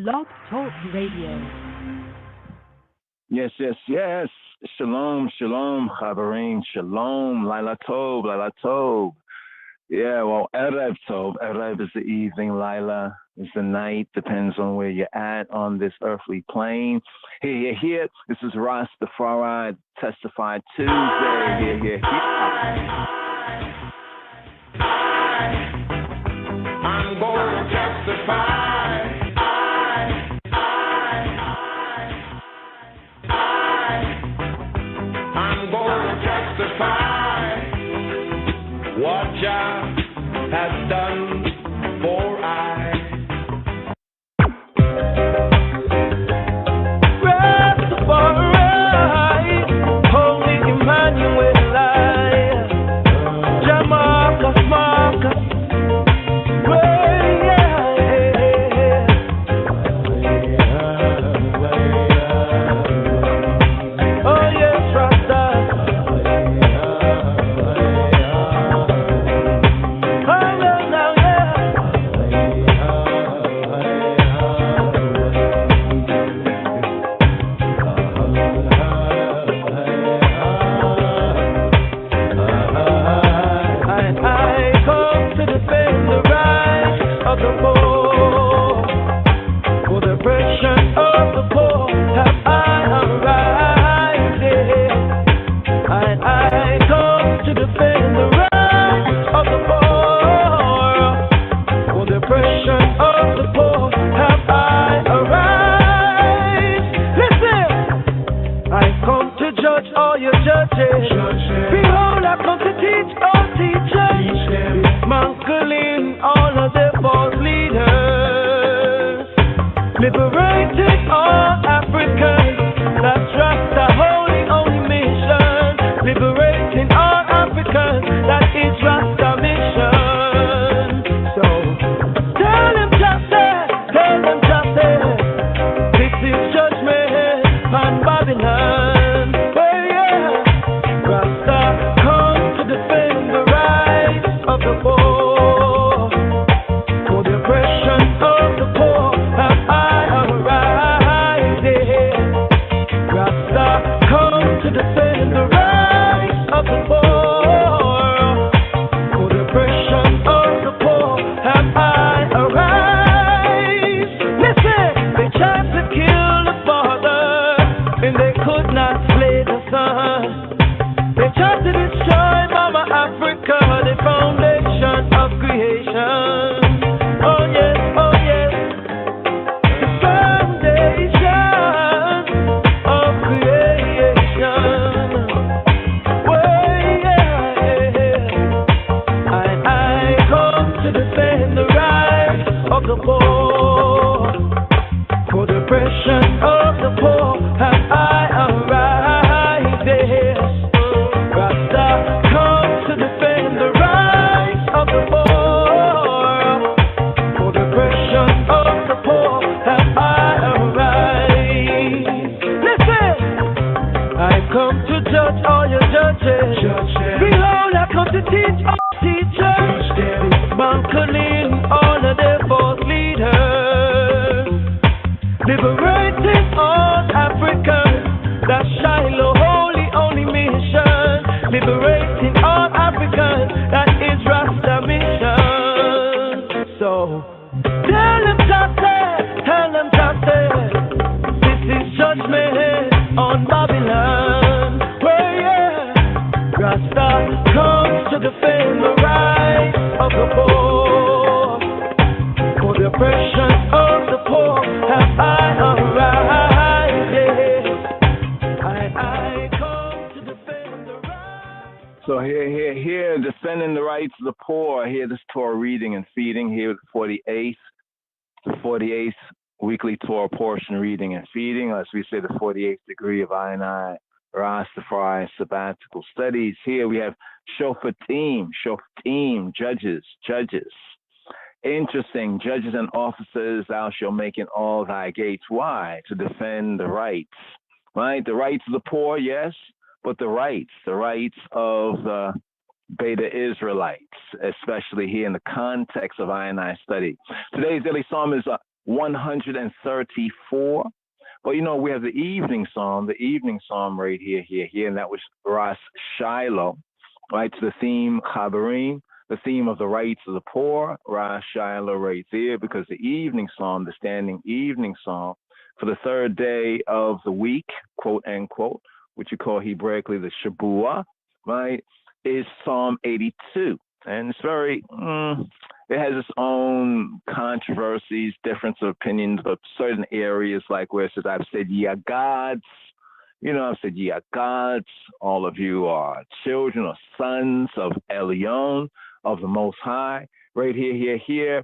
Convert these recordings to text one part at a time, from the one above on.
Blog Talk Radio. Yes, yes, yes. Shalom, shalom, Chaverim, shalom, Laila Tov, Laila Tov. Yeah, well, Erev Tov. Erev is the evening, Laila is the night, depends on where you're at on this earthly plane. Here. This is Rastafari, TESTIFY Tuesday. Here. I'm going to testify. I'm going to testify what Jah has done for I. Rastafari, Holy Emmanuel, Jah Marcus. Behold, I come to teach all teachers, dismantling all of their false leaders, liberating all Africans. That's Rasta holy only mission. Liberating all Africans. That is Rasta mission. So tell them justice. This is judgment on Babylon. So here, defending the rights of the poor. Here, this Torah reading and feeding. Here, the 48th weekly Torah portion reading and feeding. As we say, the 48th degree of I Rastafari sabbatical studies. Here we have Shofatim, judges. Interesting, judges and officers, thou shalt make in all thy gates. Why? To defend the rights, right? The rights of the poor, yes. But the rights of the Beta Israelites, especially here in the context of I study. Today's daily psalm is 134. But you know, we have the evening psalm right here, and that was Ras Shiloh, right? To the theme Chabarim, the theme of the rights of the poor, Ras Shiloh right there, because the evening psalm, the standing evening psalm for the third day of the week, quote unquote, which you call Hebraically the Shabua, right, is Psalm 82. And it's very, it has its own controversies, difference of opinions, but certain areas like where it says, I've said, ye are gods, you know, I've said, ye are gods, all of you are children or sons of Elion, of the Most High. Right here,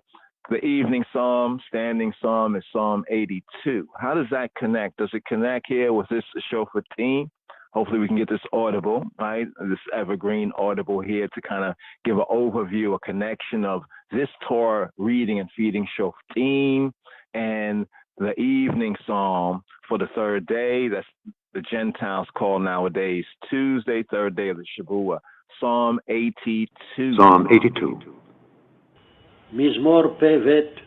the evening psalm, standing psalm is Psalm 82. How does that connect? Does it connect here with this shofar theme? Hopefully we can get this audible, right? This evergreen audible here to kind of give an overview, a connection of this Torah reading and feeding shofar theme and the evening psalm for the third day. That's the Gentiles call nowadays Tuesday, third day of the Shabua. Psalm 82. Psalm 82. Mizmor Pevet,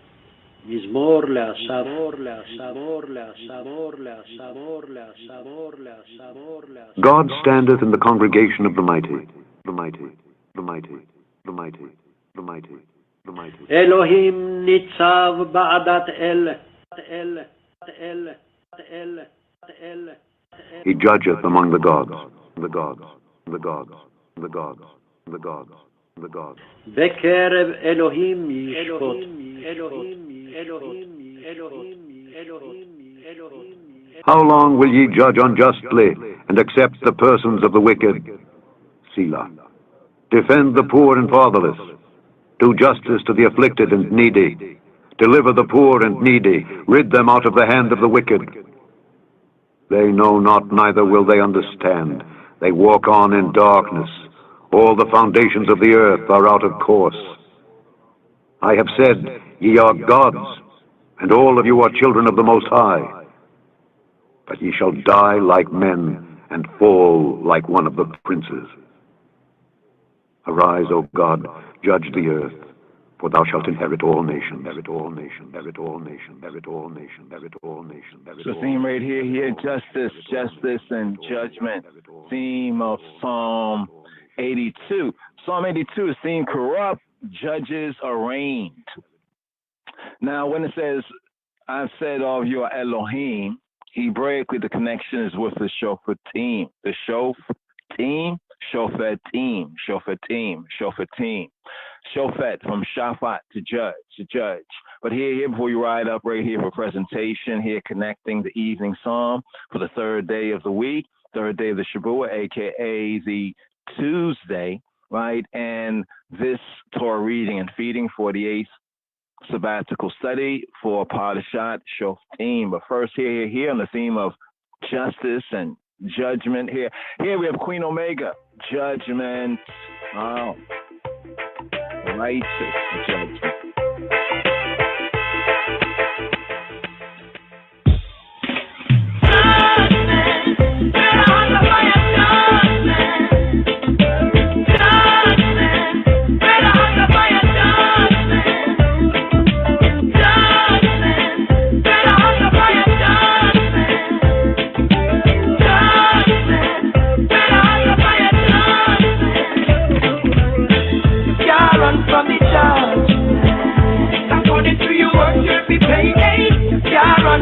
Mizmor Le'asaf, God standeth in the congregation of the mighty, the mighty, the mighty, the mighty, the mighty, the mighty. Elohim Nitzav Ba'adat El. He judgeth among the gods, the gods, the gods, the gods, the gods, the gods. Bekerev Elohim Yishpot. How long will ye judge unjustly and accept the persons of the wicked? Selah. Defend the poor and fatherless. Do justice to the afflicted and needy. Deliver the poor and needy. Rid them out of the hand of the wicked. They know not, neither will they understand. They walk on in darkness. All the foundations of the earth are out of course. I have said, ye are gods, and all of you are children of the Most High. But ye shall die like men, and fall like one of the princes. Arise, O God, judge the earth, for thou shalt inherit all nations, inherit all nations, inherit all nations, inherit all nations, inherit all nations. So theme right here, justice, and judgment. Theme of Psalm 82. Psalm 82 is theme corrupt, judges arraigned. Now, when it says, I've said all of you are Elohim, Hebraically the connection is with the shofar team. The shofar team, shofar team, shofar team, shofar team. Shofet from shafat to judge. But here before you ride up right here for presentation, here connecting the evening psalm for the third day of the week, third day of the Shabua, aka the Tuesday, right? And this Torah reading and feeding, 48th sabbatical study for Parashat Shoftim. But first here on the theme of justice and judgment here we have Queen Omega, judgment. Oh, righteous judgment.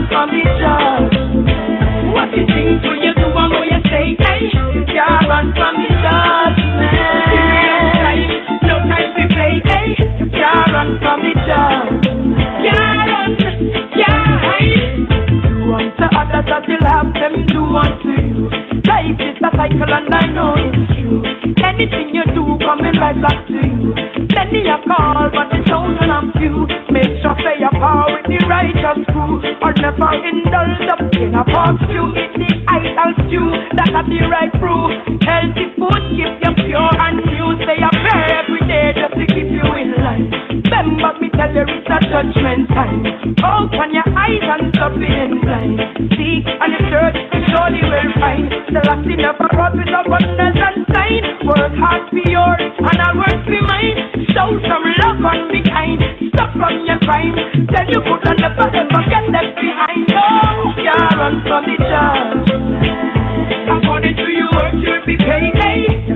From the judgment. What you think when you do what you say, hey? You can't run from the judgment. No time to play, hey? You can't run from the judgment. Can't run, do unto others as you'll have them do unto you. Life is a cycle and I know it's true. Anything you do coming right back to you. Many are called but the chosen are few. Make sure say your power with the righteous crew. Or never indulge up in a false view. It's the idol stew that have the right brew. Healthy food keep you pure and new. Say a prayer every day just to keep you in line. Remember me tell you it's a judgment time. Open your eyes and stop being blind. Seek and you search, you surely will find. The last thing never rub with a wonders and sign. Work hard for yours and I'll work for mine. Show some love and be kind. stop from your crime. Then you could never ever get left behind. No, can't run from the judgment. According to your work, you'll be paid.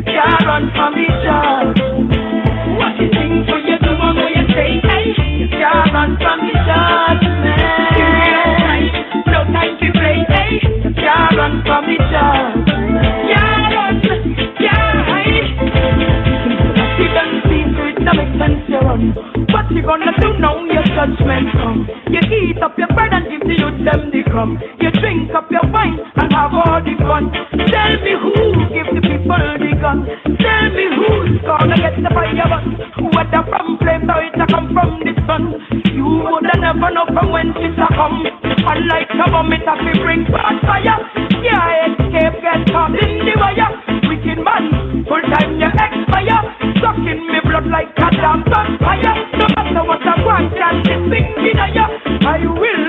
Can't run from the judgment. What you think for you do and what you say? Can't run from the judgment. No time to play. Can't run from the judgment. Can't run, can't hide. You don't see so it don't make sense you run. What you gonna do now your judgment come? You eat up your bread and give the youth them the crumb. You drink up your wine and have all the fun. Tell me who give the people the gun. Tell me who's gonna get the fire bun. Whether from flame or it come from the sun. You woulda never know from whence it a come. Unlike a bomb it a fi bring back fire. Yeah, escape get caught in the wire. Wicked man, full time you expire. Sucking me blood like a damn vampire. No matter what I want, can't be thinking of ya. I will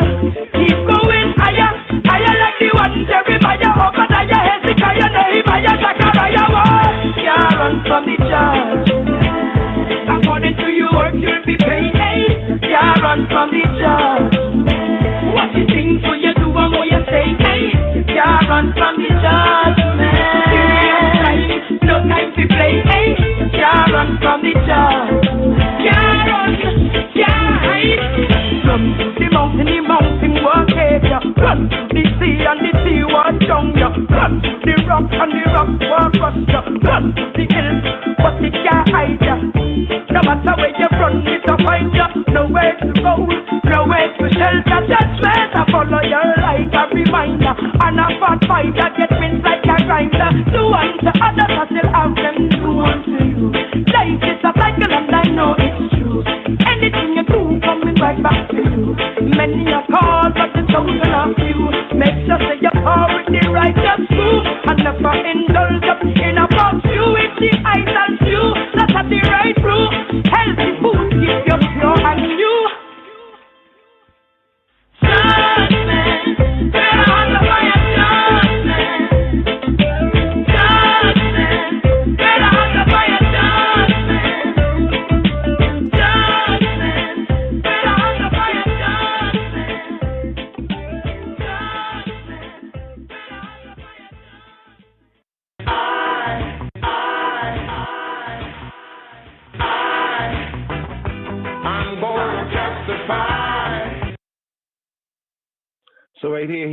keep going higher. Higher like the one Jeremiah. Obadiah, Hezekiah, Nehemiah, Zechariah. Can't run from the judgment. According to your work, you'll be paid. Can't run from the judgment. What you think for you do and what you say. Can't run from the judgment. No time to play. Can't run from the judgment. Can't run, can't hide. Run to the mountain won't take ya. Run to the sea and the sea won't drown ya. Run to the rock and the rock won't crush ya. Run to the hills, but it can't hide ya. No matter where you run, it'll find ya. Nowhere to go, nowhere to shelter. Judgment, I follow your life, a reminder. And a fat fighter get wins like a grinder. Do unto others, I still have them do unto you. Life is a cycle and I know it's true. Anything you do coming right back to you. Many are called, but the chosen are few. Make sure that you're all with the righteous move. And never indulge up in a box view. If the idol's you, that's at the right route. Healthy food, keep you pure and new. Judgment, better on the fire, judgment. Judgment, better on the fire, judgment. Judgment, better on the fire, judgment. Judgment, better on the fire, I'm going to testify. So right here.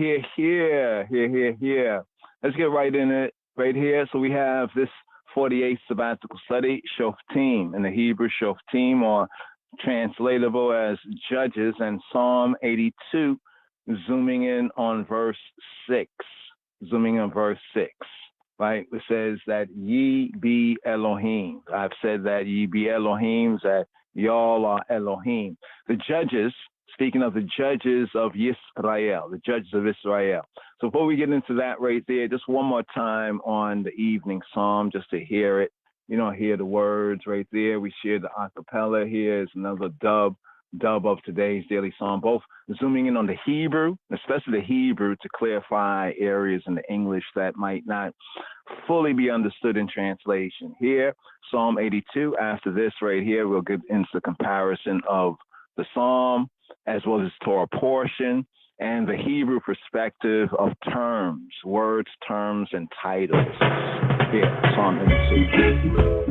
Let's get right in it right here. So we have this 48th sabbatical study, Shoftim, in the Hebrew Shoftim, or translatable as Judges, and Psalm 82, zooming in on verse 6. Right? It says that ye be Elohim. I've said that ye be Elohim, that y'all are Elohim. The Judges, speaking of the judges of Yisrael, the judges of Israel. So before we get into that right there, just one more time on the evening psalm, just to hear it, hear the words right there. We share the acapella. Here is another dub of today's daily psalm, both zooming in on the Hebrew, especially the Hebrew, to clarify areas in the English that might not fully be understood in translation. Here, Psalm 82. After this right here, we'll get into the comparison of the psalm, as well as Torah portion, and the Hebrew perspective of terms, words, terms, and titles. Here, Psalm 82.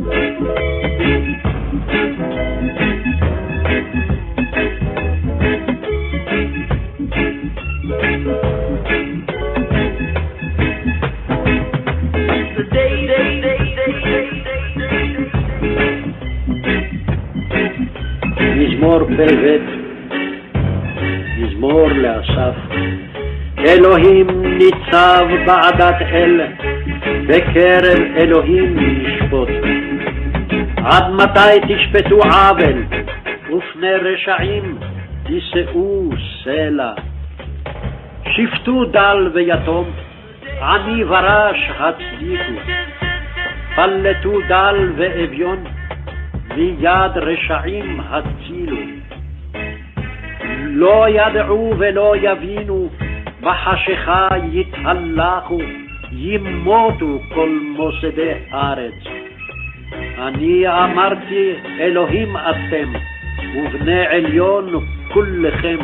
מזמור פ"ב, מזמור לאסף. אלוהים ניצב בעדת אל, בקרב אלוהים ישפוט. עד מתי תשפטו עוול, ופני רשעים תישאו סלע. שפטו דל ויתום, עני ורש הצדיקו. פלטו דל ואביון, מיד רשעים הצילו. לא ידעו ולא יבינו, בחשיכה יתהלכו, ימותו כל מוסדי ארץ. אני אמרתי אלוהים אתם, ובני עליון כולכם.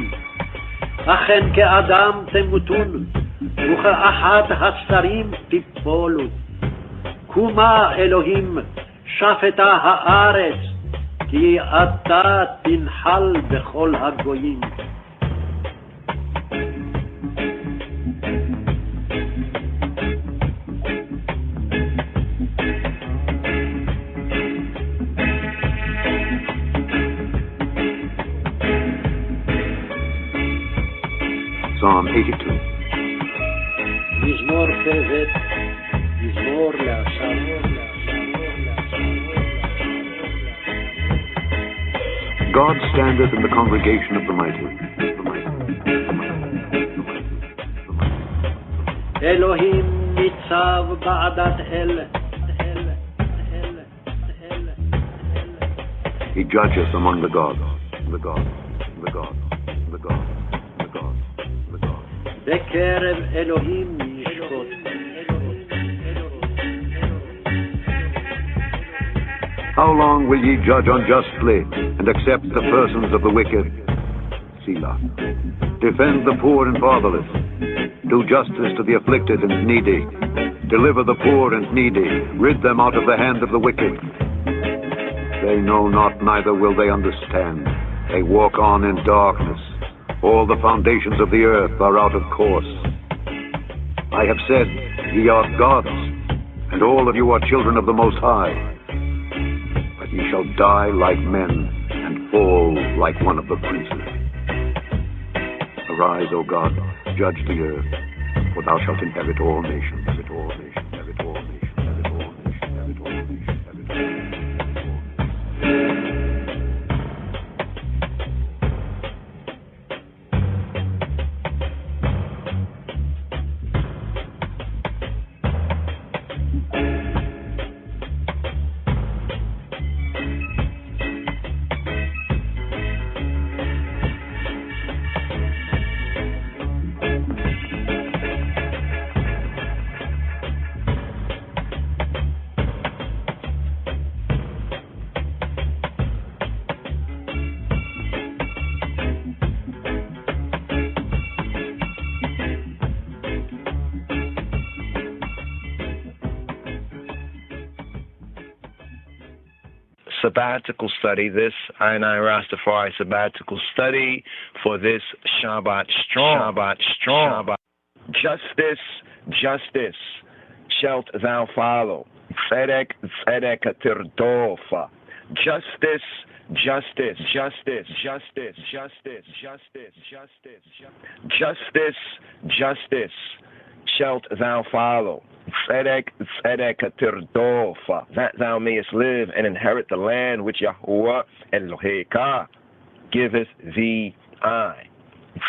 אכן כאדם תמותון, וכאחד השרים תיפולו. קומה אלוהים, שפטה הארץ, כי אתה תנחל בכל הגויים. Psalm 82. מזמור פרק, מזמור לעשר. God standeth in the congregation of the mighty. אלוהים ניצב בעדת אל. He judgeth among the gods. The gods. The gods. The gods. The gods. The gods. בקרב אלוהים ישפוט. How long will ye judge unjustly and accept the persons of the wicked? Selah. Defend the poor and fatherless. Do justice to the afflicted and needy. Deliver the poor and needy. Rid them out of the hand of the wicked. They know not, neither will they understand. They walk on in darkness. All the foundations of the earth are out of course. I have said, ye are gods, and all of you are children of the Most High. But ye shall die like men, and fall like one of the princes. Arise, O God, judge the earth, for thou shalt inherit all nations. Inherit all nations. Inherit all nations. Inherit all nations. Inherit all nations. Inherit all nations. Sabbatical study, this I Rastafari sabbatical study for this Shabbat strong. Shabbat strong. Shabbat. Justice, justice, shalt thou follow. Tzedek, tzedek tirdofa. Justice, justice, justice, justice, justice, justice, justice, justice, justice, shalt thou follow. Tzedek, tzedek tirdofa, that thou mayest live and inherit the land which Yahuwah Eloheka giveth thee. I.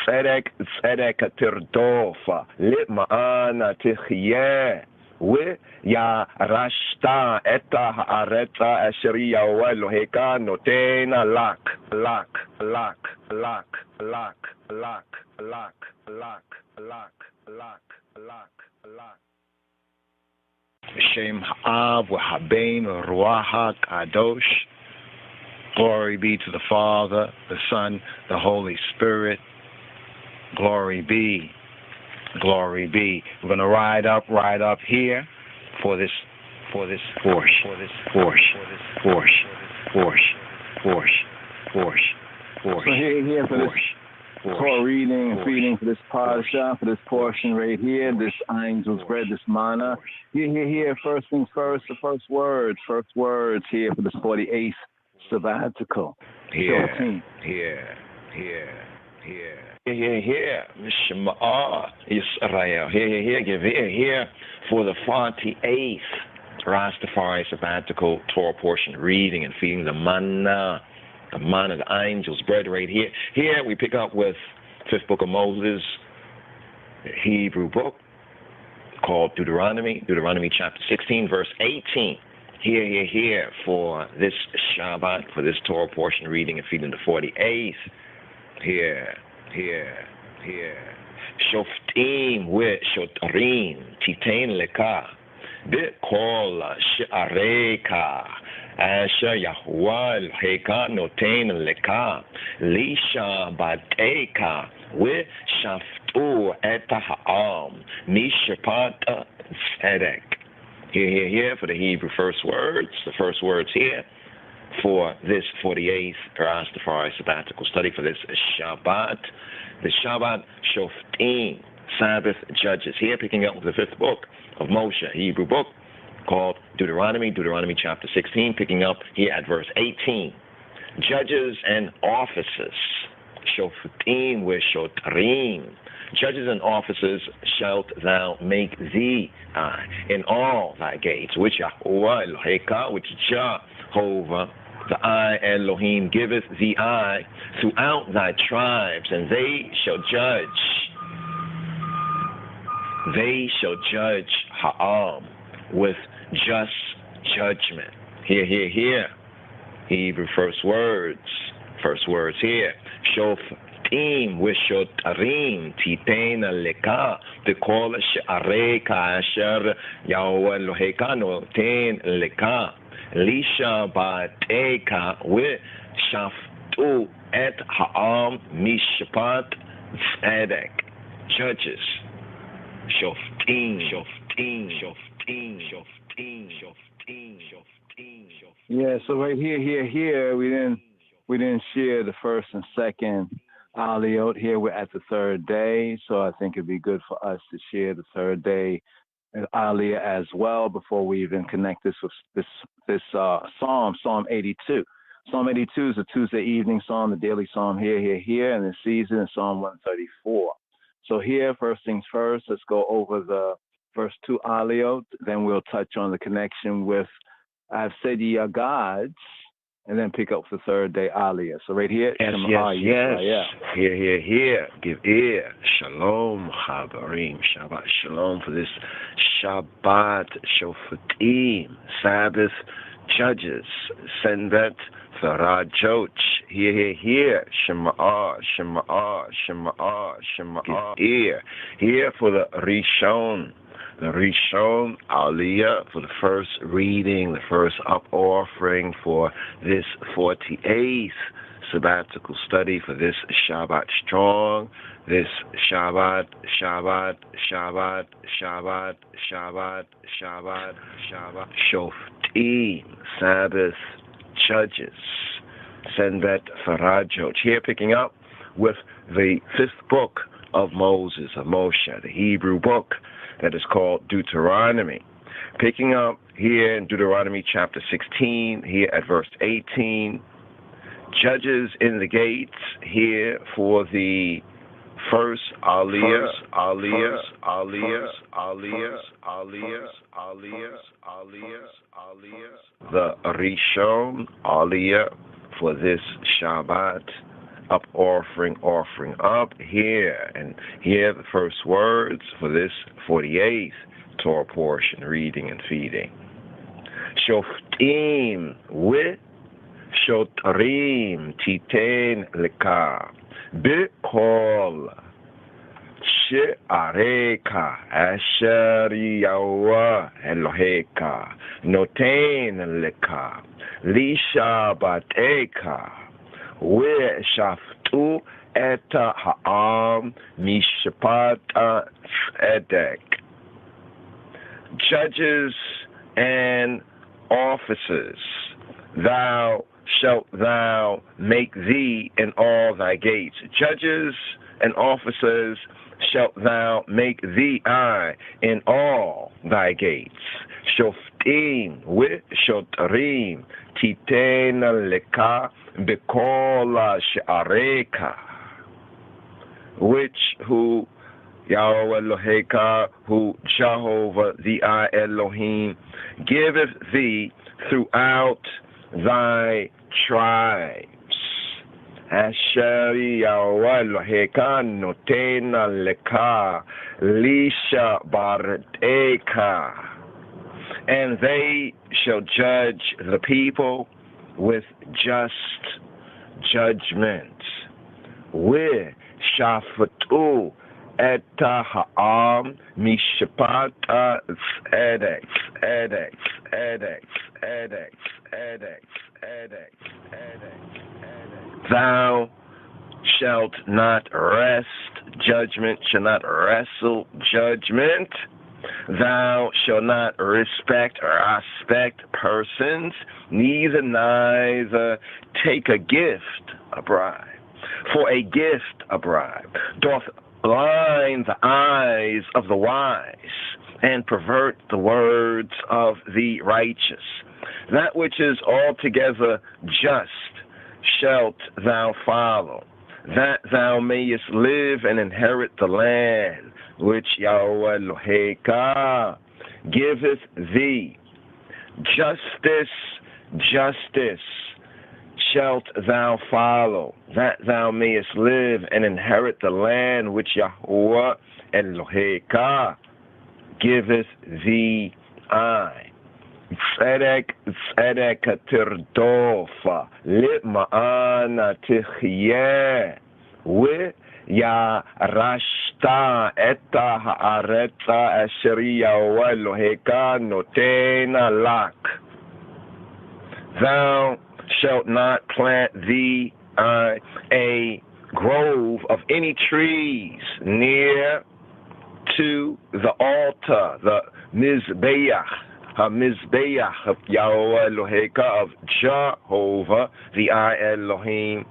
Tzedek, tzedek tirdofa, litma'ana tichye, we ya rashta eta ha'areta asher Yahuwah Eloheka notena lak, lak, lak, lak, lak, lak, lak, lak, lak, lak, lak, lak. Shem Ha'av W'Habein Ruach HaKadosh. Glory be to the Father, the Son, the Holy Spirit. Glory be. Glory be. We're going to ride up here for this Porsche. So here for this Torah reading and feeding for this parasha, for this portion right here, this angel's bread, this manna. Here, first things first, the first words here for this 48th sabbatical. Here, Mishma'a Yisrael. Here for the 48th Rastafari sabbatical Torah portion, reading and feeding the manna, the angel's bread right here. Here we pick up with 5th book of Moses, the Hebrew book called Deuteronomy chapter 16, verse 18. Here for this Shabbat, for this Torah portion, reading and feeding the 48th. Here. Shoftim with Shotrim, Titain Leka, Bikol She'areka, Asher Yahuwah Eloheka noten leka lisha bateka we shaftu et ha'am mishapat tzedek. Here for the Hebrew first words. The first words here for this 48th Rastafari sabbatical study for this Shabbat. The Shabbat Shoftim, Sabbath Judges. Here picking up the 5th book of Moshe, Hebrew book called Deuteronomy chapter 16, picking up here at verse 18. Judges and officers. Shoftim with Shotrim. Judges and officers shalt thou make thee in all thy gates, which Yahuwah Eloheka, which Jehovah, the I Elohim, giveth thee throughout thy tribes, and they shall judge. They shall judge Ha'am with just judgment. Here. Hebrew first words here. Shoftim wishotarim titena leka dekol she'areka asher Yahweh Eloheka noten leka lisha bateka wishaftu et ha'am mishpat tzedek. Judges. Shoftim. Yeah, so right here, we didn't share the first and second aliyot. Here we're at the 3rd day, so I think it'd be good for us to share the 3rd day aliyah as well before we even connect this with this psalm, Psalm 82. Psalm 82 is a Tuesday evening psalm, the daily psalm here, and the season is Psalm 134. So here, first things first, let's go over the first 2 aliyot, then we'll touch on the connection with I've said ye are gods, and then pick up the 3rd day aliyah. So right here, yes. Here. Give ear. Shalom, Chabarim. Shabbat Shalom for this Shabbat Shofatim, Sabbath Judges, Senbet Farajot. Here. Shema'ah. Give ear. Here for the Rishon. The Rishon Aliyah for the first reading, the first up offering for this 48th sabbatical study for this Shabbat strong, this Shabbat, Shoftim, Sabbath Judges, Senbet Farajot. Here picking up with the 5th book of Moses, of Moshe, the Hebrew book that is called Deuteronomy. Picking up here in Deuteronomy chapter 16, here at verse 18, Judges in the gates here for the first aliyah. The Rishon aliyah for this Shabbat. Up offering up here, and here the first words for this 48th Torah portion, reading and feeding. Shoftim with shotrim titen leka b'kol she'areka asher Yahweh Eloheka noten leka lisha bateka Shaftu et ha'am mishpat tzedek. Judges and officers, thou shalt thou make thee in all thy gates. Judges and officers shalt thou make thee in all thy gates. Shoftim with shotrim titena leka b'kol she'areka, which who Yahweh Eloheka, who Jehovah the I Elohim, giveth thee throughout thy tribes. Asher Yahweh Eloheka notena leka lisha barteka, and they shall judge the people with just judgment. With shafatu et ha'am mishpat tzedek. Thou shalt not rest, judgment shall not wrestle judgment. Thou shalt not respect persons, neither take a gift, a bribe. For a gift, a bribe, doth blind the eyes of the wise, and pervert the words of the righteous. That which is altogether just shalt thou follow, that thou mayest live and inherit the land which Yahweh Eloheka giveth thee. Justice shalt thou follow, that thou mayest live and inherit the land which Yahweh Eloheka giveth thee. Tzedek tirdofa litma'ana tichye וירשת את הארץ אשר יהוה אלוהיך נותן לך. Thou shalt not plant thee a grove of any trees near to the altar, the Mizbeach of Yahweh Eloheka, of Jehovah, the I Elohim,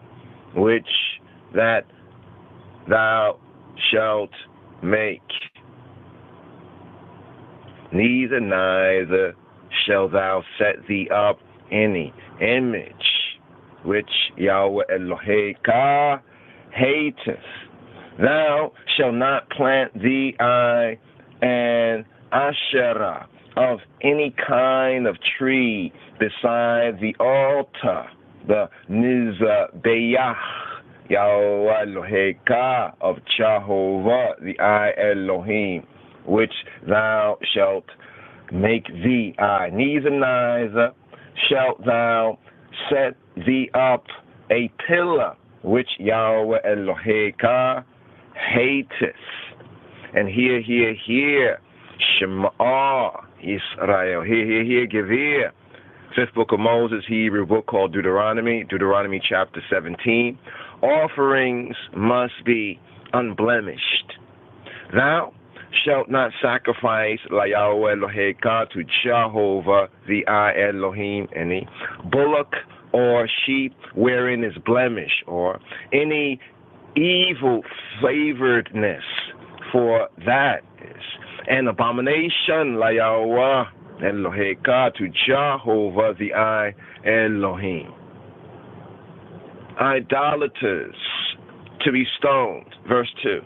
which that thou shalt make. Neither shalt thou set thee up any image which Yahweh Eloheka hateth. Thou shalt not plant thee an Asherah of any kind of tree beside the altar, the Mizbeach, Yahweh Eloheka, of Jehovah, the I Elohim, which thou shalt make thee. Neither shalt thou set thee up a pillar which Yahweh Eloheka hateth. And hear, Shema Israel. Hear, give ear. Fifth book of Moses, Hebrew book called Deuteronomy chapter 17. Offerings must be unblemished. Thou shalt not sacrifice la Yahweh Eloheka to Jehovah, the I Elohim, any bullock or sheep wherein is blemish, or any evil flavoredness, for that is an abomination la Yahweh Eloheka to Jehovah, the I Elohim. Idolaters to be stoned. Verse 2.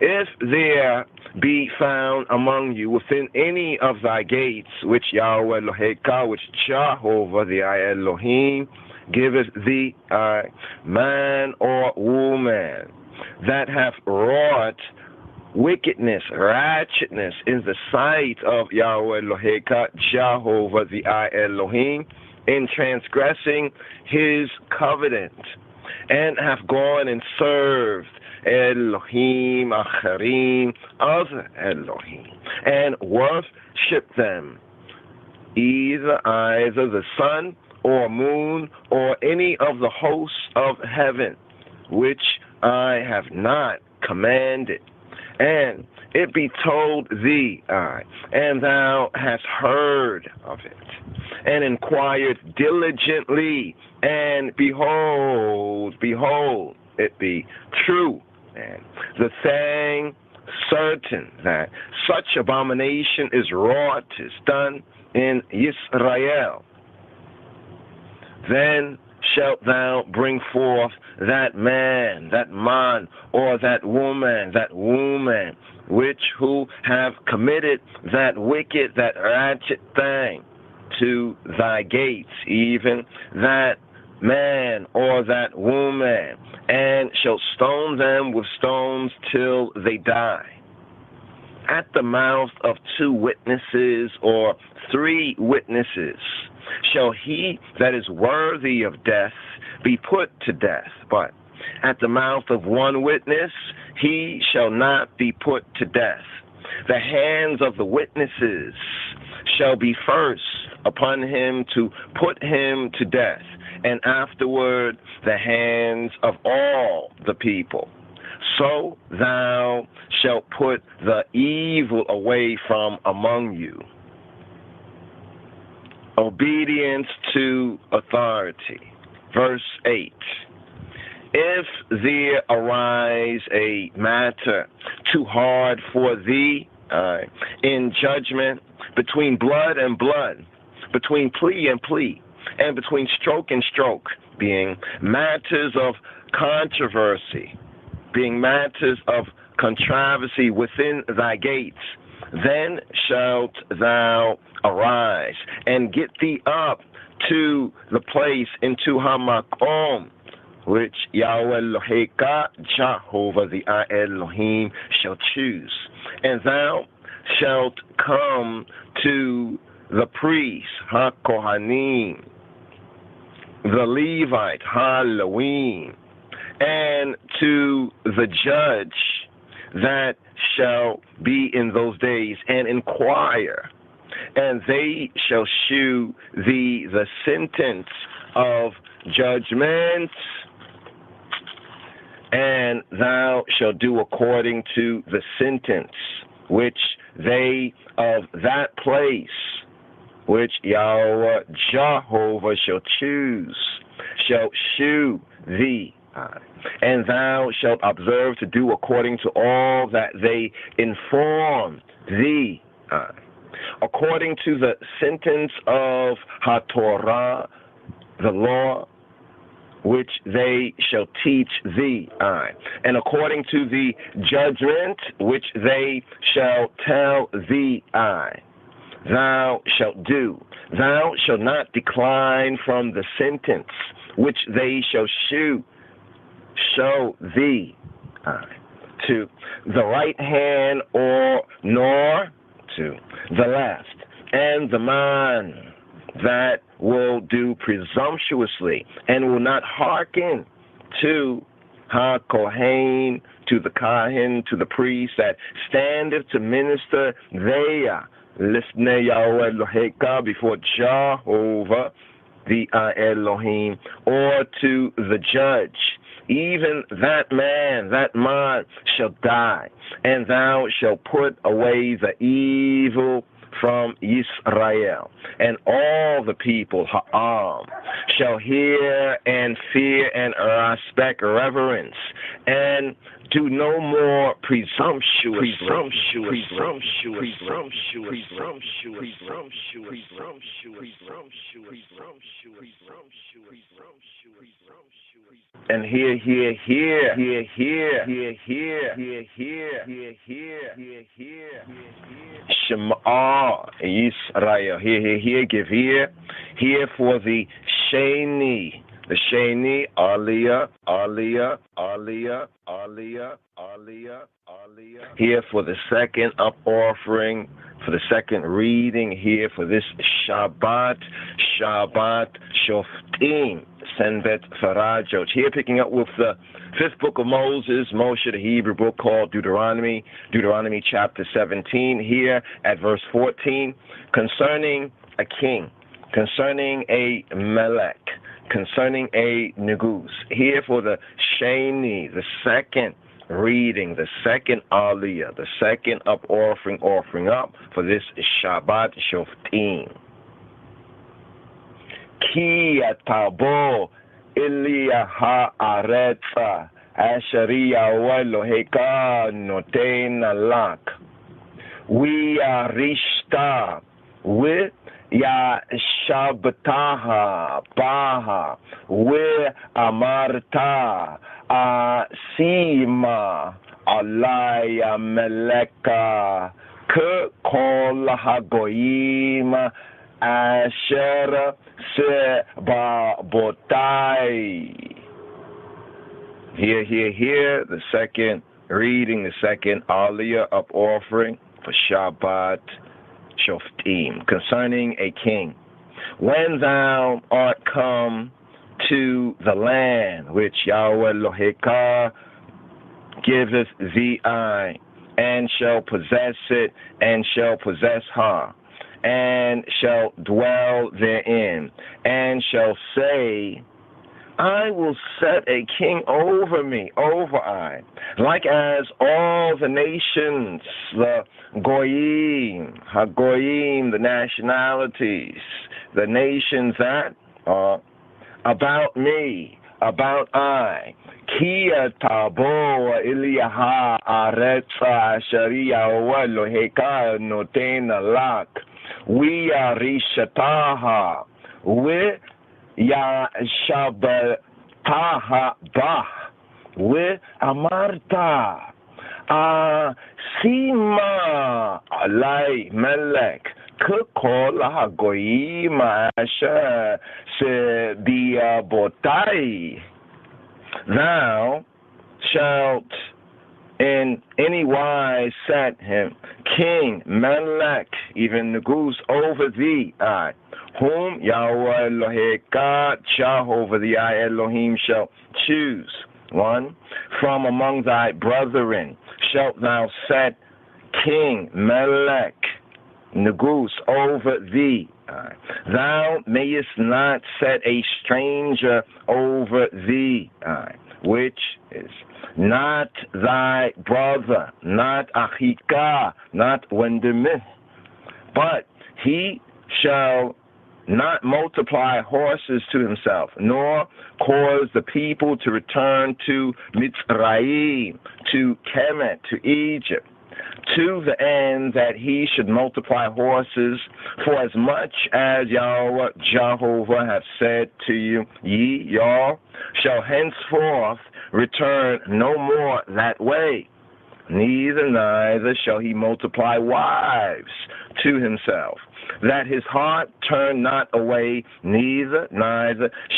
If there be found among you within any of thy gates, which Yahweh Eloheka, which Jehovah the I Elohim giveth thee, man or woman, that hath wrought wickedness, ratchetness in the sight of Yahweh Eloheka, Jehovah the I Elohim, in transgressing his covenant, and hath gone and served Elohim Acharim, other Elohim, and worship them, either the sun or moon or any of the hosts of heaven, which I have not commanded. And it be told thee, and thou hast heard of it, and inquired diligently, and behold, it be true, and the thing certain that such abomination is wrought, is done in Israel. Then shalt thou bring forth that man, or that woman, which who have committed that wicked, that ratchet thing to thy gates, even that man or that woman, and shalt stone them with stones till they die. At the mouth of 2 witnesses or 3 witnesses shall he that is worthy of death be put to death, but at the mouth of 1 witness he shall not be put to death. The hands of the witnesses shall be first upon him to put him to death, and afterward the hands of all the people. So thou shalt put the evil away from among you. Obedience to authority. Verse 8. If there arise a matter too hard for thee in judgment, between blood and blood, between plea and plea, and between stroke and stroke, being matters of controversy, being matters of controversy within thy gates, then shalt thou arise and get thee up to the place into Hamakom, which Yahweh Eloheka, Jehovah the Elohim, shall choose. And thou shalt come to the priest, HaKohanim, the Levite, Halloween, and to the judge that shall be in those days, and inquire, and they shall shew thee the sentence of judgment, and thou shalt do according to the sentence which they of that place, which Yahweh Jehovah shall choose, shall shew thee. And thou shalt observe to do according to all that they inform thee, according to the sentence of HaTorah, the law, which they shall teach thee, and according to the judgment which they shall tell thee, thou shalt do. Thou shalt not decline from the sentence which they shall show thee, to the right hand, or nor to the left. And the man that will do presumptuously and will not hearken to HaKohen, to the Kahin, to the priest that standeth to minister there, Lifnei Yahweh Eloheka, before Jehovah the Elohim, or to the judge, even that man shall die, and thou shalt put away the evil from Israel, and all the people, Ha'am, shall hear and fear and respect, reverence, and do no more presumptuously. And hear, Shema Israel, hear, give ear, hear for the Sheni, Aliyah, here for the second up offering, for the second reading, here for this Shabbat Shoftim, Senbet Farajot. Here picking up with the fifth book of Moses, Moshe, the Hebrew book called Deuteronomy chapter 17, here at verse 14, concerning a king, concerning a melech, concerning a negus. Here for the Sheni, the second reading, the second Aliyah, the second up offering up for this Shabbat Shoftim. Ki atabo Ilya ha'aretza Asheri Yahweh Eloheka noten lak. We are rishta with Ya Shabtaha Baha we Amarta Asima Alaya Meleka Ke Kol Hagoyim Asher Sebabotai. Here, the second reading, the second Aliyah up offering for Shabbat Shoftim, concerning a king. When thou art come to the land which Yahweh Eloheka giveth thee, and shall possess it, and shall possess her, and shall dwell therein, and shall say, I will set a king over me, over I, like as all the nations, the Goyim, Hagoyim, the nationalities, the nations that are about me, about I. Kia tabo iliyaha aretsa sharia walo heka notena lak. We are rishataha. We ya shabataha bah. We amarta. Sima alay melek. Kukola goyima asha se bia botai. Thou shalt in any wise set him king, Melech, even the goose over thee, I, whom Yahweh Eloheka, Jehovah the I Elohim shall choose. One, from among thy brethren shalt thou set king, Melech, Negus over thee. Thou mayest not set a stranger over thee, which is not thy brother, not Achika, not Wendemith, but he shall not multiply horses to himself, nor cause the people to return to Mitzrayim, to Kemet, to Egypt, to the end that he should multiply horses, for as much as Yahweh Jehovah hath said to you, ye, y'all, shall henceforth return no more that way. Neither shall he multiply wives to himself, that his heart turn not away, neither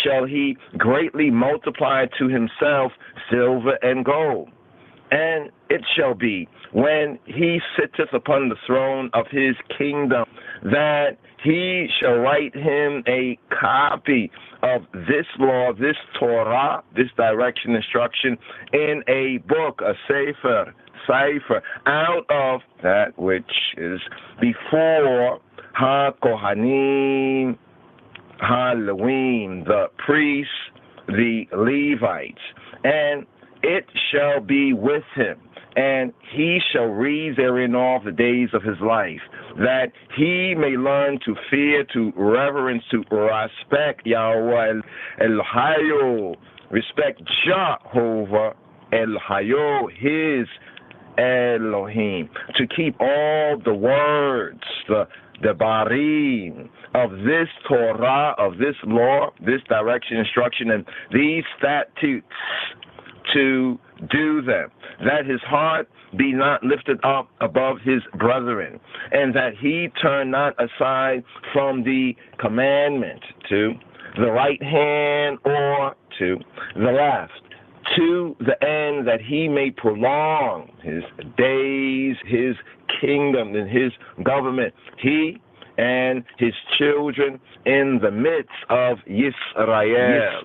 shall he greatly multiply to himself silver and gold. And it shall be, when he sitteth upon the throne of his kingdom, that he shall write him a copy of this law, this Torah, this direction, instruction, in a book, a cipher, out of that which is before Ha-Kohanim, Ha-Lewim, the priests, the Levites, and it shall be with him, and he shall read therein all the days of his life, that he may learn to fear, to reverence, to respect Yahweh El-Hayo, respect Jehovah El-Hayo, his Elohim, to keep all the words, the barim of this Torah, of this law, this direction, instruction, and these statutes, to do them, that his heart be not lifted up above his brethren, and that he turn not aside from the commandment to the right hand or to the left, to the end that he may prolong his days, his kingdom, and his government, he and his children in the midst of Yisrael.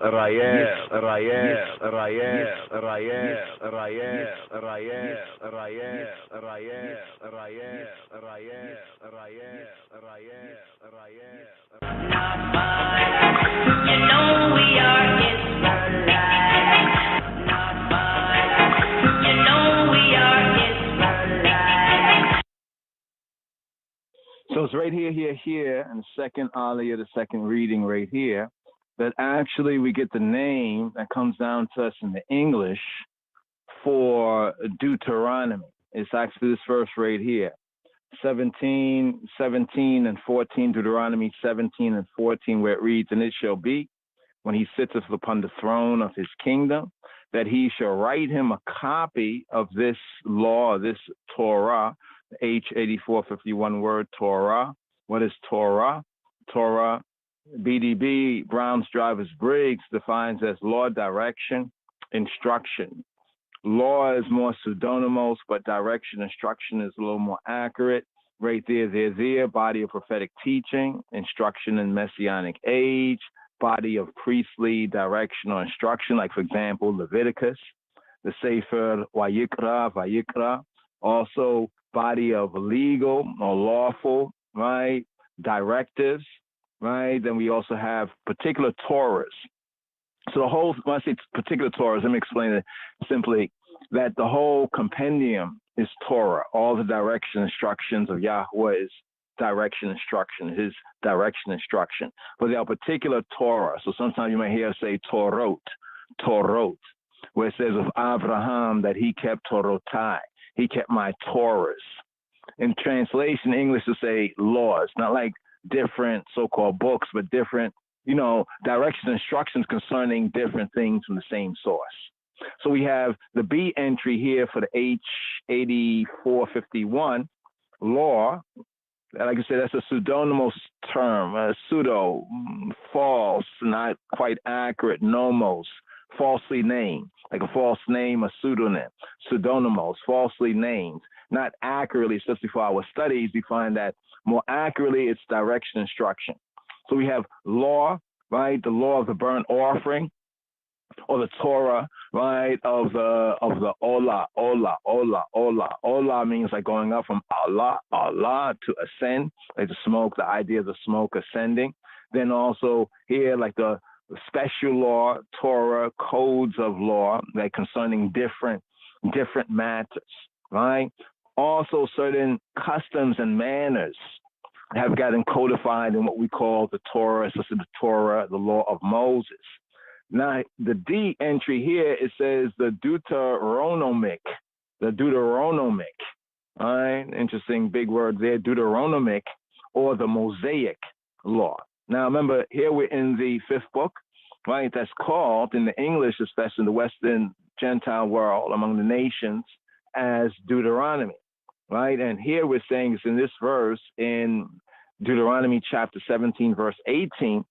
You know we are Israelites. You know we are Israelites. So it's right here, and the second aliyah, the second reading right here, that actually we get the name that comes down to us in the English for Deuteronomy. It's actually this verse right here, 17 and 14, Deuteronomy 17 and 14, where it reads, and it shall be, when he sitteth upon the throne of his kingdom, that he shall write him a copy of this law, this Torah, H8451 word, Torah. What is Torah? Torah, BDB, Brown's Drivers Briggs, defines as law, direction, instruction. Law is more pseudonymous, but direction, instruction is a little more accurate. Right there, body of prophetic teaching, instruction in messianic age, body of priestly direction or instruction, like, for example, Leviticus, the Sefer Vayikra, also body of legal or lawful, right? directives, right? Then we also have particular Torahs. So the whole, when I say particular Torahs, let me explain it simply, that the whole compendium is Torah. All the direction instructions of Yahweh is direction instruction, his direction instruction. But there are particular Torah. So sometimes you may hear say Torot, where it says of Abraham that he kept Torotai, he kept my Torahs. In translation, English will say laws, not like different so-called books, but different, direction instructions concerning different things from the same source. So we have the B entry here for the H8451 law. Like I said, that's a pseudonymous term, pseudo, false, not quite accurate, nomos, falsely named, like a false name, a pseudonym, pseudonymous, falsely named, not accurately, especially for our studies, we find that more accurately it's direction instruction. So we have law, right, the law of the burnt offering, or the Torah, right, of the Olah. Olah means like going up from Allah to ascend, like the smoke, the idea of the smoke ascending. Then also here, like the special law, Torah, codes of law, like concerning different matters, right? Also certain customs and manners have gotten codified in what we call the Torah, such as the Torah, the law of Moses. Now, the D entry here, it says the Deuteronomic, all right, interesting big word there, Deuteronomic, or the Mosaic law. Now, remember, here we're in the fifth book, right, that's called, in the English, especially in the Western Gentile world, among the nations, as Deuteronomy, right? And here we're saying it's in this verse, in Deuteronomy chapter 17, verse 18,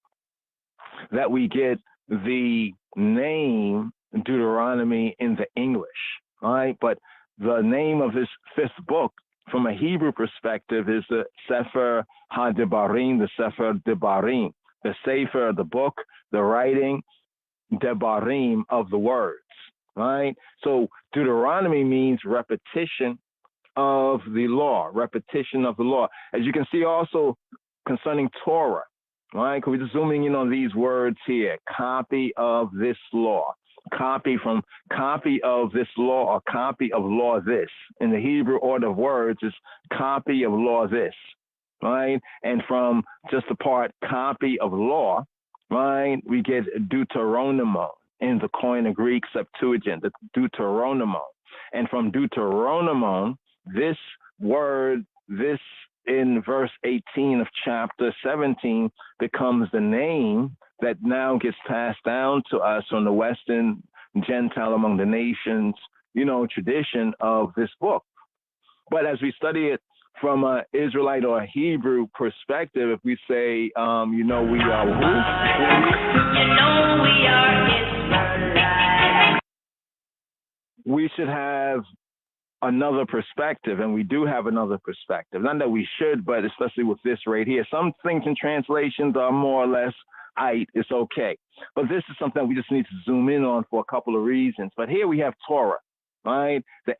that we get the name Deuteronomy in the English, right? But the name of this fifth book, from a Hebrew perspective, is the Sefer HaDebarim, the Sefer Debarim, the Sefer, the book, the writing, Debarim of the words, right? So Deuteronomy means repetition of the law, As you can see also concerning Torah, right? We're just zooming in on these words here. Copy of this law. Copy of this law, or copy of law this. In the Hebrew order of words is copy of law this, right? And from just the part copy of law, right, we get Deuteronomon in the Koine Greek Septuagint, the Deuteronomon. And from Deuteronomon, this word, this in verse 18 of chapter 17 becomes the name that now gets passed down to us from the Western Gentile among the nations, tradition of this book. But as we study it from an Israelite or a Hebrew perspective, if we say, we are Israelite, we should have another perspective, and we do have another perspective. Not that we should, but especially with this right here. Some things in translations are more or less, it's okay. But this is something we just need to zoom in on for a couple of reasons. But here we have Torah, right? The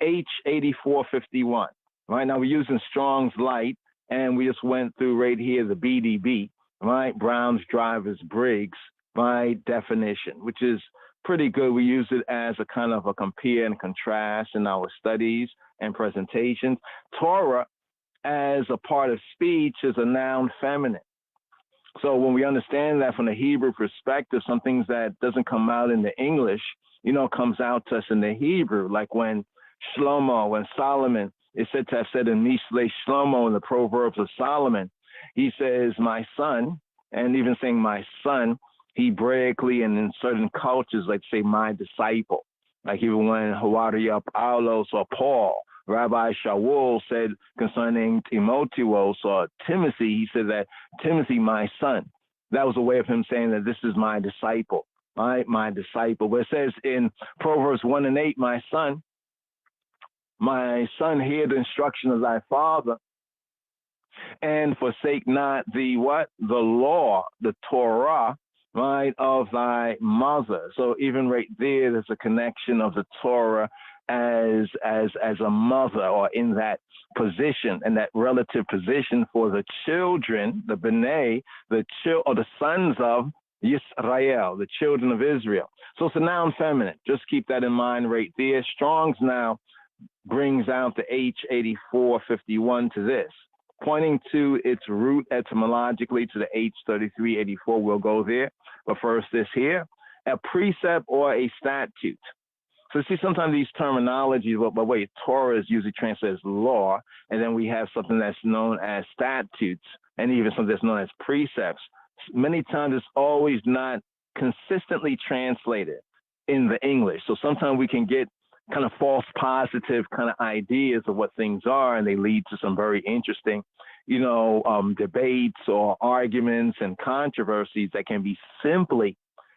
H8451, right? Now we're using Strong's Light, and we just went through right here the BDB, right? Brown's Drivers Briggs, right? Definition, which is pretty good. We use it as a kind of a compare and contrast in our studies and presentations. Torah, as a part of speech, is a noun feminine. So when we understand that from the Hebrew perspective, some things that doesn't come out in the English, comes out to us in the Hebrew, like when Solomon is said to have said in Mishle Shlomo in the Proverbs of Solomon, he says, my son, and even saying my son, Hebraically and in certain cultures, like say my disciple, like even when Hawaria Paulos or Paul, Rabbi Shaul said concerning Timotheos or Timothy, he said that Timothy, my son. That was a way of him saying that this is my disciple, right? My disciple. But it says in Proverbs 1:8, my son, hear the instruction of thy father, and forsake not the what? The law, the Torah, right, of thy mother. So even right there's a connection of the Torah as a mother, or in that position, in that relative position for the children, the B'nai, or the sons of Yisrael, the children of Israel. So it's a noun feminine. Just keep that in mind right there. Strong's now brings out the H8451 to this, pointing to its root etymologically to the H3384. We'll go there. But first, this here, a precept or a statute. So see, sometimes these terminologies, but wait, Torah is usually translated as law, and then we have something that's known as statutes, and even something that's known as precepts. Many times it's always not consistently translated in the English. So sometimes we can get kind of false positive kind of ideas of what things are, and they lead to some very interesting, debates or arguments and controversies that can be simply,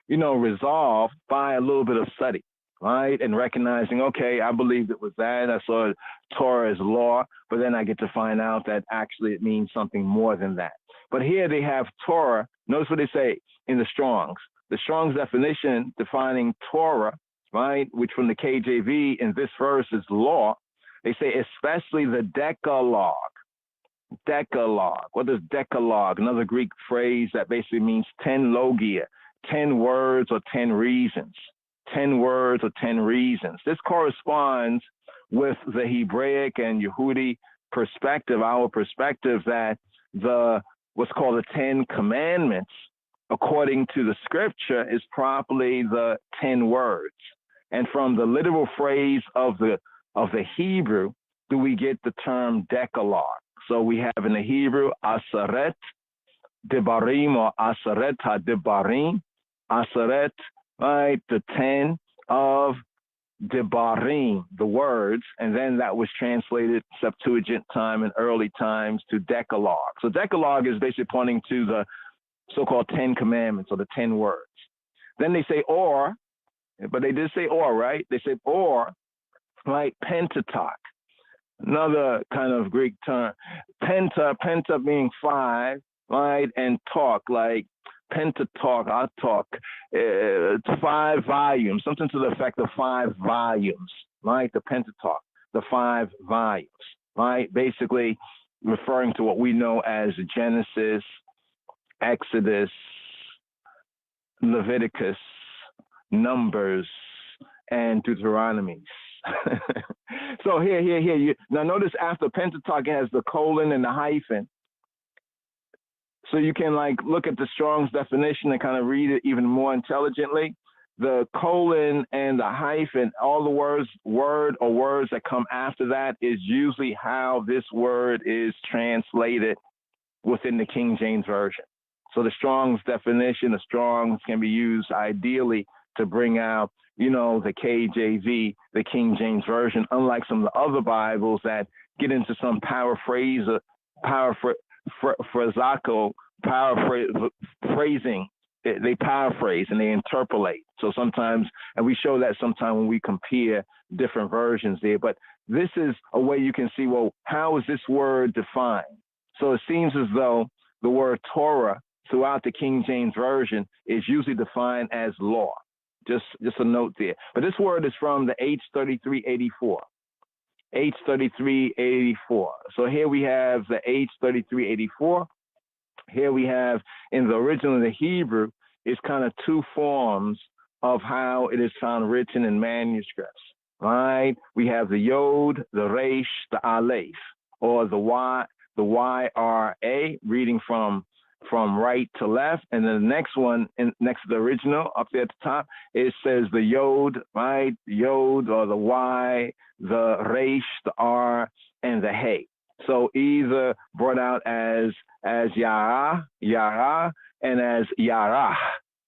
resolved by a little bit of study, right? And recognizing, okay, I believed it was that. I saw Torah as law, but then I get to find out that actually it means something more than that. But here they have Torah. Notice what they say in the Strong's. The Strong's definition defining Torah, right, which from the KJV in this verse is law. They say especially the Decalogue. Decalogue. What is Decalogue? Another Greek phrase that basically means 10 logia, 10 words or 10 reasons. 10 words or 10 reasons. This corresponds with the Hebraic and Yehudi perspective, our perspective, that what's called the 10 Commandments, according to the scripture, is properly the 10 words. And from the literal phrase of the Hebrew, do we get the term Decalogue. So we have in the Hebrew, Aseret Debarim, or Aseret HaDebarim, Aseret, right, the 10 of Debarim, the words, and then that was translated Septuagint time and early times to Decalogue. So Decalogue is basically pointing to the so-called 10 Commandments, or the 10 words. Then they say or, but they did say or, right? They say or, right, Pentateuch, another kind of Greek term. Penta being 5, right, and talk, like Pentateuch, I talk, 5 volumes, something to the effect of 5 volumes, right? The Pentateuch, the 5 volumes, right? Basically referring to what we know as Genesis, Exodus, Leviticus, Numbers, and Deuteronomy. So here. Now notice after Pentateuch it has the colon and the hyphen. So you can look at the Strong's definition and kind of read it even more intelligently. The colon and the hyphen, all the word or words that come after that is usually how this word is translated within the King James Version. So the Strong's definition, the Strong's can be used ideally to bring out, the KJV, the King James Version, unlike some of the other Bibles that get into some paraphrasing, they paraphrase and they interpolate. So sometimes, and we show that sometimes when we compare different versions there, but this is a way you can see, well, how is this word defined? So it seems as though the word Torah throughout the King James Version is usually defined as law. Just a note there. But this word is from the H3384. H3384. So here we have the H3384. Here we have in the original, the Hebrew, it's kind of 2 forms of how it is found written in manuscripts, right? We have the Yod, the Resh, the Aleph, or the YRA, reading from right to left, and then the next one, next to the original, up there at the top, it says the Yod, right? Yod, or the Y, the Resh, the R, and the Hey. So either brought out as Yara, and as Yara,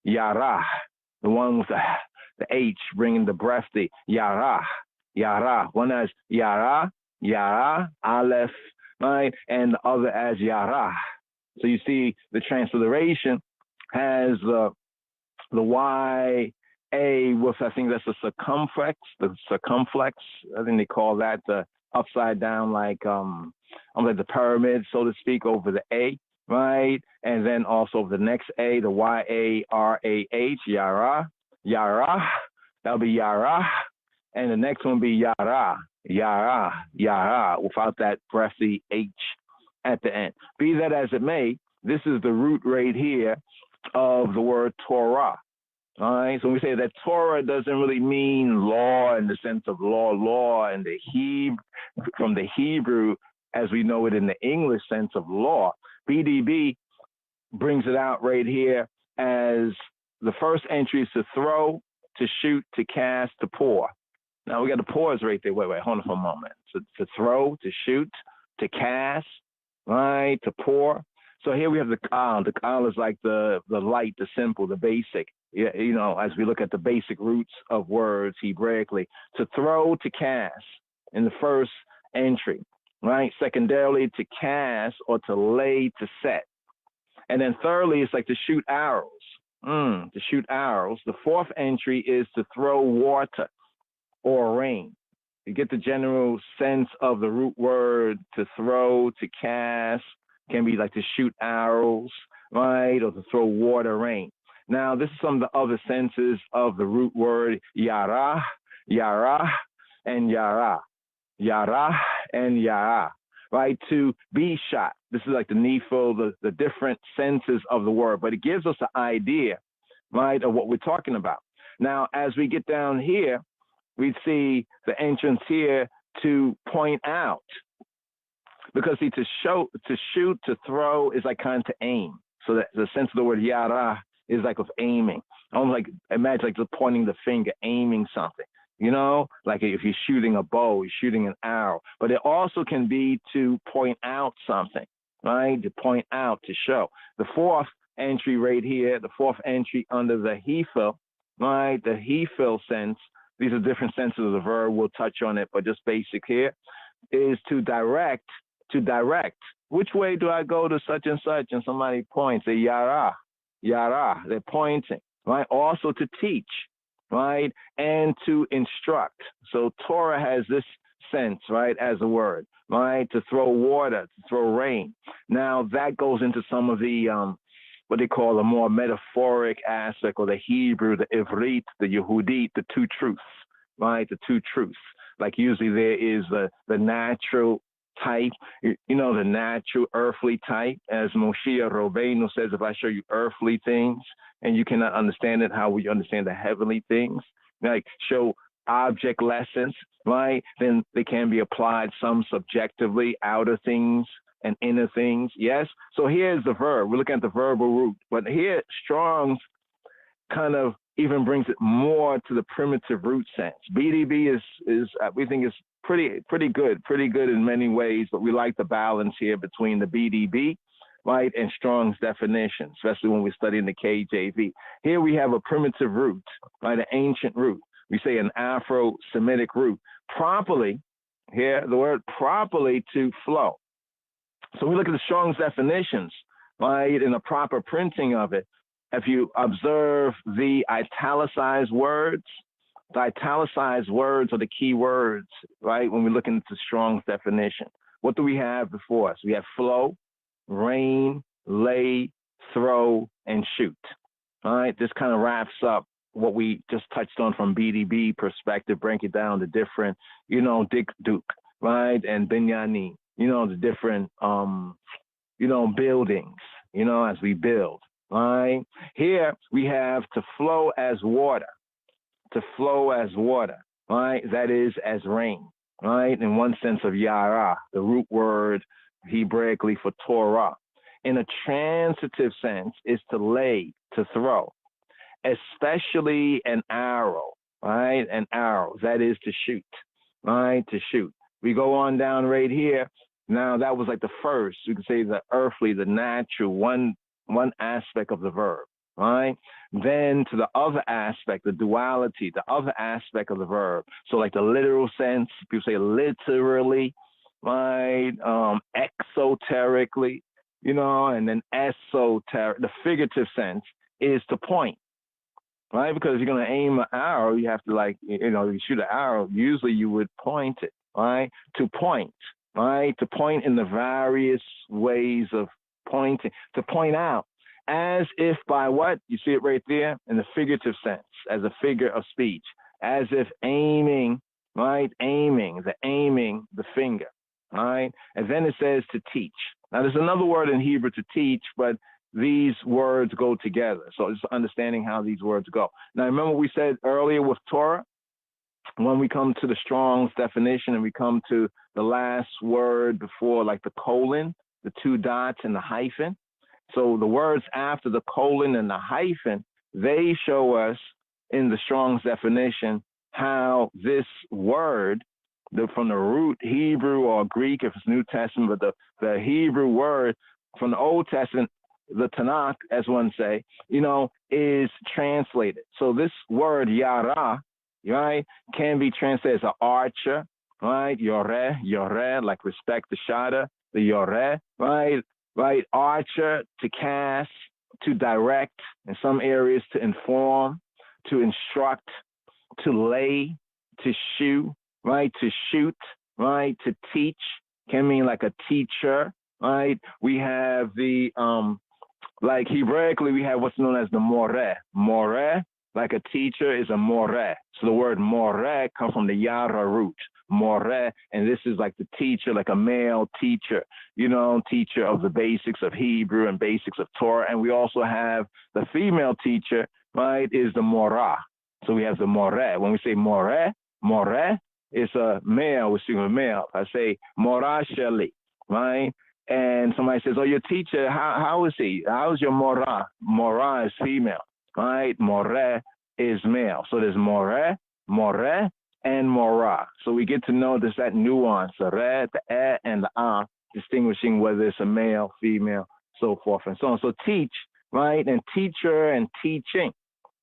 the one with the H, bringing the breath, the Yara. One as Yara, Aleph, right? And the other as Yara. So you see the transliteration has the YA with, I think that's the circumflex, I think they call that the upside down, like the pyramid, so to speak, over the A, right? And then also the next A, the YARAH, Yara, that'll be Yara. and the next one be yara, yara, yara, without that breathy H at the end. Be that as it may, this is the root right here of the word Torah. All right, so when we say that Torah doesn't really mean law in the sense of law, and from the Hebrew as we know it in the English sense of law. BDB brings it out right here as the first entry is to throw, to shoot, to cast, to pour. Now we got to pause right there. Wait, hold on for a moment. So to throw, to shoot, to cast, right, to pour. So here we have the kal. The kal is like the light, the simple, the basic. You know, as we look at the basic roots of words Hebraically, to throw, to cast in the first entry, right? Secondarily, to cast or to lay, to set. And then thirdly, it's like to shoot arrows, to shoot arrows. The fourth entry is to throw water or rain. You get the general sense of the root word to throw, to cast, can be like to shoot arrows, right? Or to throw water, rain. Now, this is some of the other senses of the root word yara, yara, and yara. Yara and yara, right? To be shot. This is like the needful, the different senses of the word, but it gives us an idea, right, of what we're talking about. Now, as we get down here, we see the entrance here to point out. Because see, to shoot, to throw is like kind of to aim. So that the sense of the word yara is like of aiming. Almost like, imagine like just pointing the finger, aiming something. You know, like if you're shooting a bow, you're shooting an arrow. But it also can be to point out something, right? To point out, to show. The fourth entry right here, the fourth entry under the hefil, right? The hefil sense, these are different senses of the verb. We'll touch on it, but just basic here, is to direct, to direct. Which way do I go to such and such? And somebody points, a yara, yara, they're pointing, right? Also to teach, right? And to instruct. So Torah has this sense, right, as a word, right? To throw water, to throw rain. Now that goes into some of the, what they call a more metaphoric aspect, or the Hebrew, the Ivrit, the Yehudit, the two truths, right? The two truths. Like usually there is the natural type, you know, the natural earthly type, as Moshe Rabbeinu says, if I show you earthly things and you cannot understand it, how will you understand the heavenly things? Like show object lessons, right? Then they can be applied some subjectively, outer things and inner things. Yes. So here's the verb. We're looking at the verbal root, but here Strong's kind of even brings it more to the primitive root sense. BDB is we think is pretty good in many ways, but we like the balance here between the BDB, right, and Strong's definition, especially when we're studying the KJV. Here we have a primitive root, right, an ancient root. We say an Afro-Semitic root. Properly, here the word properly, to flow. So we look at the Strong's definitions, right, in a proper printing of it. If you observe the italicized words, the italicized words are the key words, right, when we look into Strong's definition. What do we have before us? We have flow, rain, lay, throw, and shoot. All right, this kind of wraps up what we just touched on from BDB perspective, break it down to different, you know, Duke, right, and Binyani, you know, the different, you know, buildings, you know, as we build. Right. Here we have to flow as water, to flow as water, right? That is as rain, right? In one sense of yara, the root word Hebraically for Torah. In a transitive sense is to lay, to throw, especially an arrow, right? An arrow, that is to shoot, right? To shoot. We go on down right here. Now that was like the first, you could say the earthly, the natural, one aspect of the verb, right? Then to the other aspect, the duality, the other aspect of the verb. So like the literal sense, people say literally, right? Exoterically, you know, and then esoteric. The figurative sense is to point, right? Because if you're going to aim an arrow, you have to, like, you know, you shoot an arrow, usually you would point it, right? To point, right? To point in the various ways of pointing, to point out, as if by what? You see it right there in the figurative sense, as a figure of speech, as if aiming, right? Aiming the finger, right? And then it says to teach. Now, there's another word in Hebrew to teach, but these words go together. So it's understanding how these words go. Now, remember we said earlier with Torah, when we come to the Strong's definition and we come to the last word before, like the colon, the two dots and the hyphen. So the words after the colon and the hyphen, they show us in the Strong's definition how this word, from the root Hebrew or Greek, if it's New Testament, but the Hebrew word from the Old Testament, the Tanakh, as one say, is translated. So this word yara, right, can be translated as an archer, right? Yoreh, like respect the shada, the yoreh, right? Archer, to cast, to direct, in some areas to inform, to instruct, to lay, to shoe, right? To shoot, right? To teach, can mean like a teacher, right? We have the, like Hebraically, we have what's known as the moreh. Moreh, like a teacher, is a moreh. So the word moreh comes from the yara root, moreh, and this is like the teacher, like a male teacher, teacher of the basics of Hebrew and basics of Torah. And we also have the female teacher, right, is the morah. So we have the moreh. When we say moreh is a male, we're speaking of male. I say morah sheli, right? And somebody says, oh, your teacher, how is he? How is your morah? Morah is female, right? Moreh is male. So there's moreh, and morah. So we get to know there's that nuance, the re, the and the distinguishing whether it's a male, female, so forth and so on. So teach, right? And teacher and teaching,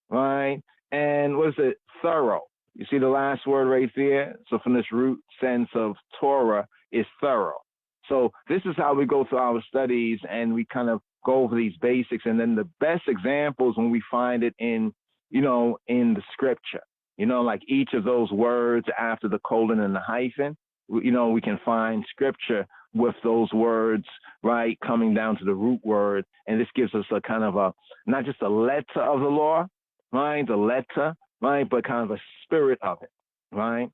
right? And what is it? Thorough. You see the last word right there? So from this root sense of Torah is thorough. So this is how we go through our studies, and we kind of go over these basics. And then the best examples when we find it in, in the scripture, like each of those words after the colon and the hyphen, we can find scripture with those words, right, coming down to the root word. And this gives us a kind of a, not just a letter of the law, right, the letter, right, but kind of a spirit of it, right?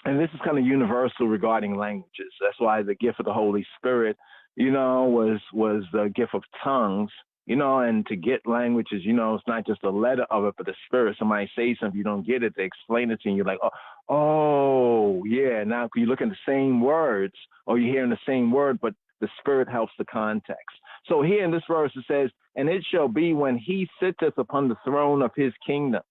And this is kind of universal regarding languages. That's why the gift of the Holy Spirit, was the gift of tongues, and to get languages, it's not just a letter of it, but the spirit. Somebody say something, you don't get it, they explain it to you, you're like, oh, yeah, now you look at the same words, or you're hearing the same word, but the spirit helps the context. So here in this verse it says, and it shall be when he sitteth upon the throne of his kingdom,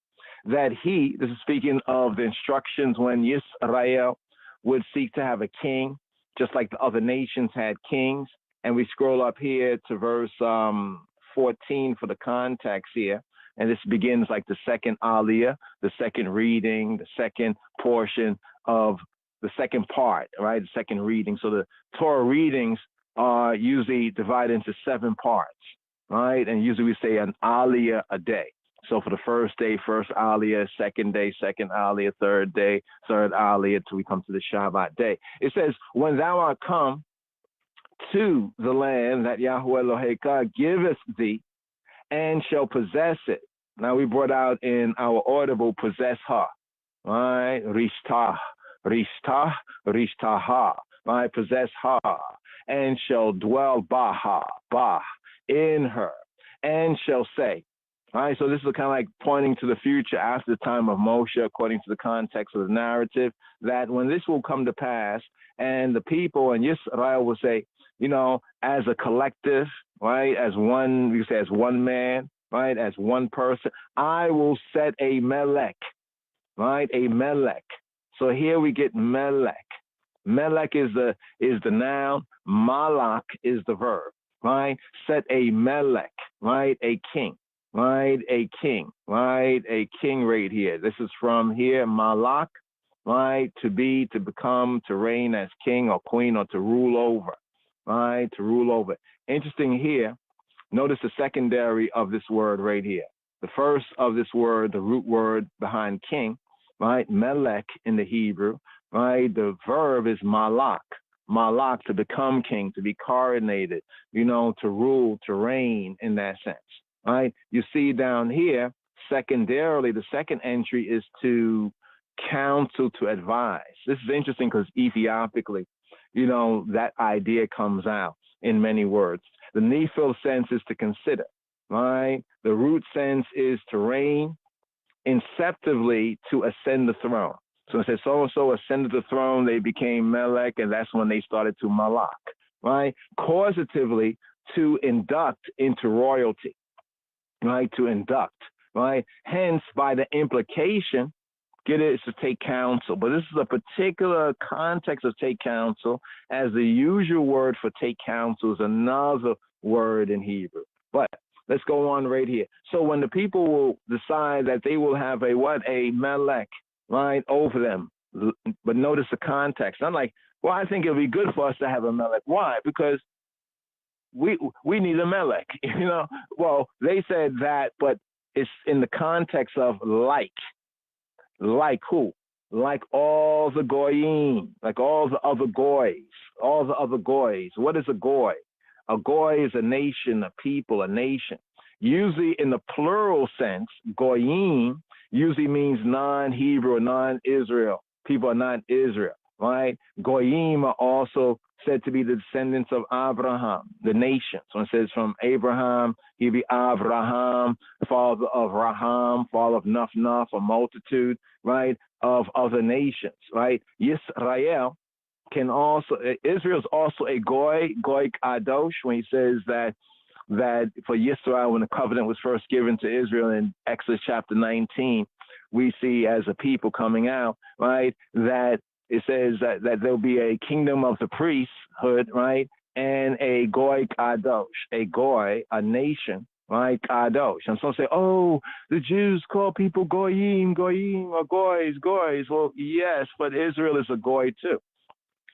that he, this is speaking of the instructions when Yisrael would seek to have a king, just like the other nations had kings. And we scroll up here to verse 14 for the context here. And this begins like the second aliyah, the second reading, the second portion of the second part, right? The second reading. So the Torah readings are usually divided into 7 parts, right? And usually we say an aliyah a day. So for the first day, first aliyah, second day, second aliyah, third day, third aliyah, till we come to the Shabbat day. It says, when thou art come to the land that Yahweh Eloheka giveth thee, and shall possess it. Now we brought out in our audible, possess her, right? Rishtah, Rishtaha, right? Possess her, and shall dwell in her, and shall say. All right, so this is kind of like pointing to the future after the time of Moshe, according to the context of the narrative, that when this will come to pass, and the people and Yisrael will say, as a collective, right, as one, we say as one man, right, as one person, I will set a melech, right, a melech. So here we get melech. Melech is the noun, malak is the verb, right? Set a melech, right, a king. Right, a king, right, a king right here. This is from here, malak, right, to become, to reign as king or queen, or to rule over, right, to rule over. Interesting here, notice the secondary of this word right here. The first of this word, the root word behind king, right, melech in the Hebrew, right, the verb is malak. Malak, to become king, to be coronated, to rule, to reign in that sense. Right, you see down here, secondarily, the second entry is to counsel, to advise. This is interesting because Ethiopically, that idea comes out in many words. The Nephil sense is to consider, right? The root sense is to reign, inceptively to ascend the throne. So it says so-and-so ascended the throne, they became Melech, and that's when they started to Malak, right? Causatively, to induct into royalty, right? To induct, right? Hence, by the implication, get it, is to take counsel. But this is a particular context of take counsel, as the usual word for take counsel is another word in Hebrew. But let's go on right here. So when the people will decide that they will have a Melech, right, over them. But notice the context. I'm like, well, I think it'll be good for us to have a Melech. Why? Because we need a Melech. Well, they said that, but it's in the context of like who? Like all the goyim, like all the other goys, What is a goy? A goy is a nation, a people, a nation. Usually in the plural sense, goyim usually means non-Hebrew, non-Israel. People are not Israel, right? Goyim are also said to be the descendants of Abraham, the nation. So it says from Abraham, he'll be Abraham, father of Raham, father of Nuf, a multitude, right, of other nations, right? Yisrael can also, Israel is also a goy kadosh, when he says that for Yisrael, when the covenant was first given to Israel in Exodus chapter 19, we see as a people coming out, right, that it says that there'll be a kingdom of the priesthood, right, and a goy kadosh, a nation, right, kadosh. And some say, oh, the Jews call people goyim, or goys. Well, yes, but Israel is a goy too.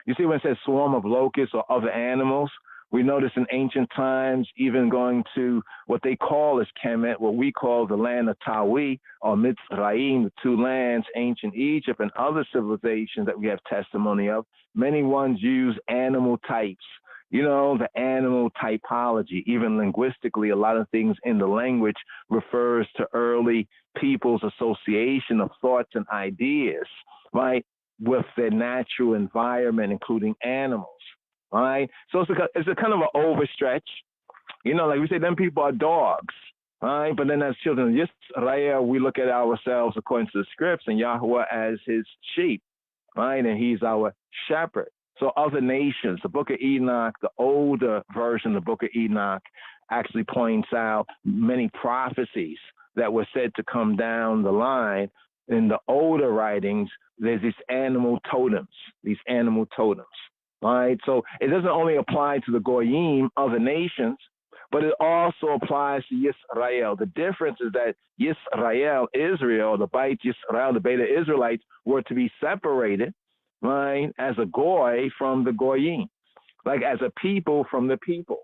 You see when it says swarm of locusts or other animals, we notice in ancient times, even going to what they call as Kemet, what we call the land of Tawi or Mitzrayim, the two lands, ancient Egypt and other civilizations that we have testimony of, many ones use animal types, the animal typology. Even linguistically, a lot of things in the language refers to early people's association of thoughts and ideas, right, with their natural environment, including animals. All right, so it's a kind of an overstretch, like we say, them people are dogs, all right, but then as children of Yisrael, we look at ourselves according to the scripts and Yahweh as his sheep, right, and he's our shepherd. So other nations, the book of Enoch, the older version of the book of Enoch actually points out many prophecies that were said to come down the line. In the older writings, there's these animal totems. Right, so it doesn't only apply to the goyim, other nations, but it also applies to Yisrael. The difference is that Yisrael, Israel, the Beit Yisrael, the Beta Israelites, were to be separated, right, as a goy from the goyim, like as a people from the peoples,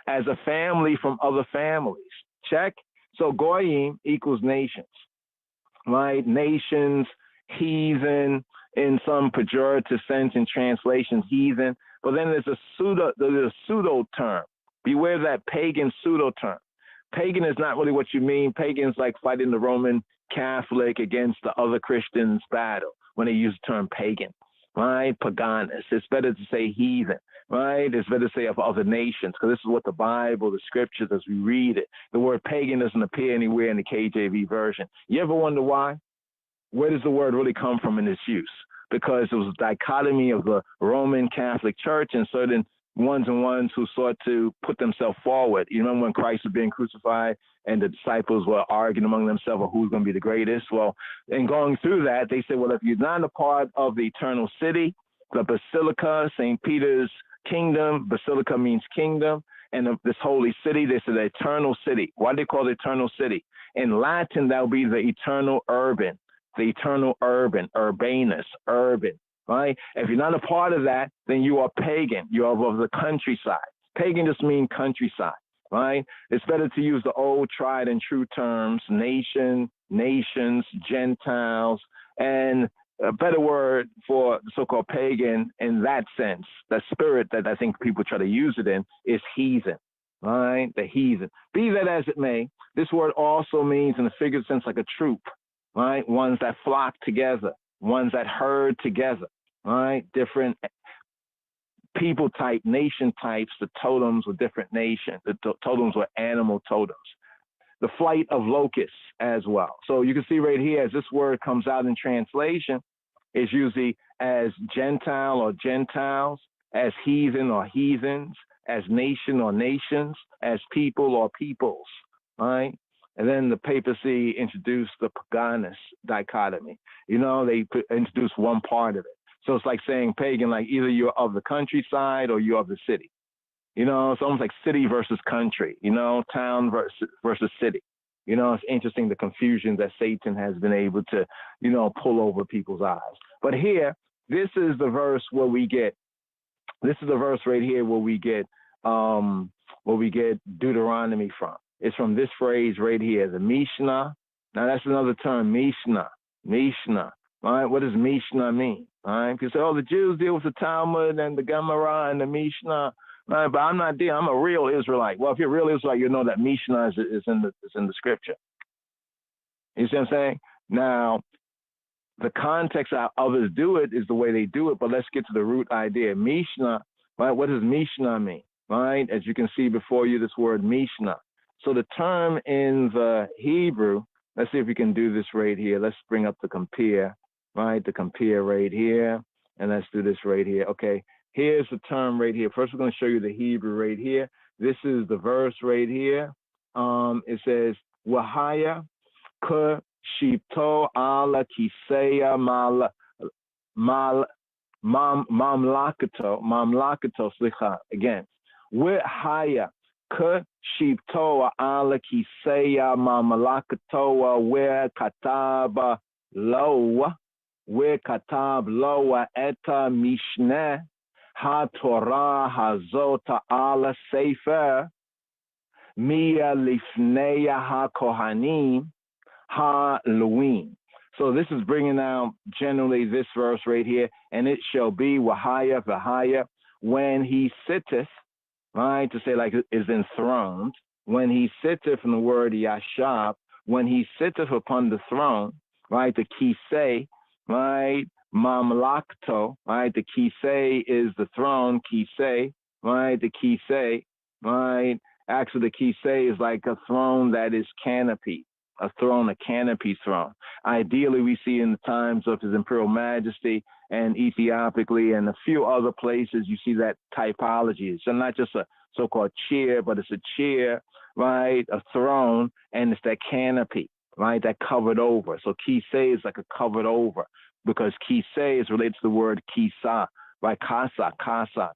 as a family from other families. Check. So goyim equals nations, right? Nations, heathen, in some pejorative sense in translations, heathen. But then there's a pseudo term. Beware of that pagan pseudo term. Pagan is not really what you mean. Pagan is like fighting the Roman Catholic against the other Christians' battle when they use the term pagan, right? Paganus. It's better to say heathen, right? It's better to say of other nations, because this is what the Bible, the scriptures, as we read it. The word pagan doesn't appear anywhere in the KJV version. You ever wonder why? Where does the word really come from in its use? Because it was a dichotomy of the Roman Catholic Church and certain ones who sought to put themselves forward. You remember when Christ was being crucified and the disciples were arguing among themselves who's going to be the greatest? Well, in going through that, they said, well, if you're not a part of the eternal city, the Basilica, St. Peter's kingdom, Basilica means kingdom, and this holy city, they said the eternal city. Why do they call it eternal city? In Latin, that would be the eternal urban. The eternal urbanus, urban, right? If you're not a part of that, then you are pagan. You are of the countryside. Pagan just means countryside, right? It's better to use the old tried and true terms, nation, nations, Gentiles, and a better word for so-called pagan in that sense, the spirit that I think people try to use it in, is heathen, right? The heathen. Be that as it may, this word also means in a figurative sense like a troop, right? Ones that flock together, ones that herd together, right? Different people type, nation types. The totems were different nations. The totems were animal totems. The flight of locusts as well. So you can see right here, as this word comes out in translation, it's usually as Gentile or Gentiles, as heathen or heathens, as nation or nations, as people or peoples, right? And then the papacy introduced the paganus dichotomy. You know, they introduced one part of it. So it's like saying pagan, like either you're of the countryside or you're of the city. You know, it's almost like city versus country, you know, town versus city. You know, it's interesting the confusion that Satan has been able to, you know, pull over people's eyes. But here, this is the verse right here where we get Deuteronomy from. It's from this phrase right here, the Mishnah. Now that's another term, Mishnah. All right, what does Mishnah mean? All right, because the Jews deal with the Talmud and the Gemara and the Mishnah. Right, but I'm not there. I'm a real Israelite. Well, if you're a real Israelite, you know that Mishnah is in the scripture. You see what I'm saying? Now, the context how others do it is the way they do it, but let's get to the root idea. Mishnah, right? What does Mishnah mean? Right? As you can see before you, this word Mishnah. So the term in the Hebrew, let's see if we can do this right here. Let's bring up the compare, right? The compare right here. And let's do this right here. Okay. Here's the term right here. First, we're going to show you the Hebrew right here. This is the verse right here. It says, Wahaya ka shipto ala kiseya mamlakato, slicha. Again, Wahaya ka shipto ala kiseya mamlakato where kataba loa, where katab loa eta mishneh. Ha Torah hazot ala sefer mia lifneya ha kohanim ha luim. So this is bringing out generally this verse right here, and it shall be wahaya v'haya when he sitteth, right? To say like is enthroned. When he sitteth, from the word yashab, when he sitteth upon the throne, right? The kisei, right? Mamlakto, right? The kisei is the throne, kisei, right? The kisei, right? Actually, the kisei is like a throne that is canopy, a canopy throne. Ideally, we see in the times of His Imperial Majesty and Ethiopically and a few other places, you see that typology. So not just a so-called chair, but it's a chair, right? A throne, and it's that canopy, right? That covered over. So kisei is like a covered over, because kisei is related to the word kisa, right? Kasa,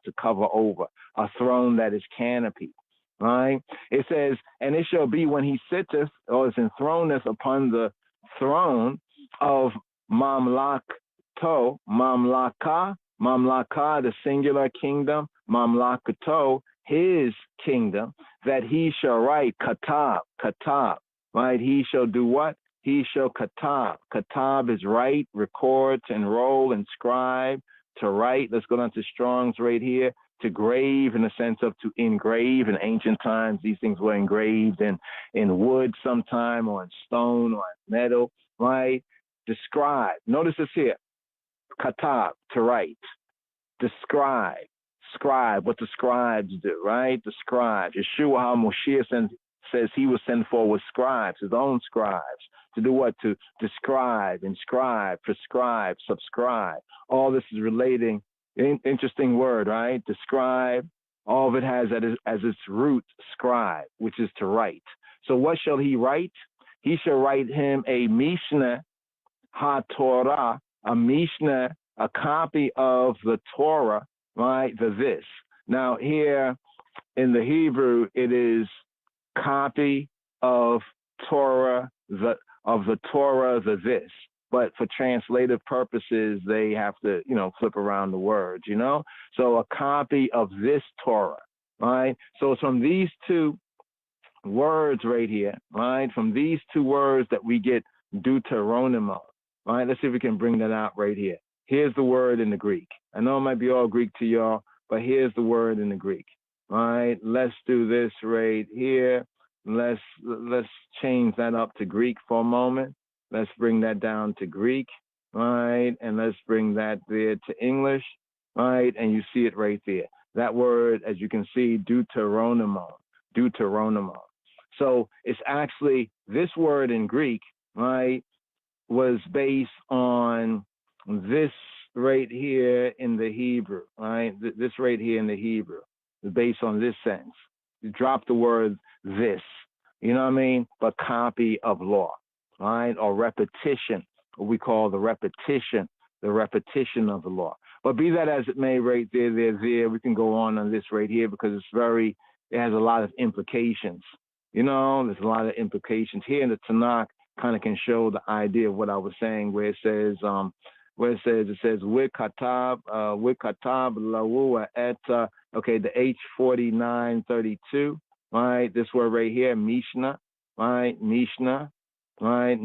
to cover over, a throne that is canopy, right? It says, and it shall be when he sitteth or is enthroneth upon the throne of mamlakato, mamlaka, the singular kingdom, mamlakato, his kingdom, that he shall write katab, right? He shall do what? He shall katab. Katab is write, record, to enroll, inscribe, to write. Let's go down to Strong's right here. To grave, in the sense of to engrave. In ancient times, these things were engraved in wood sometime, or in stone, or in metal, right? Describe. Notice this here. Katab, to write. Describe. Scribe, what the scribes do, right? The scribes. Yeshua HaMoshiach says he was sent for with scribes, his own scribes. To do what? To describe, inscribe, prescribe, subscribe. All this is relating. Interesting word, right? Describe. All of it has as its root scribe, which is to write. So what shall he write? He shall write him a Mishnah HaTorah, a Mishnah, a copy of the Torah, right? The this. Now here in the Hebrew, it is copy of Torah, the Torah, the this. But for translative purposes, they have to, flip around the words, So a copy of this Torah, right? So it's from these two words right here, right? From these two words that we get Deuteronomy, right? Let's see if we can bring that out right here. Here's the word in the Greek. I know it might be all Greek to y'all, but here's the word in the Greek. right? Let's do this right here. Let's change that up to Greek for a moment. Let's bring that down to Greek, right? And let's bring that there to English, right? And you see it right there. That word, as you can see, deuteronomon. So it's actually, this word in Greek, right, was based on this right here in the Hebrew, right? This right here in the Hebrew is based on this sense. You drop the word this, you know what I mean? But copy of law, right? Or repetition, what we call the repetition of the law. But be that as it may, right there, we can go on this right here because it has a lot of implications. You know, there's a lot of implications here in the Tanakh. Kind of can show the idea of what I was saying, where it says Wikatab Lawua et the H4932, right? This word right here, Mishnah, right? Mishnah, right?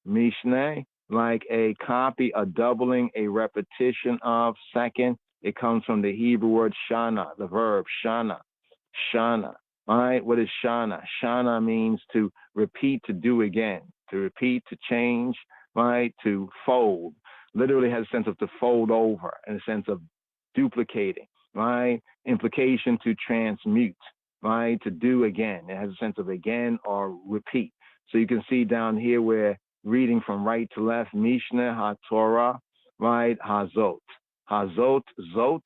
Mishnah, like a copy, a doubling, a repetition of. Second, it comes from the Hebrew word shana, the verb shana. All right, what is shana? Shana means to repeat, to do again, to repeat, to change, right, to fold. Literally has a sense of to fold over, in a sense of duplicating, right? Implication to transmute, right, to do again. It has a sense of again or repeat. So you can see down here where reading from right to left, Mishnah, HaTorah, right, Hazot. Hazot, Zot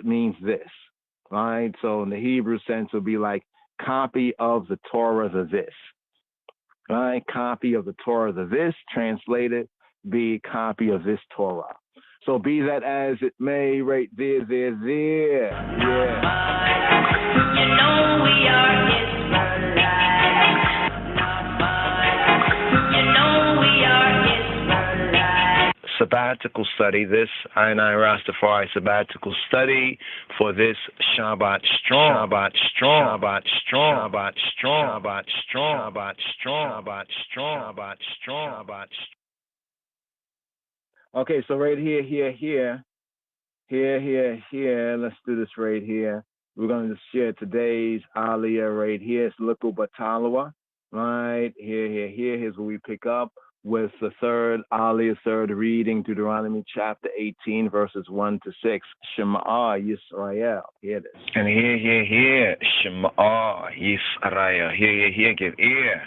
means this. Right, so in the Hebrew sense, it would be like copy of the Torah, the this. Right, copy of the Torah, the this. Translated, be copy of this Torah. So be that as it may, right there. Yeah. You know we are Israelites. You know we are Israelites. Sabbatical study, this I Rastafari sabbatical study for this Shabbat strong. Okay, so right here. Let's do this right here. We're going to share today's Aliyah right here. It's Liku Batalawa. Right here. Here's where we pick up with the third Aliyah, third reading, Deuteronomy chapter 18, verses 1 to 6. Shema Yisrael. Here it is. And here. Shema Yisrael. Here. Give ear.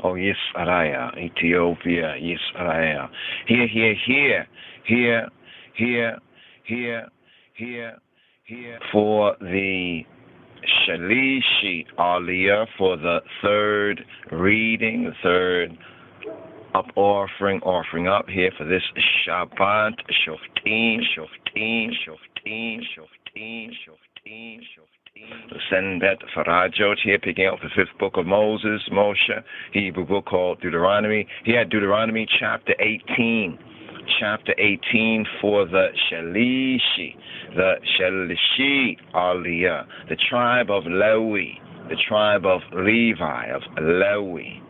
Oh, Yisrael, Ethiopia, Yisrael. Here. For the Shalishi Aliyah, for the third reading, the third offering up here for this Shabbat, Shoftim. Send that Farajot here, picking up the fifth book of Moses, Moshe, Hebrew book called Deuteronomy. He had Deuteronomy chapter 18 for the Shalishi Aliyah, the tribe of Lewi, the tribe of Levi, of Lewi.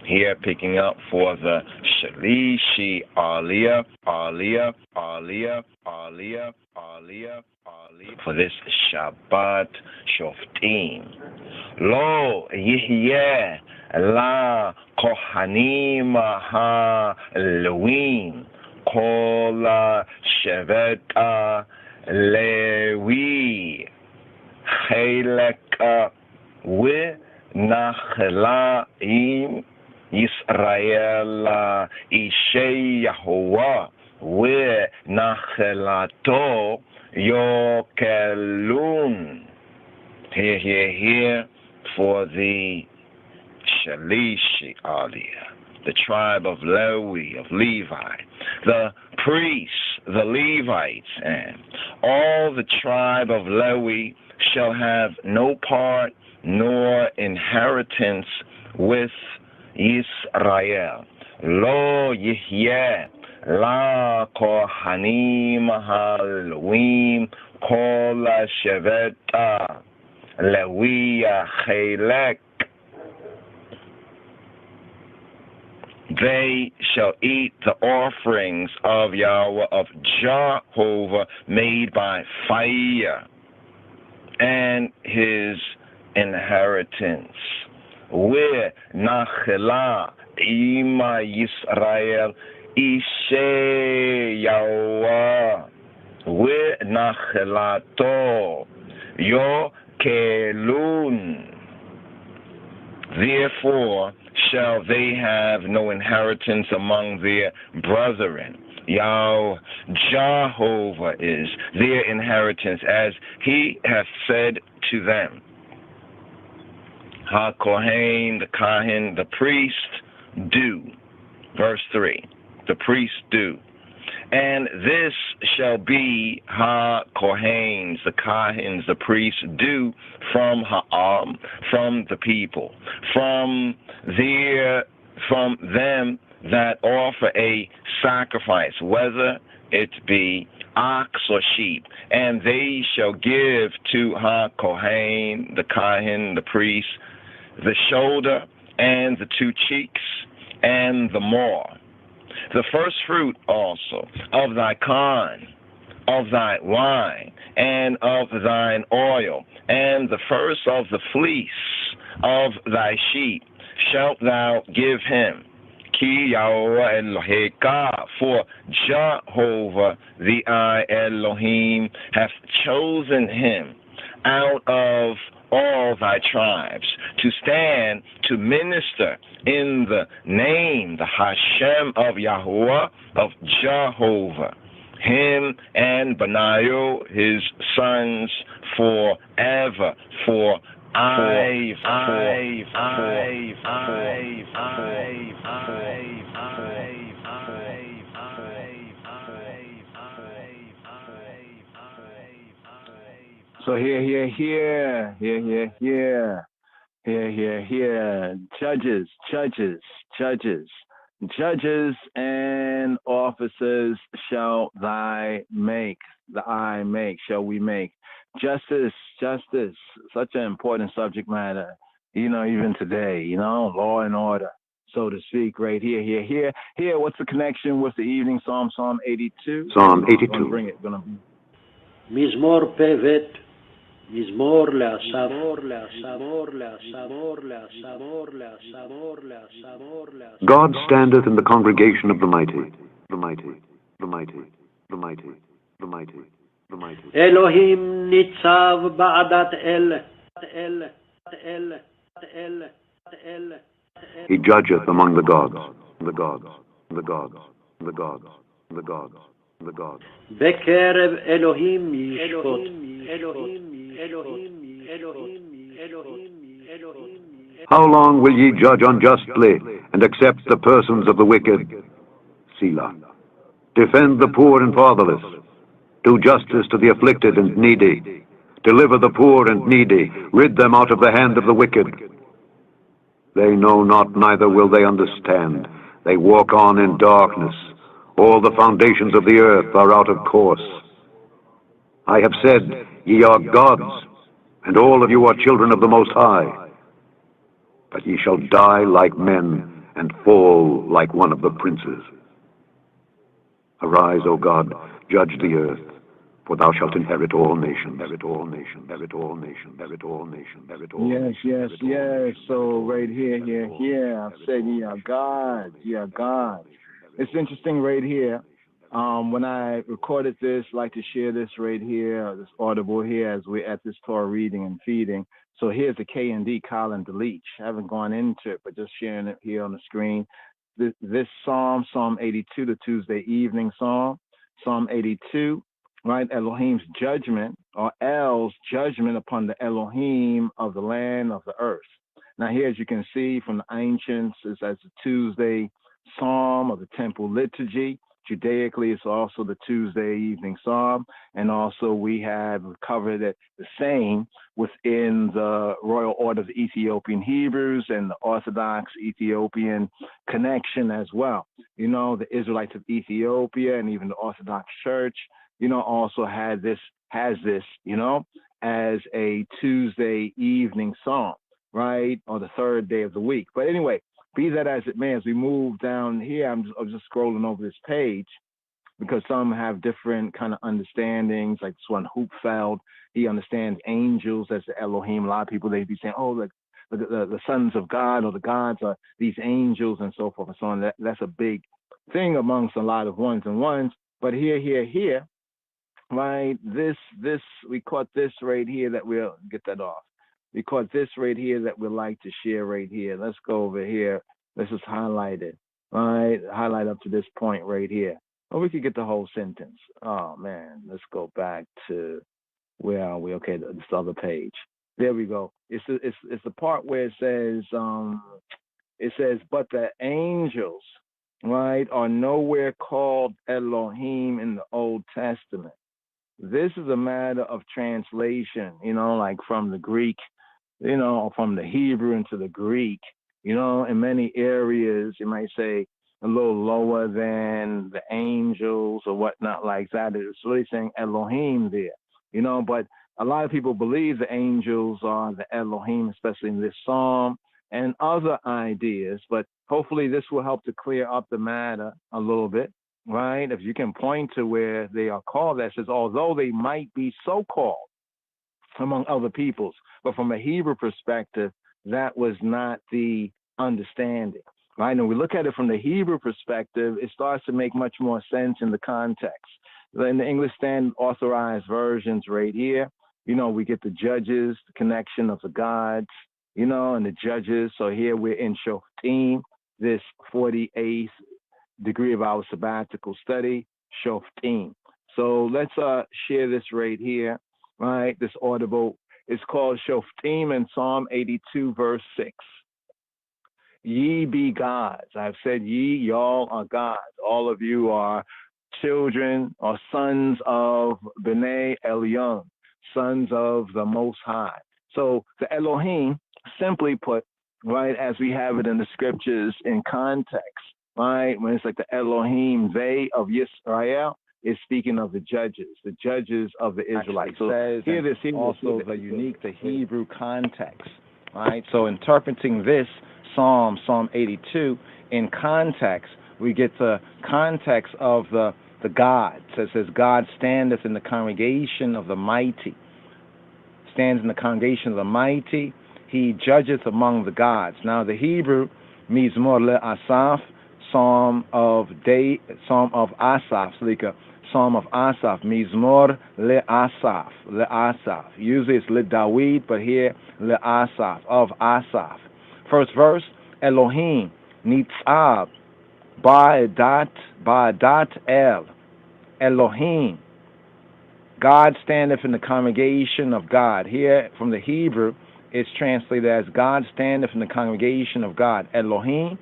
Here picking up for the Shalishi Aliyah, for this Shabbat Shoftim. Lo Yihyeh La Kohanim Ha-Lewim Kol Shevet Lewi Chelek Nachlaim Yisrael Ishei Yahuwah Nachlato Yokelun. Here for the Shalishi Aliyah, the tribe of Lewi, of Levi, the priests, the Levites, and all the tribe of Lewi shall have no part nor inheritance with Israel. Lo Yihyeh La Kohanim Ha-Lewim Kol Shevet Lewi Chelek They shall eat the offerings of Yahweh of Jehovah made by fire, and his inheritance. Where Nachela Ima Yisrael Ishe Yahweh, where Nachelato Yo Kelun. Therefore shall they have no inheritance among their brethren. Yahweh Jehovah is their inheritance, as he hath said to them. Ha-Kohen, the Kahin, the priest, do. Verse 3, the priest do. And this shall be Ha-Kohanes, the Kahins, the priests, do from Ha'am, from the people, from them that offer a sacrifice, whether it be ox or sheep, and they shall give to Ha-Kohen, the Kahin, the priest, the shoulder and the 2 cheeks and the maw. The first fruit also of thy corn, of thy wine, and of thine oil, and the first of the fleece of thy sheep shalt thou give him. Ki Yahweh Eloheka, for Jehovah the I Elohim hath chosen him out of all thy tribes to stand to minister in the name, the Hashem of Yahweh, of Jehovah, him and Benayo his sons forever. For So here, judges and officers shall shall we make. Justice, such an important subject matter, even today, law and order, so to speak, right here. What's the connection with the evening Psalm 82? Psalm 82. Bring it. מזמור פ"ב, מזמור לאסף, God standeth in the congregation of the mighty, the mighty, the mighty, the mighty, the mighty, the mighty. אלוהים ניצב בעדת He judgeth among the gods, the gods, the gods, the gods, the gods, the gods. בקרב אלוהים ישפוט. How long will ye judge unjustly and accept the persons of the wicked? Selah. Defend the poor and fatherless. Do justice to the afflicted and needy. Deliver the poor and needy. Rid them out of the hand of the wicked. They know not, neither will they understand. They walk on in darkness. All the foundations of the earth are out of course. I have said, ye are gods, and all of you are children of the Most High. But ye shall die like men, and fall like one of the princes. Arise, O God, judge the earth, for thou shalt inherit all nations. Inherit all nations. Inherit all nations. Inherit all nations. Inherit all nations. Yes. So right here, I've said ye are gods. It's interesting right here. When I recorded this, I'd like to share this right here, this audible here, as we're at this Torah reading and feeding. So here's the K&D, Colin Delich. I haven't gone into it, but just sharing it here on the screen. This Psalm 82, the Tuesday evening Psalm 82, right? Elohim's judgment, or El's judgment upon the Elohim of the land of the earth. Now here, as you can see from the ancients, it's as the Tuesday Psalm of the Temple Liturgy. Judaically, it's also the Tuesday evening Psalm, and also we have covered it the same within the Royal Order of the Ethiopian Hebrews and the Orthodox Ethiopian connection as well. The Israelites of Ethiopia and even the Orthodox Church, also has this, as a Tuesday evening Psalm, right, on the third day of the week. But anyway, be that as it may, as we move down here, I'm just scrolling over this page because some have different kind of understandings. Like this one, Hoopfeld, he understands angels as the Elohim. A lot of people, they'd be saying, oh, the sons of God or the gods are these angels and so forth and so on. That's a big thing amongst a lot of ones and ones. But here, right, this we caught this right here that we'll get that off. We caught this right here that we'd like to share right here. Let's go over here. Let's just highlight it, right? Highlight up to this point right here. Or we could get the whole sentence. Oh, man. Let's go back to, where are we? Okay, this other page. There we go. It's the part where it says, but the angels, right, are nowhere called Elohim in the Old Testament. This is a matter of translation, like from the Greek, or from the Hebrew into the Greek. In many areas, you might say a little lower than the angels or whatnot like that. It's really saying Elohim there, but a lot of people believe the angels are the Elohim, especially in this psalm and other ideas. But hopefully this will help to clear up the matter a little bit, right? If you can point to where they are called, that says, although they might be so called among other peoples, but from a Hebrew perspective, that was not the understanding, right? And we look at it from the Hebrew perspective, it starts to make much more sense in the context. In the English Standard Authorized Versions right here, we get the judges, the connection of the gods, and the judges. So here we're in Shoftim, this 48th degree of our sabbatical study, Shoftim. So let's share this right here, right? This audible. It's called Shoftim in Psalm 82, verse 6. Ye be gods. I've said ye, y'all are gods. All of you are children or sons of B'nai Elyon, sons of the Most High. So the Elohim, simply put, right, as we have it in the scriptures in context, right, when it's like the Elohim, they of Yisrael, is speaking of the judges of the Israelites. So here this also the unique, the Hebrew context, right? So interpreting this Psalm 82, in context, we get the context of the gods. It says, God standeth in the congregation of the mighty. Stands in the congregation of the mighty. He judgeth among the gods. Now the Hebrew, Mizmor le'asaf, Psalm of Asaph, Psalm of Asaph, Mizmor le'asaf. Usually it's le'Dawid, but here le'asaf, of Asaph. First verse, Elohim, Nitzab, Ba'adat El, Elohim. God standeth in the congregation of God. Here from the Hebrew, it's translated as God standeth in the congregation of God. Elohim,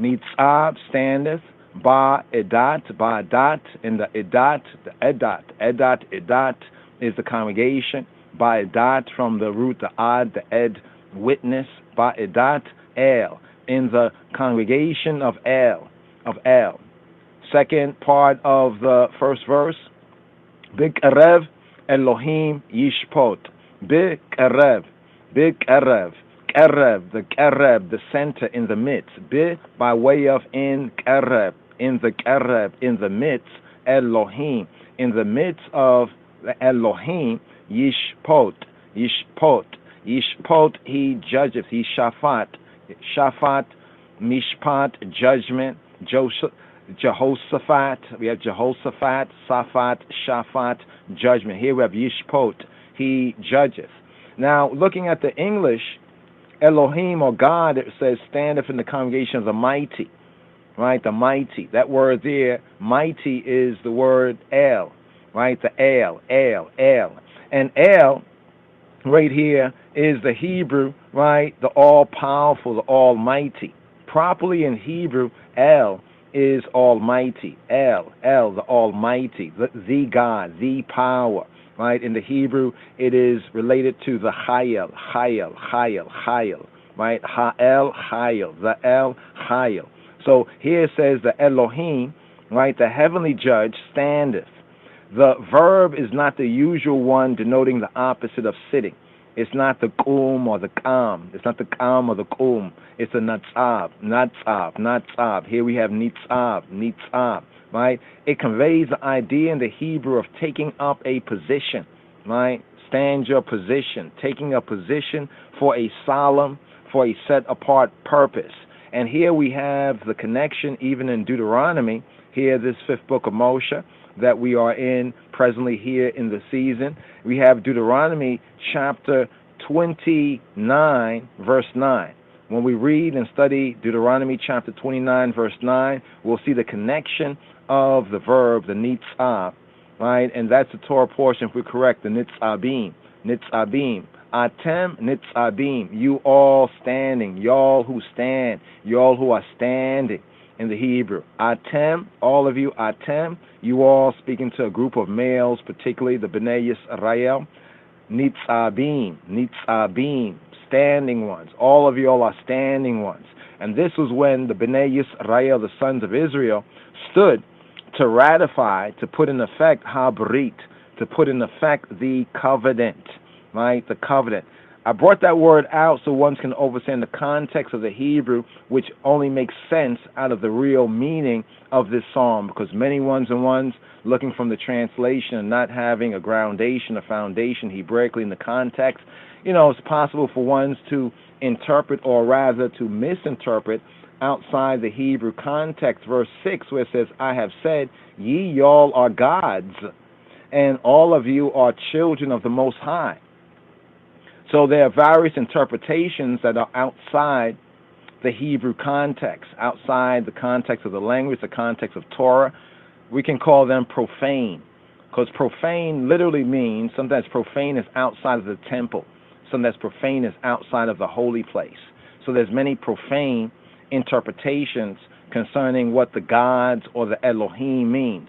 Nitzab, standeth, Ba'adat, in the Edat is the congregation. Ba'adat from the root, the Ad, the Ed, witness. Ba'adat El, in the congregation of El. Second part of the first verse, B'Kerev Elohim Yishpot. B'Kerev, Kerev, the center, in the midst. By way of in Kerev, in the midst, Elohim, in the midst of the Elohim, Yishpot, he judgeth, he shafat, mishpat, judgment, Jehoshaphat, we have Jehoshaphat, Safat, Shaphat, judgment. Here we have Yishpot, he judgeth. Now, looking at the English, Elohim or God, it says, standeth in the congregation of the mighty, right? The mighty. That word there, mighty, is the word El, right? The El. And El, right here, is the Hebrew, right? The all-powerful, the almighty. Properly in Hebrew, El is almighty. El, the almighty, the God, the power. Right? In the Hebrew, it is related to the Chayel, right? Ha'el, Chayel, the El, Chayel. So here it says the Elohim, right? The heavenly judge standeth. The verb is not the usual one denoting the opposite of sitting. It's not the kum or the kam. It's not the kam or the kum. It's a natsab, natsab, natsab. Here we have nitzab, nitzab, right? It conveys the idea in the Hebrew of taking up a position, right? Stand your position, taking a position for a solemn, for a set-apart purpose. And here we have the connection even in Deuteronomy, here this fifth book of Moshe that we are in presently here in the season. We have Deuteronomy chapter 29, verse 9. When we read and study Deuteronomy chapter 29, verse 9, we'll see the connection of the verb, the nitzab, right? And that's the Torah portion, if we're correct, the nitzabim, nitzabim. Atem nitzabim, you all standing, y'all who stand, y'all who are standing in the Hebrew. Atem, all of you, atem, you all speaking to a group of males, particularly the Bnei Yisrael. Nitzabim, nitzabim, standing ones. All of you all are standing ones. And this was when the Bnei Yisrael, the sons of Israel, stood to ratify, to put in effect habrit, to put in effect the covenant. Right, the covenant. I brought that word out so one can understand the context of the Hebrew, which only makes sense out of the real meaning of this psalm, because many ones and ones looking from the translation and not having a groundation, a foundation Hebraically in the context, it's possible for ones to interpret or rather to misinterpret outside the Hebrew context. Verse 6 where it says, I have said, ye y'all are gods, and all of you are children of the Most High. So there are various interpretations that are outside the Hebrew context, outside the context of the language, the context of Torah. We can call them profane, because profane literally means sometimes profane is outside of the temple, sometimes profane is outside of the holy place. So there's many profane interpretations concerning what the gods or the Elohim means.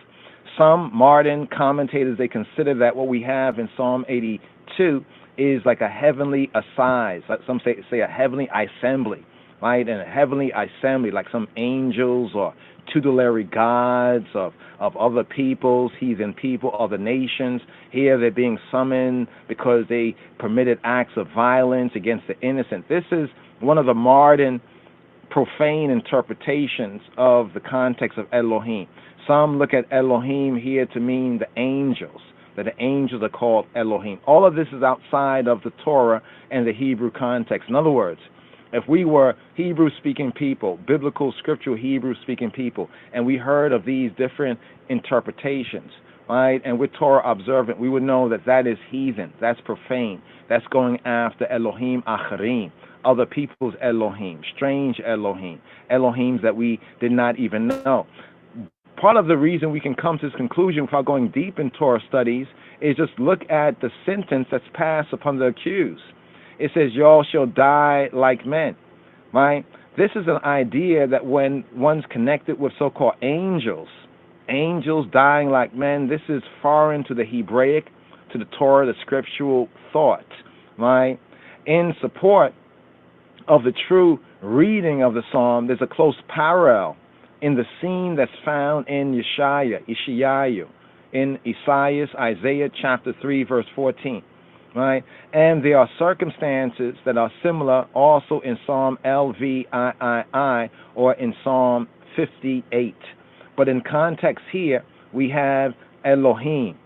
Some modern commentators, they consider that what we have in Psalm 82 is like a heavenly assize. Some say a heavenly assembly, right? And a heavenly assembly, like some angels or tutelary gods of other peoples, heathen people, other nations. Here they're being summoned because they permitted acts of violence against the innocent. This is one of the modern profane interpretations of the context of Elohim. Some look at Elohim here to mean the angels, that the angels are called Elohim. All of this is outside of the Torah and the Hebrew context. In other words, if we were Hebrew-speaking people, biblical, scriptural Hebrew-speaking people, and we heard of these different interpretations, right, and we're Torah observant, we would know that that is heathen, that's profane, that's going after Elohim Acharim, other people's Elohim, strange Elohim, Elohims that we did not even know. Part of the reason we can come to this conclusion without going deep in Torah studies is just look at the sentence that's passed upon the accused. It says, y'all shall die like men, right? This is an idea that when one's connected with so-called angels, angels dying like men, this is foreign to the Hebraic, to the Torah, the scriptural thought, right? In support of the true reading of the psalm, there's a close parallel in the scene that's found in Yeshayahu, in Isaiah chapter 3, verse 14, right? And there are circumstances that are similar also in Psalm LVII or in Psalm 58. But in context here, we have Elohim,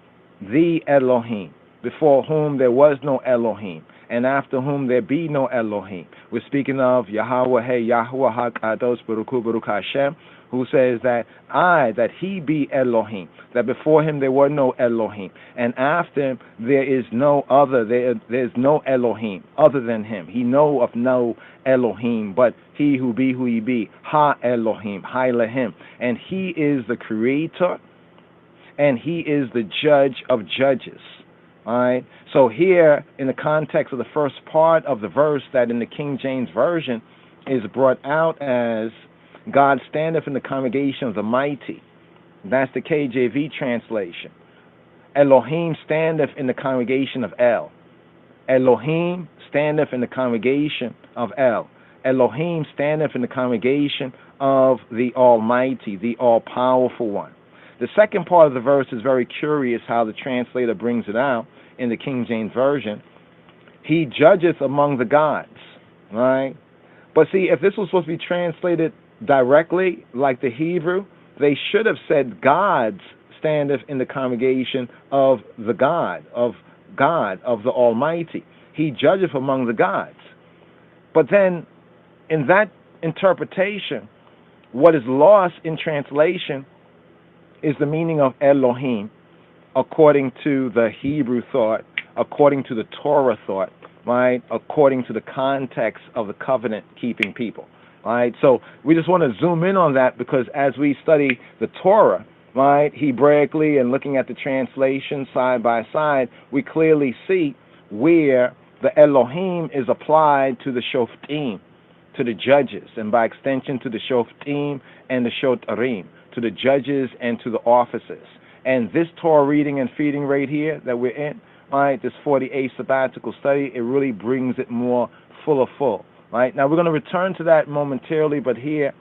the Elohim, before whom there was no Elohim, and after whom there be no Elohim. We're speaking of Yahweh, Yahuwah HaKadosh Baruch Hu Baruch Hashem, who says that he be Elohim, that before him there were no Elohim, and after him there is no other, there's no Elohim other than him. He know of no Elohim, but he who be, Ha Elohim, Ha Elohim, and he is the creator, and he is the judge of judges. All right. So here, in the context of the first part of the verse that in the King James Version is brought out as God standeth in the congregation of the mighty. That's the KJV translation. Elohim standeth in the congregation of El. Elohim standeth in the congregation of El. Elohim standeth in the congregation of the Almighty, the All-Powerful One. The second part of the verse is very curious how the translator brings it out in the King James Version. He judgeth among the gods, right? But see, if this was supposed to be translated directly, like the Hebrew, they should have said gods standeth in the congregation of the God, of the Almighty. He judgeth among the gods. But then, in that interpretation, what is lost in translation is the meaning of Elohim, according to the Hebrew thought, according to the Torah thought, right? According to the context of the covenant-keeping people, right? So we just want to zoom in on that, because as we study the Torah, right, Hebraically, and looking at the translation side by side, we clearly see where the Elohim is applied to the Shoftim, to the judges, and by extension to the Shoftim and the Shotarim, to the judges and to the officers. And this Torah reading and feeding right here that we're in, right, this 48 sabbatical study, it really brings it more full, right? Now we're going to return to that momentarily, but here,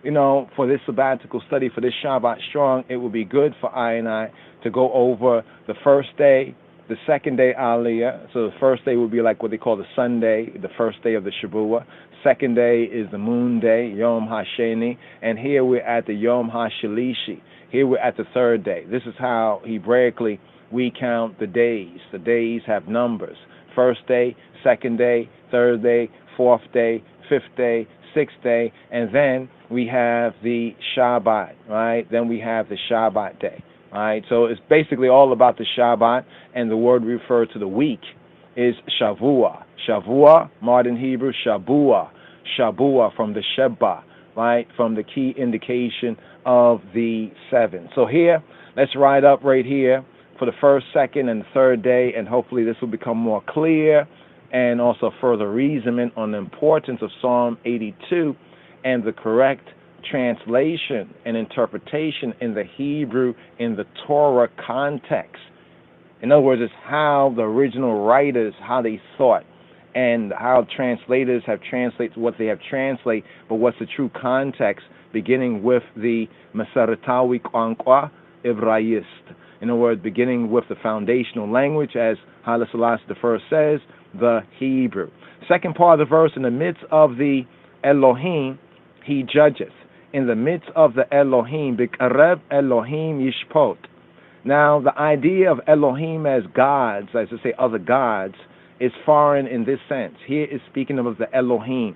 you know, for this sabbatical study, for this Shabbat Strong, it would be good for I and I to go over the first day, the second day Aliyah. So the first day would be like what they call the Sunday, the first day of the Shabuah. Second day is the moon day, Yom HaSheni, and here we're at the Yom HaShalishi. Here we're at the third day. This is how Hebraically we count the days. The days have numbers. First day, second day, third day, fourth day, fifth day, sixth day, and then we have the Shabbat, right? Then we have the Shabbat day, right? So it's basically all about the Shabbat, and the word referred to the week is Shavua. Shavua, modern Hebrew, Shabua. Shabua from the Sheba, right? From the key indication of the 7. So here, let's ride up right here for the first, second, and third day, and hopefully this will become more clear, and also further reasoning on the importance of Psalm 82 and the correct translation and interpretation in the Hebrew, in the Torah context. In other words, it's how the original writers, how they thought, and how translators have translated what they have translated, but what's the true context, beginning with the Maseratawi Qankwa Ibrayist. In other words, beginning with the foundational language, as Haile Selassie I says, the Hebrew. Second part of the verse, in the midst of the Elohim, he judgeth. In the midst of the Elohim, B'karev Elohim Yishpot. Now, the idea of Elohim as gods, as I say, other gods, is foreign in this sense. Here is speaking of the Elohim.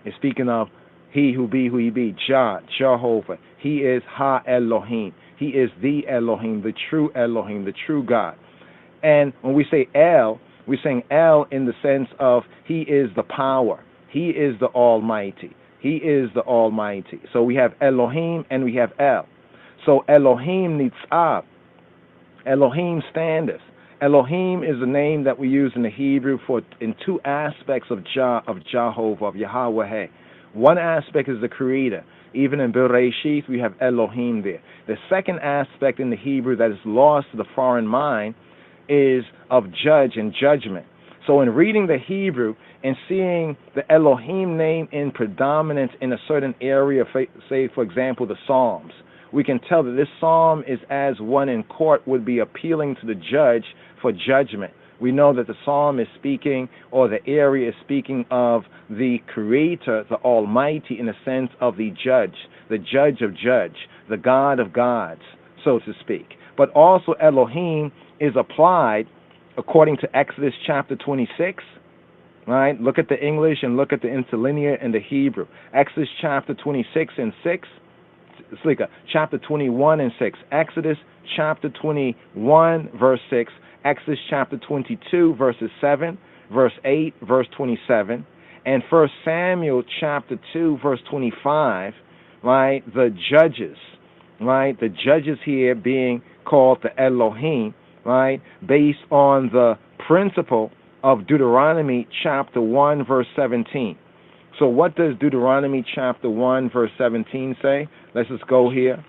It's speaking of he who be, Jehovah. He is Ha-Elohim. He is the Elohim, the true God. And when we say El, we're saying El in the sense of he is the power. He is the Almighty. He is the Almighty. So we have Elohim and we have El. So Elohim nitzab. Elohim standeth. Elohim is the name that we use in the Hebrew in two aspects of Jehovah, of Yahweh. One aspect is the creator. Even in Bereshit, we have Elohim there. The second aspect in the Hebrew that is lost to the foreign mind is of judge and judgment. So in reading the Hebrew and seeing the Elohim name in predominance in a certain area, say, for example, the Psalms, we can tell that this psalm is as one in court would be appealing to the judge for judgment. We know that the psalm is speaking, or the area is speaking of the Creator, the Almighty, in the sense of the judge of judge, the God of gods, so to speak. But also Elohim is applied according to Exodus chapter 26, right? Look at the English and look at the interlinear in the Hebrew. Exodus chapter 26 and 6. Chapter 21 and 6. Exodus chapter 21 verse 6. Exodus chapter 22 verses 7, verse 8, verse 27, and 1 Samuel chapter 2 verse 25, right? The judges, right? The judges here being called the Elohim, right? Based on the principle of Deuteronomy chapter 1 verse 17. So what does Deuteronomy chapter 1 verse 17 say? Let's just go here.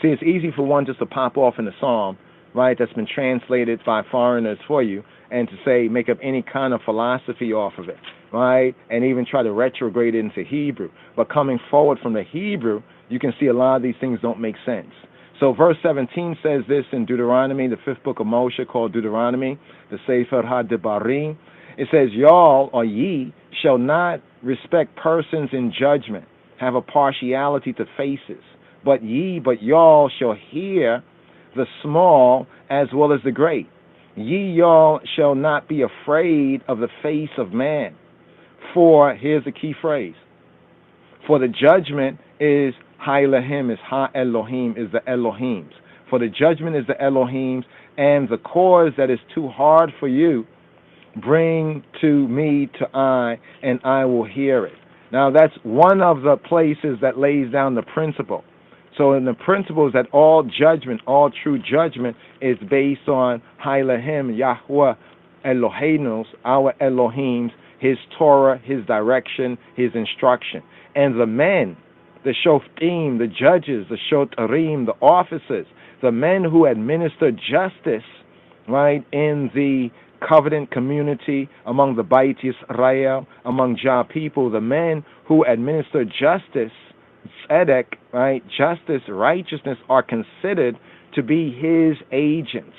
See, it's easy for one just to pop off in the psalm, right, that's been translated by foreigners for you, and to say, make up any kind of philosophy off of it, right, and even try to retrograde it into Hebrew. But coming forward from the Hebrew, you can see a lot of these things don't make sense. So verse 17 says this in Deuteronomy, the fifth book of Moshe called Deuteronomy, the Sefer HaDebarim. It says, y'all or ye shall not respect persons in judgment, have a partiality to faces, but y'all shall hear the small as well as the great. Y'all shall not be afraid of the face of man. For, here's the key phrase, for the judgment is Ha-Elohim, is Ha-Elohim, is the Elohims. For the judgment is the Elohims, and the cause that is too hard for you, bring to me to I, and I will hear it. Now that's one of the places that lays down the principle. So in the principle is that all judgment, all true judgment, is based on Ha-Elohim, Yahweh, Eloheinos, our Elohims, His Torah, His direction, His instruction. And the men, the shoftim, the judges, the shotarim, the officers, the men who administer justice, right, in the covenant community, among the Beit Yisrael, among Jah people, the men who administer justice, tzedek, right, justice, righteousness, are considered to be His agents.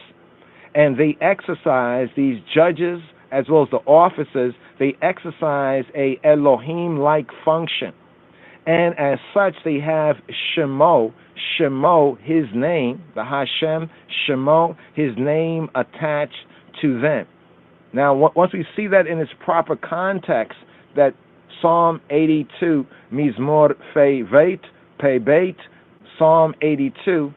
And they exercise, these judges as well as the officers, they exercise a Elohim-like function. And as such, they have Shemo, His name, the Hashem, Shemo, His name attached to them. Now, once we see that in its proper context, that Psalm 82, Mizmor Pei Beit, Psalm 82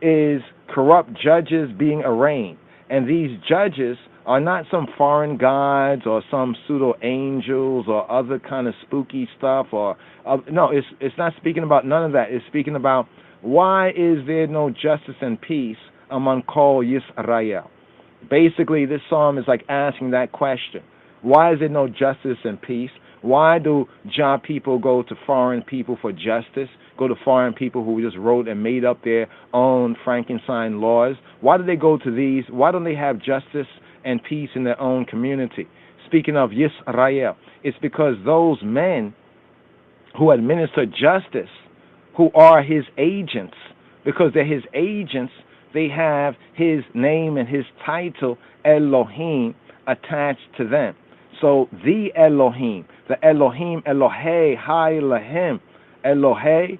is corrupt judges being arraigned. And these judges are not some foreign gods or some pseudo-angels or other kind of spooky stuff. No, it's not speaking about none of that. It's speaking about why is there no justice and peace among Kol Yisrael. Basically, this psalm is like asking that question. Why is there no justice and peace? Why do Jah people go to foreign people for justice, go to foreign people who just wrote and made up their own Frankenstein laws? Why do they go to these? Why don't they have justice and peace in their own community? Speaking of Yisrael, it's because those men who administer justice, who are His agents, because they're His agents, they have His name and His title, Elohim, attached to them. So the Elohim, the Elohim, Elohei, Ha-Elohim, Elohei,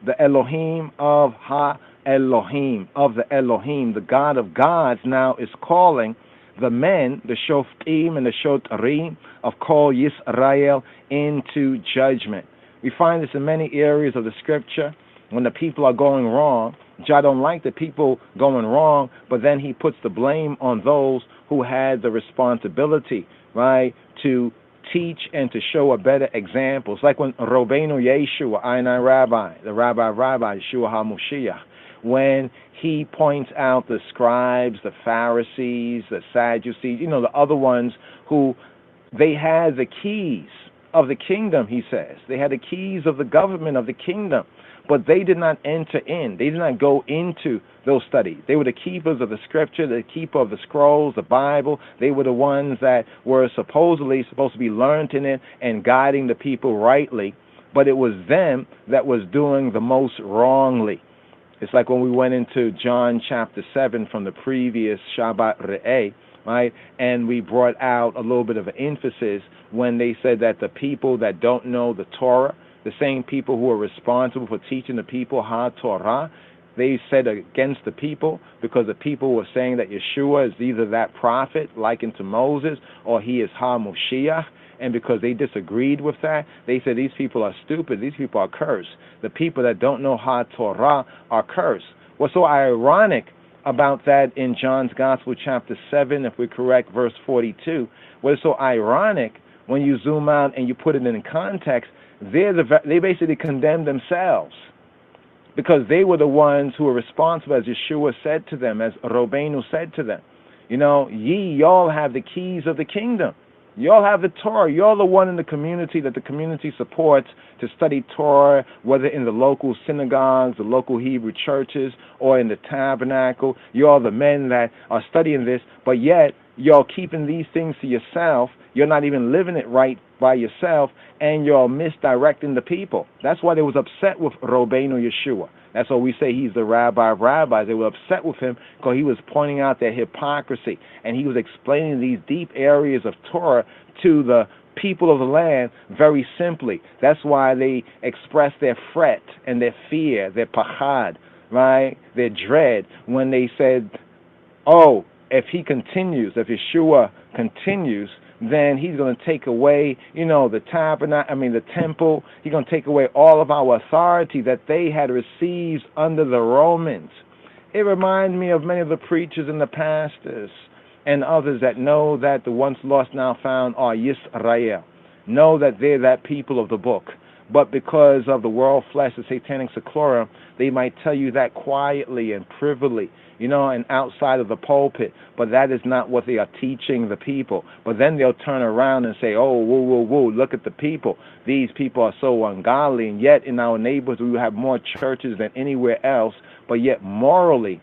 the Elohim of Ha-Elohim, of the Elohim, the God of gods, now is calling the men, the Shoftim and the Shotarim of Kol Yisrael, into judgment. We find this in many areas of the scripture. When the people are going wrong, Jah don't like the people going wrong, but then He puts the blame on those who had the responsibility, right, to teach and to show a better example. It's like when Rabbeinu Yeshua, Einai Rabbi, the Rabbi Yeshua HaMoshiach, when he points out the scribes, the Pharisees, the Sadducees, the other ones who they had the keys of the kingdom, he says. They had the keys of the government of the kingdom, but they did not enter in. They did not go into those studies. They were the keepers of the scripture, the keeper of the scrolls, the Bible. They were the ones that were supposedly supposed to be learned in it and guiding the people rightly, but it was them that was doing the most wrongly. It's like when we went into John chapter 7 from the previous Shabbat Re'eh, right? And we brought out a little bit of an emphasis when they said that the people that don't know the Torah, the same people who are responsible for teaching the people Ha-Torah, they said against the people because the people were saying that Yeshua is either that prophet likened to Moses or he is Ha-Moshiach. And because they disagreed with that, they said these people are stupid, these people are cursed. The people that don't know Ha-Torah are cursed. What's so ironic about that in John's Gospel, chapter 7, if we're correct, verse 42, what is so ironic when you zoom out and you put it in context, they basically condemn themselves because they were the ones who were responsible, as Yeshua said to them, as Rabbeinu said to them. Y'all have the keys of the kingdom. Y'all have the Torah. Y'all the one in the community that the community supports to study Torah, whether in the local synagogues, the local Hebrew churches, or in the tabernacle. Y'all the men that are studying this, but yet y'all keeping these things to yourself. You're not even living it right by yourself, and you're misdirecting the people. That's why they was upset with Rabbeinu Yeshua. That's why we say he's the rabbi of rabbis. They were upset with him because he was pointing out their hypocrisy, and he was explaining these deep areas of Torah to the people of the land very simply. That's why they expressed their fret and their fear, their pachad, right, their dread, when they said, oh, if he continues, if Yeshua continues, then he's going to take away, the the temple. He's going to take away all of our authority that they had received under the Romans. It reminds me of many of the preachers and the pastors and others that know that the once lost now found are Yisrael. Know that they're that people of the book. But because of the world flesh, the satanic seclorum, they might tell you that quietly and privily, and outside of the pulpit. But that is not what they are teaching the people. But then they'll turn around and say, oh, whoa, whoa, whoa, look at the people. These people are so ungodly. And yet in our neighborhoods, we have more churches than anywhere else. But yet morally,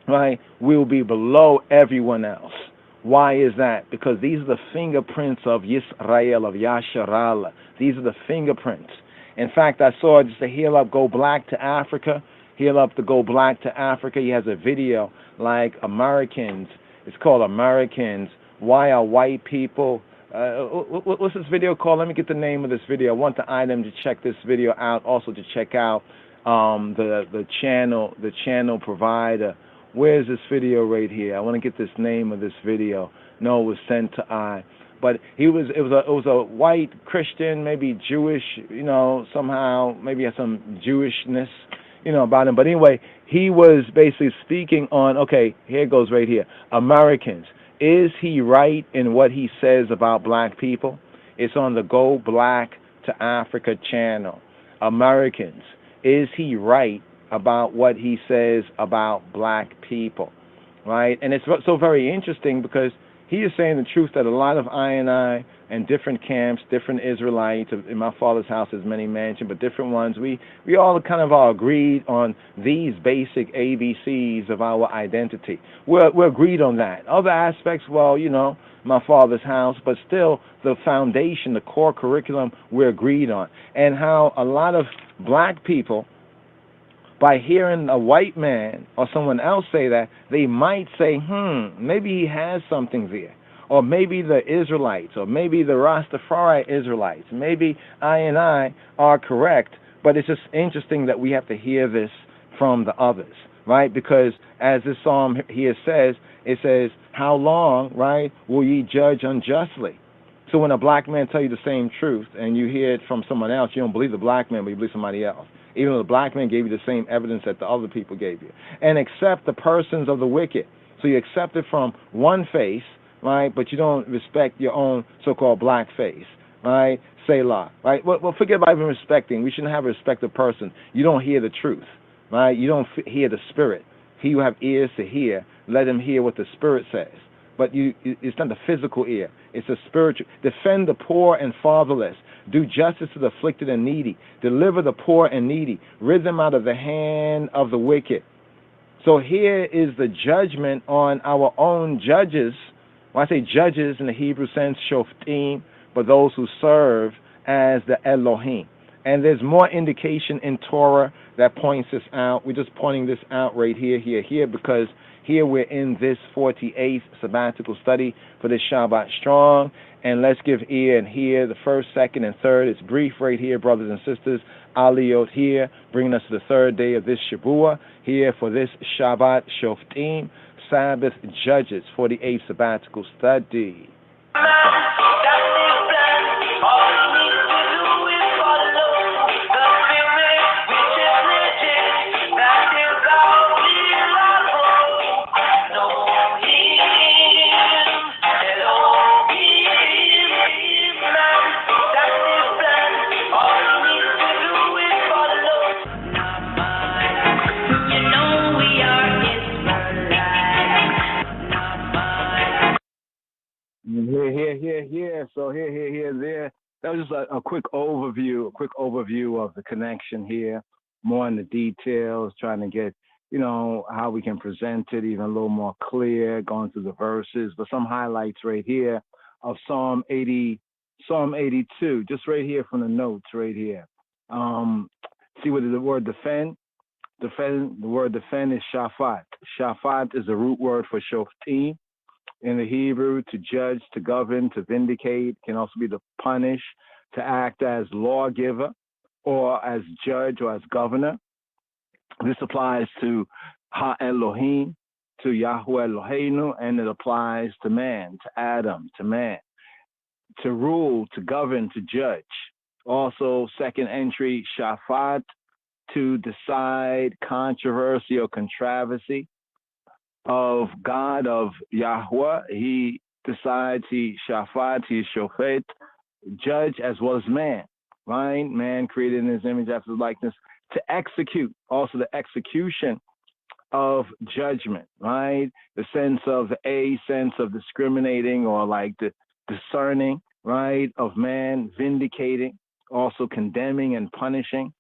right, we'll be below everyone else. Why is that? Because these are the fingerprints of Yisrael, of Yasharallah. These are the fingerprints. In fact, I saw just a Heal Up Go Black to Africa. Heal Up to Go Black to Africa. He has a video like Americans. It's called Americans. Why are white people? What's this video called? Let me get the name of this video. I want the item to check this video out. Also to check out the channel provider. Where's this video right here? I want to get this name of this video. No, it was sent to I. But it was a white Christian, maybe Jewish, somehow, maybe had some Jewishness, about him. But anyway, he was basically speaking on, okay, here it goes right here. Americans, is he right in what he says about black people? It's on the Go Black to Africa channel. Americans, is he right about what he says about black people, right? And it's so very interesting because he is saying the truth that a lot of I and different camps, different Israelites, in my father's house there's many mansions, but different ones, we all kind of are agreed on these basic ABCs of our identity. We're agreed on that. Other aspects, well, my father's house, but still the foundation, the core curriculum we're agreed on. And how a lot of black people, by hearing a white man or someone else say that, they might say, maybe he has something there. Or maybe the Israelites, or maybe the Rastafari Israelites, maybe I are correct. But it's just interesting that we have to hear this from the others, right? Because as this psalm here says, it says, how long, right, will ye judge unjustly? So when a black man tell you the same truth and you hear it from someone else, you don't believe the black man, but you believe somebody else. Even though the black man gave you the same evidence that the other people gave you. And accept the persons of the wicked. So you accept it from one face, right, but you don't respect your own so-called black face, right? Selah, right? Well, forget about even respecting. We shouldn't have a respect of person. You don't hear the truth, right? You don't hear the spirit. He who have ears to hear, let him hear what the spirit says. But it's not the physical ear. It's a spiritual. Defend the poor and fatherless. Do justice to the afflicted and needy. Deliver the poor and needy. Rid them out of the hand of the wicked. So here is the judgment on our own judges. When I say judges in the Hebrew sense, shoftim, but those who serve as the Elohim. And there's more indication in Torah that points this out. We're just pointing this out right here, because here we're in this 48th sabbatical study for this Shabbat Strong. And let's give ear and hear the first, second, and third. It's brief right here, brothers and sisters. Aliyot here, bringing us to the third day of this Shabua, here for this Shabbat Shoftim, Sabbath Judges, 48th sabbatical study. Here. So here, there. That was just a quick overview of the connection here, more in the details, trying to get, how we can present it even a little more clear, going through the verses, but some highlights right here of Psalm 82, just right here from the notes right here. See what is the word defend? Defend, the word defend is shafat. Shafat is the root word for shoftim in the Hebrew, to judge, to govern, to vindicate, can also be to punish, to act as lawgiver or as judge or as governor. This applies to Ha Elohim, to Yahweh Eloheinu, and it applies to man, to Adam, to man, to rule, to govern, to judge. Also, second entry, shafat, to decide controversy or controversy of God, of Yahweh. He decides, he shafat, he shofet, judge as well as man, right? Man created in his image after his likeness, to execute, also the execution of judgment, right? The sense of sense of discriminating or like the discerning, right, of man, vindicating, also condemning and punishing.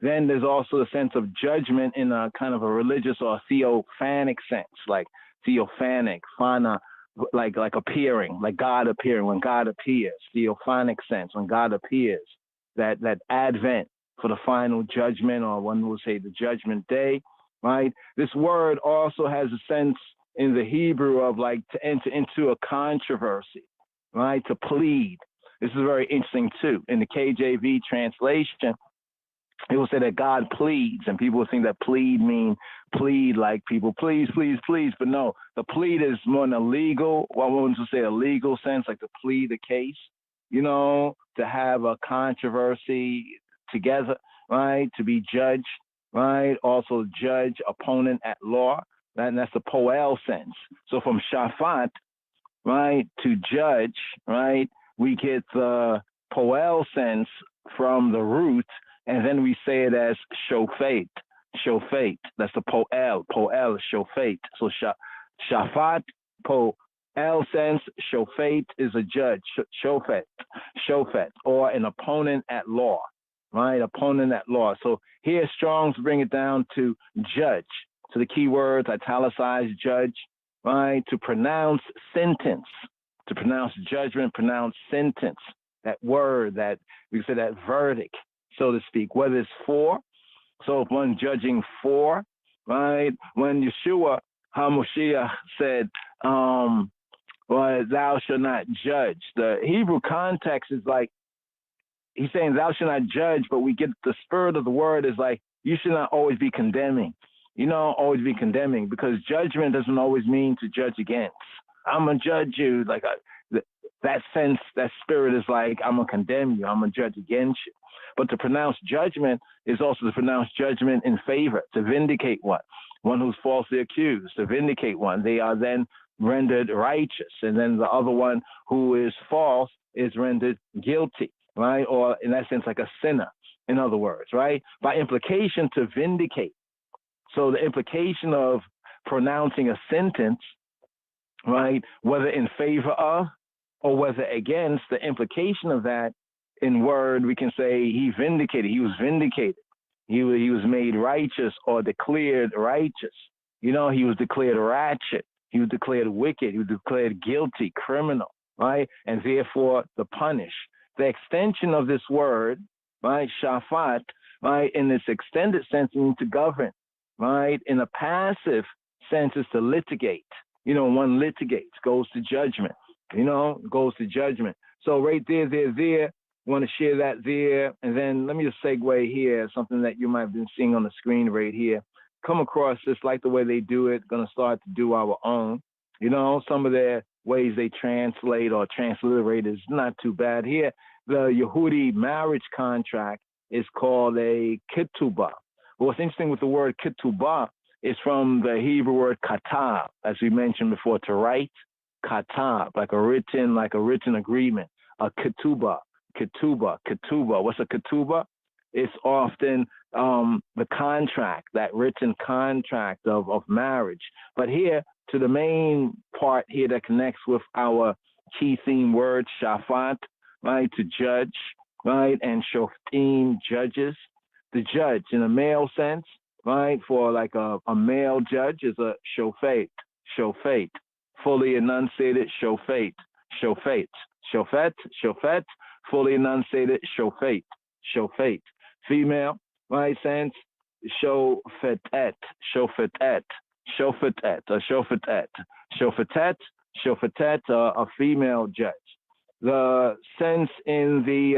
Then there's also a sense of judgment in a kind of a religious or theophanic sense, like theophanic, phana, like appearing, like God appearing, when God appears, theophanic sense, when God appears, that advent for the final judgment, or one will say the judgment day, right? This word also has a sense in the Hebrew of like to enter into a controversy, right? To plead. This is very interesting too. In the KJV translation, it will say that God pleads, and people will think that plead like people, please, please, please. But no, the plead is more in a legal, well, I want to say a legal sense, like to plead the case, you know, to have a controversy together, right? To be judged, right? Also judge, opponent at law. And that's the poel sense. So from shafat, right, to judge, right, we get the poel sense from the root, and then we say it as shofet, shofet. That's the poel, shofet. So shafat, poel sense, shofet is a judge, shofet, or an opponent at law, right? Opponent at law. So here Strong's bring it down to judge. So the key words, italicized, judge, right? To pronounce sentence, to pronounce judgment, pronounce sentence. That word, that we say that verdict, so to speak, whether it's for, so if one judging for, right? When Yeshua HaMoshiach said, well, thou shalt not judge, the Hebrew context is like, he's saying thou shalt not judge, but we get the spirit of the word is like, you should not always be condemning, you know, always be condemning, because judgment doesn't always mean to judge against. I'm going to judge you, like that sense, that spirit is like, I'm going to condemn you, I'm going to judge against you. But to pronounce judgment is also to pronounce judgment in favor, to vindicate one who's falsely accused, to vindicate one. They are then rendered righteous. And then the other one who is false is rendered guilty, right? Or in that sense, like a sinner, in other words, right? By implication, to vindicate. So the implication of pronouncing a sentence, right, whether in favor of or whether against, the implication of that in word, we can say he vindicated, he was vindicated. He was made righteous or declared righteous. You know, he was declared ratchet. He was declared wicked. He was declared guilty, criminal, right? And therefore the punish. The extension of this word, right, shafat, right, in this extended sense means to govern, right? In a passive sense is to litigate. You know, one litigates, goes to judgment, you know, goes to judgment. So right there, want to share that there. And then let me just segue here, something that you might have been seeing on the screen right here. Come across this, like the way they do it, going to start to do our own. You know, some of their ways they translate or transliterate is not too bad. Here, the Yehudi marriage contract is called a ketubah. But what's interesting with the word ketubah is from the Hebrew word katab, as we mentioned before, to write, katab, like a written agreement, a ketubah. Ketubah. What's a ketubah? It's often the contract, that written contract of marriage. But here, to the main part here that connects with our key theme word, shafat, right, to judge, right, and shoftim, judges. The judge in a male sense, right, for like a male judge is a shofet, fully enunciated shofet, fully enunciated shofet. Female, right, sense, Shofetet, Shofetet, Shofetet, a Shofetet, Shofetet, Shofetet, a female judge. The sense in the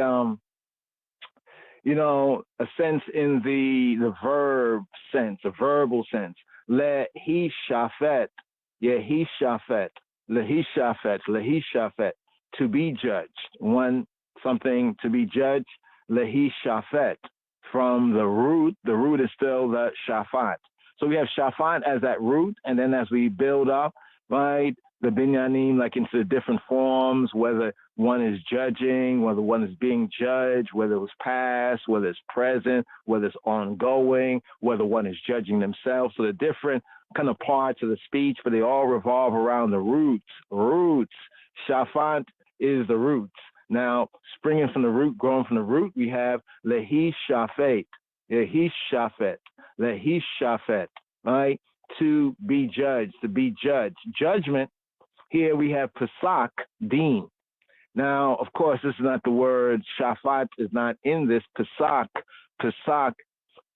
a sense in the verb sense, a verbal sense. Lehishafet, Yehishafet, Lehishafet, Lehishafet, to be judged. One something to be judged, Lehishafet, from the root. The root is still the shafat. So we have shafat as that root, and then as we build up, right, the binyanim, like into the different forms, whether one is judging, whether one is being judged, whether it was past, whether it's present, whether it's ongoing, whether one is judging themselves. So the different kind of parts of the speech, but they all revolve around the roots. Roots. Shafat is the roots. Now, springing from the root, growing from the root, we have lehi shafet, lehi shafet, lehi shafet, right? To be judged, to be judged. Judgment, here we have pasak, deen. Now, of course, this is not the word, shafat is not in this. Pasak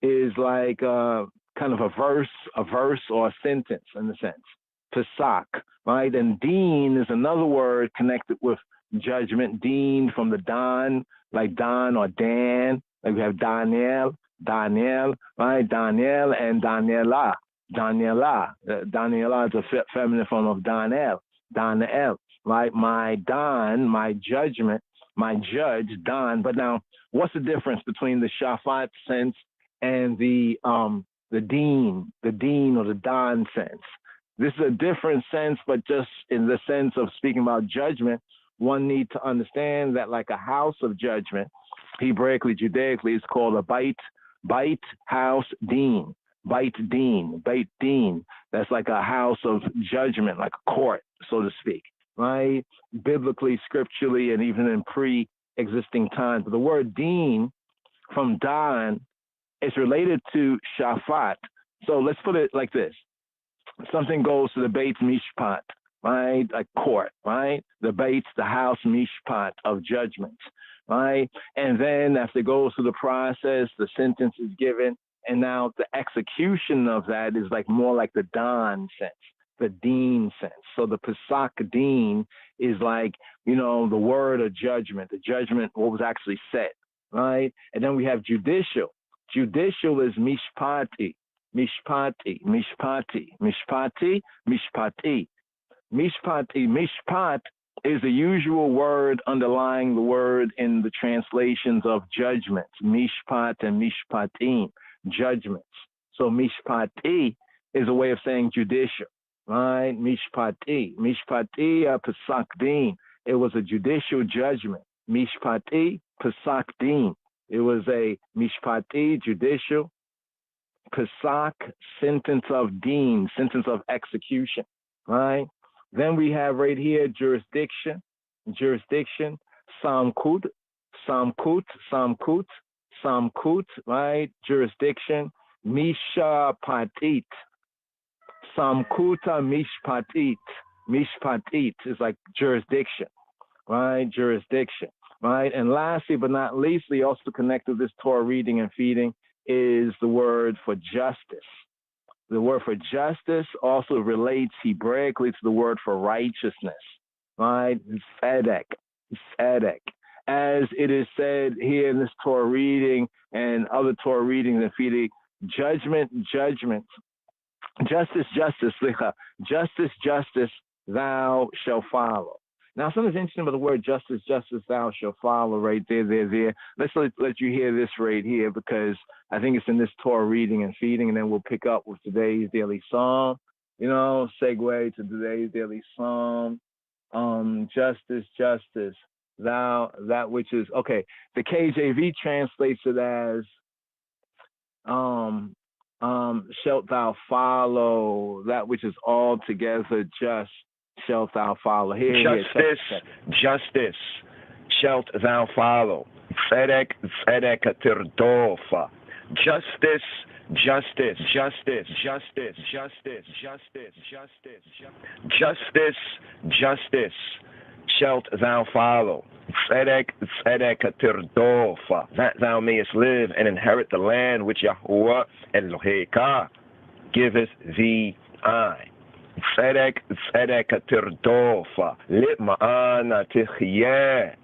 is like kind of a verse or a sentence in a sense. Pasak, right? And deen is another word connected with judgment. Deen from the Dan, like Dan or Dan. Like we have Daniel, right? Daniel and Daniela. Daniela is a feminine form of Daniel, right? My Dan, my judgment, my judge, Dan. But now, what's the difference between the shafat sense and the deen or the Dan sense? This is a different sense, but just in the sense of speaking about judgment, one needs to understand that like a house of judgment, Hebraically, Judaically, is called a bait house deen. Beit Din. That's like a house of judgment, like a court, so to speak, right? Biblically, scripturally, and even in pre-existing times. But the word Din from Dan is related to Shafat. So let's put it like this. Something goes to the Beit Mishpat, right? Like court, right? The Beit, the house Mishpat of judgment, right? And then after it goes through the process, the sentence is given. And now the execution of that is like more like the Dan sense, the Deen sense. So the Pesach Deen is like, the word of judgment, the judgment, what was actually said, right? And then we have judicial. Judicial is mishpati. Mishpat is the usual word underlying the word in the translations of judgments, mishpat and mishpatim. Judgments. So mishpati is a way of saying judicial, right? Mishpati, pasak din. It was a judicial judgment. Mishpati, pasak din. It was a mishpati, judicial, pasak, sentence of din, sentence of execution, right? Then we have right here jurisdiction, samkut, right? Jurisdiction, mishpatit. Samkuta mishpatit is like jurisdiction, right? Jurisdiction, right? And lastly, but not leastly, also connected to this Torah reading and feeding is the word for justice. The word for justice also relates Hebraically to the word for righteousness, right? Tzedek. As it is said here in this Torah reading and other Torah readings and feeding, judgment, justice, thou shalt follow. Now, something's interesting about the word justice, thou shalt follow right there. Let's let you hear this right here because I think it's in this Torah reading and feeding, and then we'll pick up with today's daily psalm, segue to today's daily psalm. Justice, thou, that which is, okay, the KJV translates it as, shalt thou follow, that which is altogether just, shalt thou follow. Justice, shalt thou follow. Tzedek tirdofa. Justice, shalt thou follow. Tzedek, tzedek tirdof, that thou mayest live and inherit the land which Yahuwah Eloheka giveth thee. I. Tzedek, tzedek tirdof, litma'ana tichye.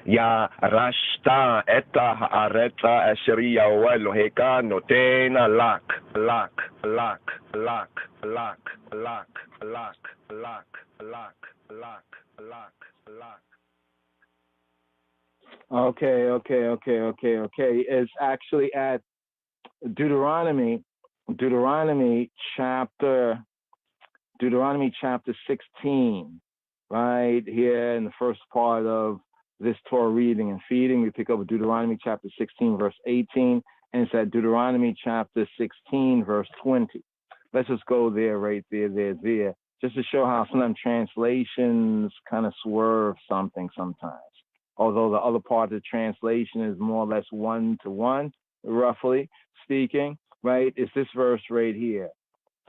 Ya rashta eta haaretza asher Yahuwah Eloheka notena lak, lak, lak, lak, lak, lak, lak, lak, lak, lak, lak, lak. Okay. It's actually at Deuteronomy chapter 16, right here in the first part of this Torah reading and feeding. We pick up Deuteronomy chapter 16, verse 18, and it's at Deuteronomy chapter 16, verse 20. Let's just go there, right there, just to show how some translations kind of swerve something sometimes. Although the other part of the translation is more or less 1-to-1, roughly speaking, right? It's this verse right here.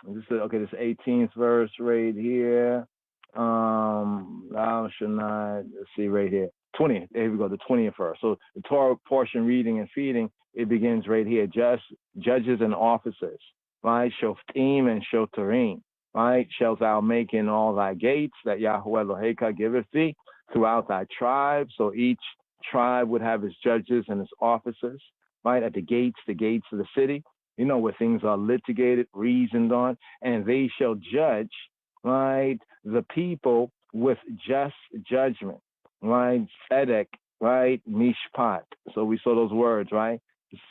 This 18th verse right here. Thou shalt not, let's see right here. 20th, here we go, the 20th verse. So the Torah portion reading and feeding, it begins right here. Judges and officers, right? Shoftim and shotarim, right? Shalt thou make in all thy gates that Yahuwah Eloheka giveth thee throughout thy tribe. So each tribe would have its judges and its officers, right? At the gates of the city, where things are litigated, reasoned on, and they shall judge, right, the people with just judgment, right? Tzedek, right? Mishpat. So we saw those words, right?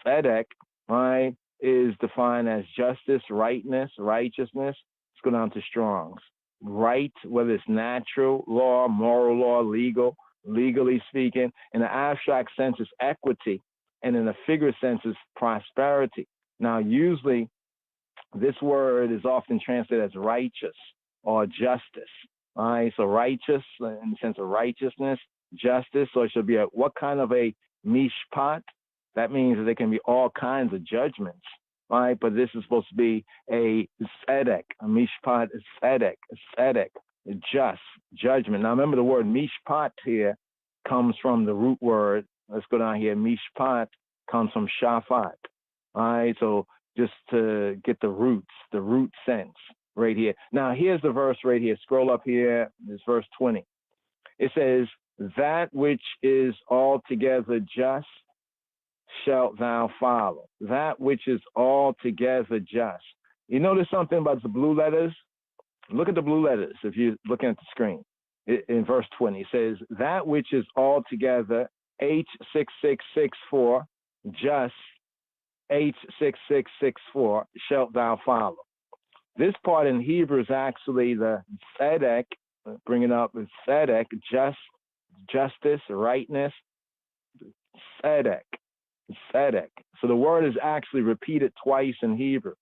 Tzedek, right, is defined as justice, rightness, righteousness. Let's go down to Strong's. Right, whether it's natural law, moral law, legally speaking. In the abstract sense, it's equity, and in the figure sense, it's prosperity. Now, usually, this word is often translated as righteous or justice. All right, so righteous in the sense of righteousness, justice. So it should be what kind of a mishpat? That means that there can be all kinds of judgments. Right, but this is supposed to be a tzedek, a mishpat, tzedek, just judgment. Now remember the word mishpat here comes from the root word. Let's go down here. Mishpat comes from shafat. All right, so just to get the root sense right here. Now here's the verse right here. Scroll up here. This verse 20. It says, "That which is altogether just shalt thou follow." That which is altogether just. You notice something about the blue letters? Look at the blue letters if you're looking at the screen. In verse 20, it says, "That which is altogether H6664, just H6664 shalt thou follow." This part in Hebrew is actually the tzedek, bringing up the tzedek, justice, rightness, tzedek. Tzedek. So the word is actually repeated twice in Hebrew.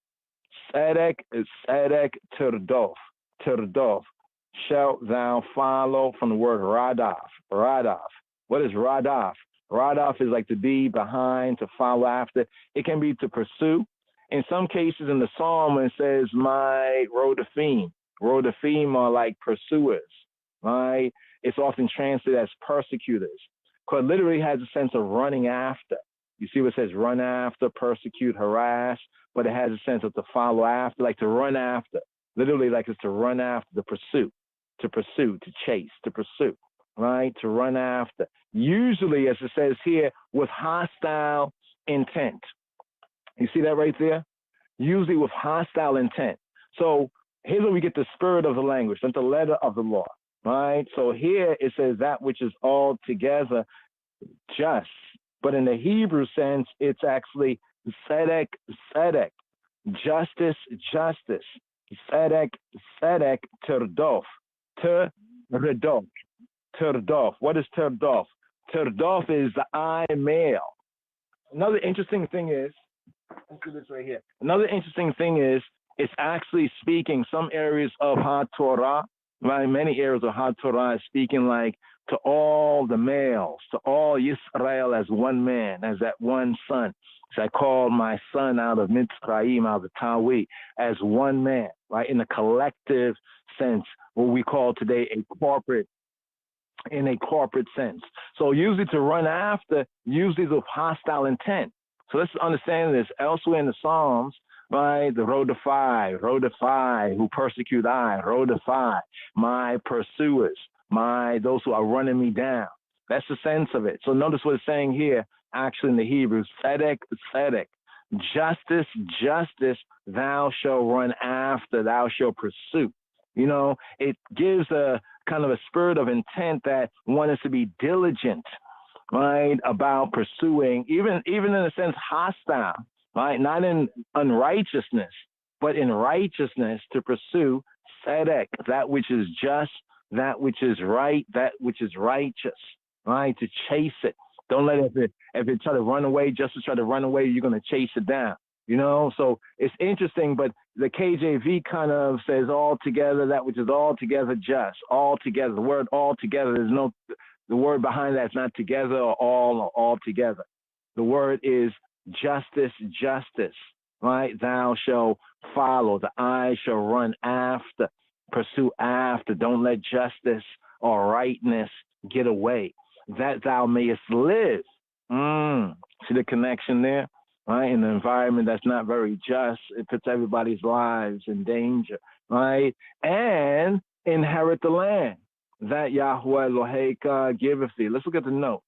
Tzedek is tzedek tirdof. Tirdof. Shalt thou follow, from the word radaf. Radaf. What is radaf? Radaf is like to be behind, to follow after. It can be to pursue. In some cases in the Psalm, it says, my rodafim. Rodafim are like pursuers, right? It's often translated as persecutors, because it literally has a sense of running after. You see what it says, run after, persecute, harass, but it has a sense of to follow after, like to run after. Literally like it's to run after, the pursuit, to chase, to pursue, right? To run after. Usually, as it says here, with hostile intent. You see that right there? Usually with hostile intent. So here's where we get the spirit of the language, not the letter of the law, right? So here it says that which is altogether just. But in the Hebrew sense, it's actually tzedek, justice, tzedek, tirdof, tirdof. What is tirdof? Tirdof is the I male. Another interesting thing is, let's do this right here. Another interesting thing is, it's actually speaking some areas of HaTorah, right? Many areas of HaTorah is speaking like to all the males, to all Yisrael as one man, as that one son. So I called my son out of Mitzrayim, out of the Tawi, as one man, right? In the collective sense, what we call today a corporate in a corporate sense. So usually to run after, usually with hostile intent. So let's understand this. Elsewhere in the Psalms, right, the Rastafari, who persecute I, Rastafari, my pursuers, those who are running me down. That's the sense of it. So notice what it's saying here, actually in the Hebrew, tzedek, justice, justice, thou shalt run after, thou shalt pursue. You know, it gives a kind of a spirit of intent that one is to be diligent, right, about pursuing, even in a sense hostile, right, not in unrighteousness, but in righteousness to pursue tzedek, that which is just, that which is right, that which is righteous, right, to chase it. Don't let it, if it try to run away, just to try to run away, you're going to chase it down. You know, so it's interesting, but the KJV kind of says altogether, that which is altogether just, altogether. The word altogether, there's no, the word behind that is not together or all together. The word is justice, justice, right? Thou shalt follow, the eye shall run after, pursue after. Don't let justice or rightness get away, that thou mayest live. See the connection there? Right, in an environment that's not very just, it puts everybody's lives in danger, right? And inherit the land that Yahweh Eloheka giveth thee. Let's look at the note.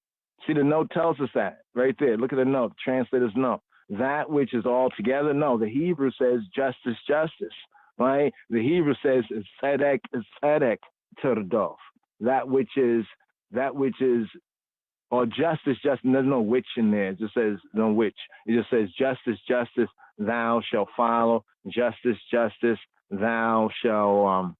See, the note tells us that right there. Look at the note, the translator's note. That which is all together. No, the Hebrew says justice, justice, right? The Hebrew says tzedek, tzedek, terdof. That which is, or justice, justice, there's no which in there. It just says no which. It just says justice, justice, thou shalt follow. Justice, justice, thou shalt,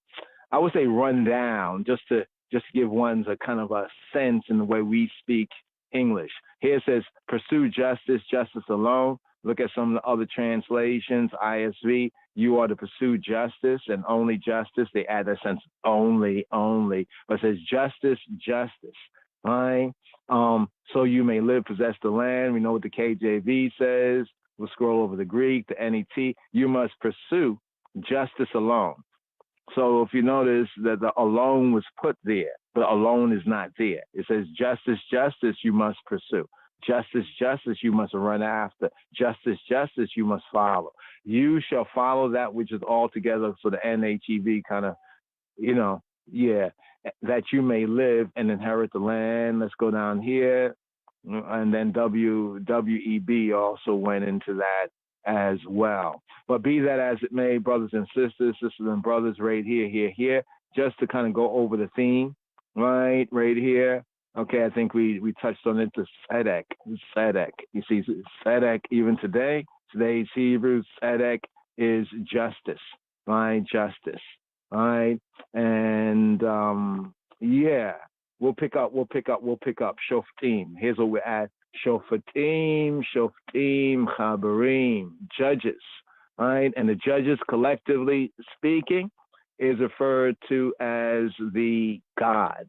I would say run down, just to give one's a kind of a sense in the way we speak English. Here it says pursue justice, justice alone. Look at some of the other translations, ISV, you are to pursue justice and only justice. They add that sense only. But it says justice, justice. Right? So you may live, possess the land. We know what the KJV says. We'll scroll over the Greek, the NET. You must pursue justice alone. So if you notice that the alone was put there, but alone is not there. It says justice, justice, you must pursue. Justice, justice, you must run after. Justice, justice, you must follow. You shall follow that which is altogether, so the NHEV kind of, that you may live and inherit the land. Let's go down here. And then WEB also went into that as well. But be that as it may, brothers and sisters and brothers, right here, just to kind of go over the theme, right here. Okay, I think we touched on it, the tzedek. You see, tzedek, even today's Hebrew, tzedek is justice, right? Justice. All right, and we'll pick up. Shoftim. Here's what we're at. Shoftim, Chabarim, judges. All right, and the judges, collectively speaking, is referred to as the gods.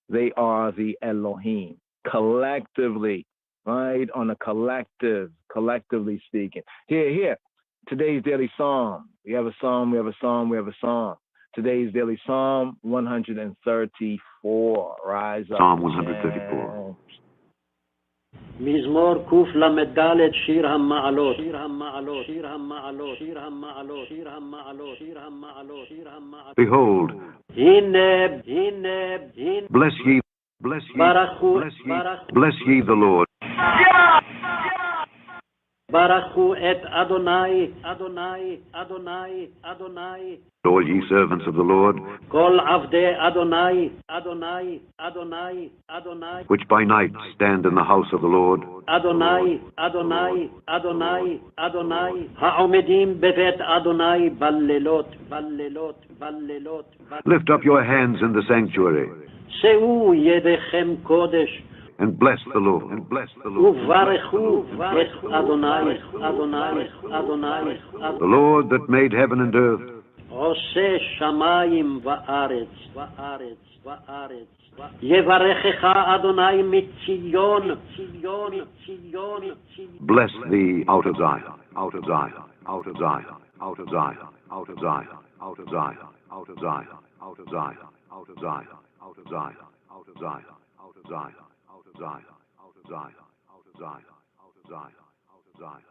They are the Elohim, collectively, right? On a collectively speaking. Here. Today's daily psalm. We have a psalm. Today's daily psalm 134. Rise up. Psalm 134. מזמור קל"ד שיר המעלות. Behold, bless ye the Lord. ברכו את אדוני, all ye servants of the Lord, כל עבדי אדוני, which by night stand in the house of the Lord, אדוני, העומדים בבית אדוני בלילות. lift up your hands in the sanctuary, שאו ידיכם קודש, and bless the Lord, וברכו את אדוני, the Lord that made heaven and earth, עושה שמיים וארץ. יברכך אדוני מציון. bless thee out of Zion. Zion, out of Zion, out of Zion, out of Zion, out of Zion, out of Zion, out of Zion.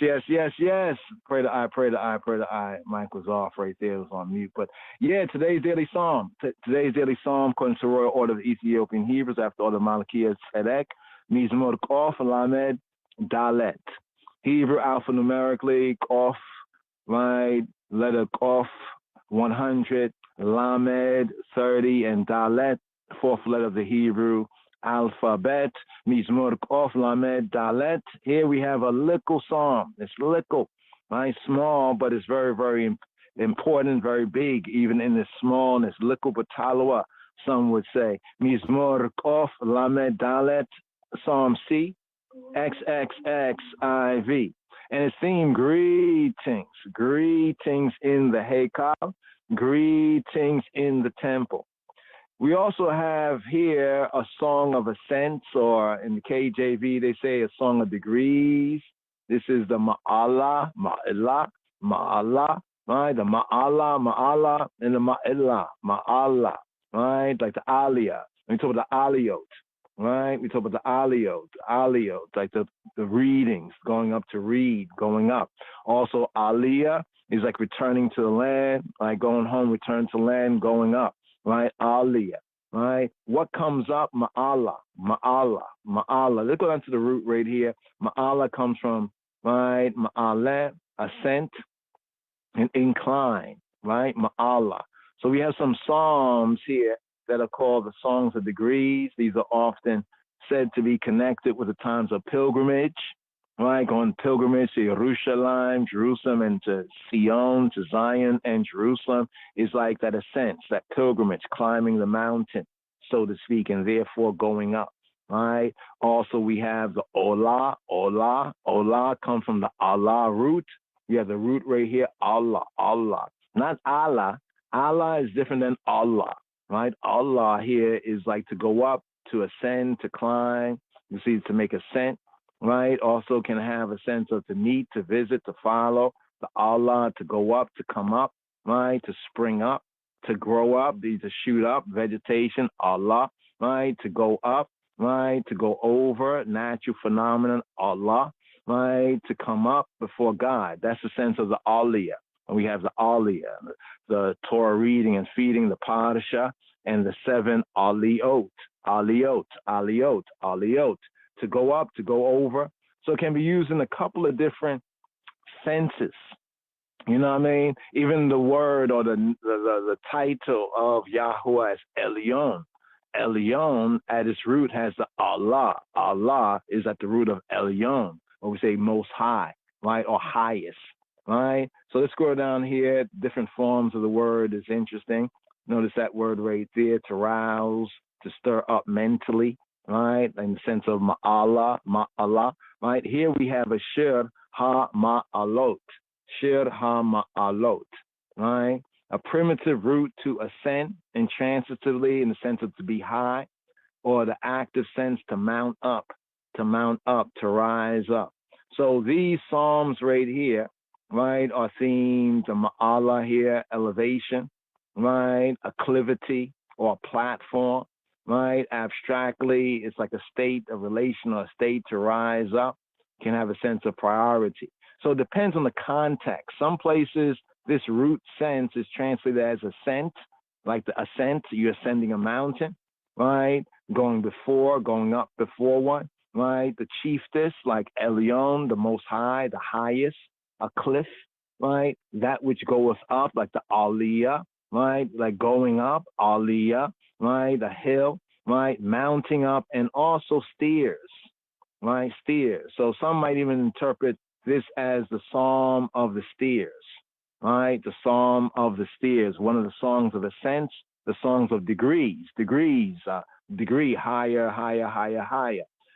Yes, yes, yes. Pray the eye, pray the eye, pray the eye. Mike was off right there. It was on mute. But yeah, today's daily psalm. Today's daily psalm, according to the Royal Order of Ethiopian Hebrews, after Order Malachiah Tzedek, Mizmor Kof Lamed Dalet. Hebrew alphanumerically, Kof, right? Letter Kof, 100, Lamed, 30, and Dalet, fourth letter of the Hebrew alphabet. Mizmor Kof Lamed Dalet. Here we have a little psalm. It's little, right? Small, but it's very, very important, very big, even in this smallness. Little Batalua, some would say. Mizmor Kof Lamed Dalet, Psalm C, XXXIV. And it's theme, greetings. Greetings in the Haykal. Greetings in the temple. We also have here a song of ascents, or in the KJV, they say a song of degrees. This is the Ma'ala, Ma'ala, Ma'ala, right? The Ma'ala, Ma'ala, and the Ma'ila, Ma'ala, right? Like the Aliyah. We talk about the Aliyot, right? We talk about the Aliyot, like the readings, going up to read, going up. Also, Aliyah is like returning to the land, like going home, return to land, going up. Right, Aliyah, right? What comes up? Ma'ala, Ma'ala, Ma'ala. Let's go down to the root right here. Ma'ala comes from, right, Ma'aleh, ascent, and incline, right? Ma'ala. So we have some psalms here that are called the songs of degrees. These are often said to be connected with the times of pilgrimage, right? Going pilgrimage to Jerusalem, and to Sion, to Zion and Jerusalem is like that ascent, that pilgrimage, climbing the mountain, so to speak, and therefore going up, right? Also, we have the Olah. Olah comes from the Allah root. You have the root right here, Allah, not Allah. Allah is different than Allah, right? Allah here is like to go up, to ascend, to climb. You see, to make ascent. Right, also can have a sense of to meet, to visit, to follow, the Allah, to go up, to come up, right, to spring up, to grow up, to shoot up, vegetation, Allah, right, to go up, right, to go over, natural phenomenon, Allah, right, to come up before God. That's the sense of the Aliyah. And we have the Aliyah, the Torah reading and feeding, the Parasha, and the 7 Aliyot, to go up, to go over. So it can be used in a couple of different senses. You know what I mean? Even the word or the title of Yahweh is Elyon. Elyon at its root has the Allah. Allah is at the root of Elyon, or we say most high, right? Or highest, right? So let's scroll down here. Different forms of the word is interesting. Notice that word right there, to rouse, to stir up mentally, right? In the sense of ma'ala, right? Here we have a shir ha-ma'alot, right? A primitive root to ascend intransitively in the sense of to be high, or the active sense to mount up, to rise up. So these psalms right here, right, are themed to ma'ala here, elevation, right? Acclivity or platform. Right, abstractly, it's like a state, a relation, or a state to rise up, can have a sense of priority. So it depends on the context. Some places, this root sense is translated as ascent, like the ascent, you're ascending a mountain, right? Going up before one, right? The chiefess, like Elyon, the most high, the highest, a cliff, right? That which goeth up, like the Aliyah, right? Like going up, Aliyah, right? The hill, right? Mounting up, and also steers, right? Steers. So some might even interpret this as the Psalm of the steers, right? The Psalm of the steers, one of the songs of ascents, the songs of degrees, degree, higher,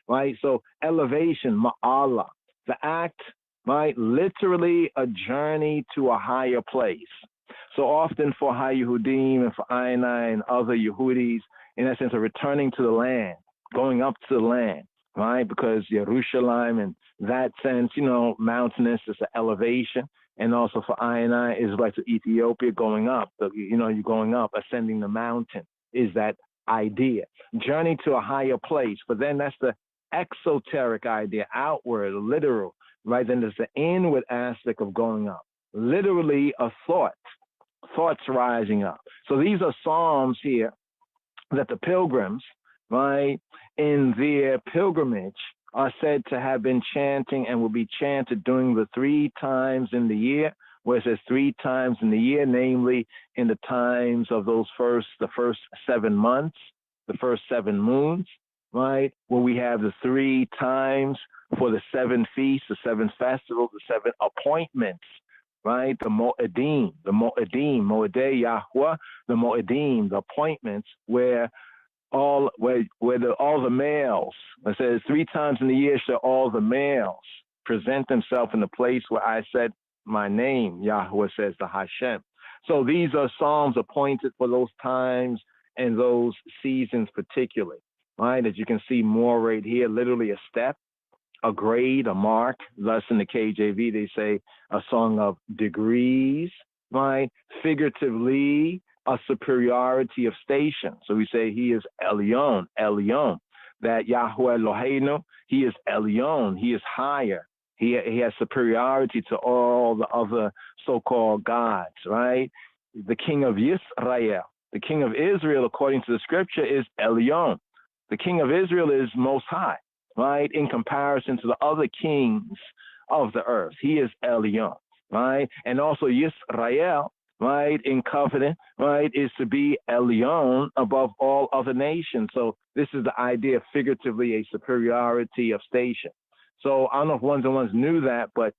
right? So elevation, ma'ala, the act right? Literally a journey to a higher place. So often for Yehudim and for Ainai and other Yehudis, in essence, are returning to the land, going up to the land, right? Because Jerusalem, in that sense, mountainous is an elevation. And also for Ainai, Israelites of Ethiopia going up. You're going up, ascending the mountain is that idea. Journey to a higher place. But then that's the exoteric idea, outward, literal, right? Then there's the inward aspect of going up. Literally a thoughts rising up. So these are psalms here that the pilgrims, right, in their pilgrimage are said to have been chanting and will be chanted during the 3 times in the year, where it says 3 times in the year, namely in the times of the first 7 months, the first 7 moons, right, where we have the 3 times for the 7 feasts, the 7 festivals, the 7 appointments, right, the Moedim, Moedei Yahweh, the Moedim, the appointments where all the males, it says 3 times in the year shall all the males present themselves in the place where I said my name, Yahweh says the Hashem. So these are psalms appointed for those times and those seasons particularly, right? As you can see more right here, literally a step, a grade, a mark. Thus in the KJV, they say a song of degrees, right? Figuratively, a superiority of station. So we say he is Elyon, that Yahweh Eloheinu, he is Elyon, he is higher. He has superiority to all the other so-called gods, right? The king of Yisrael, the king of Israel, according to the scripture, is Elyon. The king of Israel is most high, right? In comparison to the other kings of the earth, he is Elyon, right? And also Yisrael, right, in covenant, right, is to be Elyon above all other nations. So this is the idea of figuratively a superiority of station. So I don't know if ones and ones knew that, but,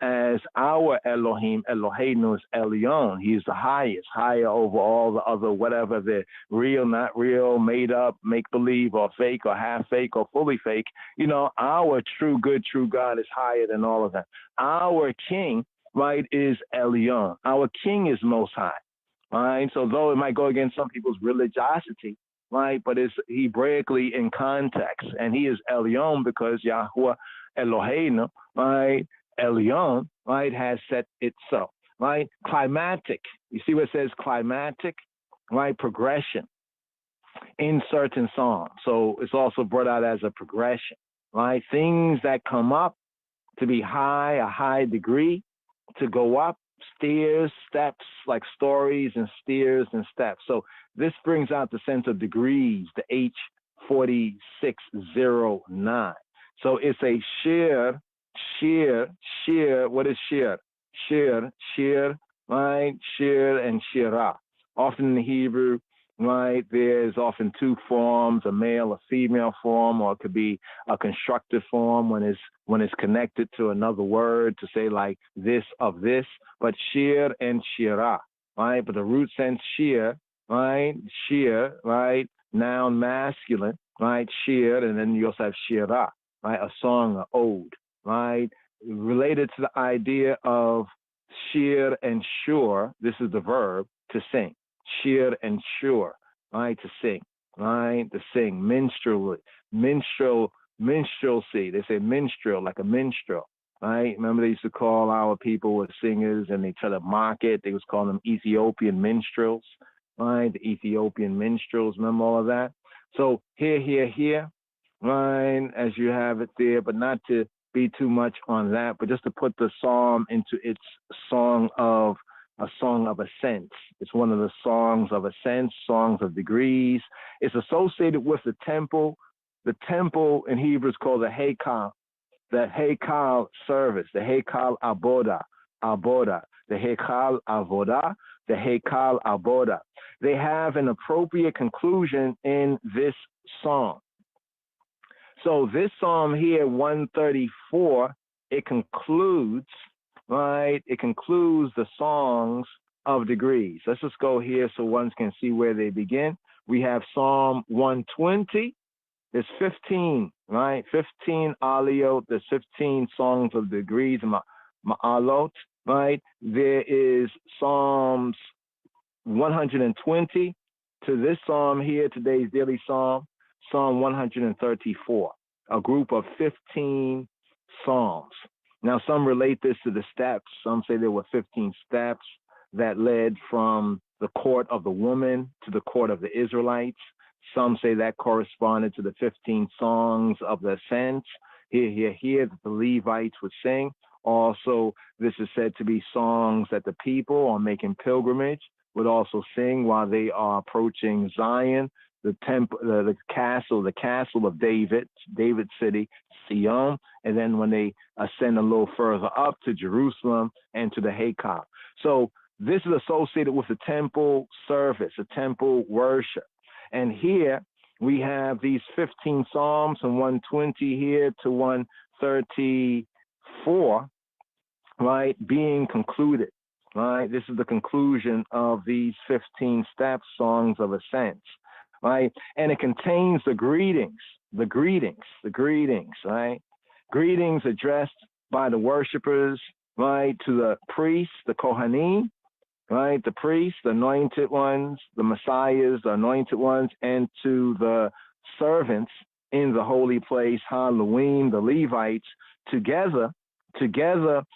as our Elohim, Eloheinu is Elyon. He's the highest, higher over all the other, whatever they're real, not real, made up, make-believe, or fake, or half-fake, or fully fake. Our true good, true God is higher than all of them. Our king, right, is Elyon. Our king is most high, right? So though it might go against some people's religiosity, right, but it's Hebraically in context, and he is Elyon because Yahweh Eloheinu, right, Elyon, right, has set it so, right? Climatic. You see what it says climatic, right? Progression in certain psalms. So it's also brought out as a progression, right? Things that come up to be high, a high degree, to go up, stairs, steps, like stories and stairs and steps. So this brings out the sense of degrees, the H4609. So it's a sheer, what is sheer? Sheer, right? Sheer and shirah. Often in the Hebrew, right, there's often 2 forms, a male, a female form, or it could be a constructive form when it's connected to another word to say like this of this, but sheer and shirah, right? But the root sense sheer, right? Sheer, right? Noun masculine, right? Sheer, and then you also have shirah, right? A song, an ode, right? Related to the idea of sheer and sure, this is the verb, to sing. Sheer and sure, right, to sing, right, to sing, minstrelsy. They say minstrel, like a minstrel, right? Remember they used to call our people with singers and they try to mock it. They was calling them Ethiopian minstrels, right? The Ethiopian minstrels, remember all of that? So here, right, as you have it there, but not to be too much on that, but just to put the psalm into its song of ascents. It's one of the songs of ascents, songs of degrees. It's associated with the temple. The temple in Hebrew is called the Heikal service, the Heikal Aboda, the Heikal Avoda, the Heikal Aboda. They have an appropriate conclusion in this psalm. So this psalm here, 134, it concludes, right? It concludes the songs of degrees. Let's just go here so ones can see where they begin. We have Psalm 120, There's 15, right? 15 aliyot. There's 15 songs of degrees, ma'alot, right? There is Psalms 120 to this psalm here, today's daily psalm, Psalm 134, a group of 15 psalms. Now, some relate this to the steps. Some say there were 15 steps that led from the court of the woman to the court of the Israelites. Some say that corresponded to the 15 songs of the ascent, here, that the Levites would sing. Also, this is said to be songs that the people are making pilgrimage would also sing while they are approaching Zion, the temple, the castle of David, David's city, Sion, and then when they ascend a little further up to Jerusalem and to the Haykal. So this is associated with the temple service, the temple worship. And here we have these 15 Psalms from 120 here to 134, right, being concluded. Right, this is the conclusion of these 15 step songs of ascent, right? And it contains the greetings, right? Greetings addressed by the worshipers, right, to the priests, the Kohanim, right, the priests, the anointed ones, the messiahs, the anointed ones, and to the servants in the holy place, Halloween, the Levites, together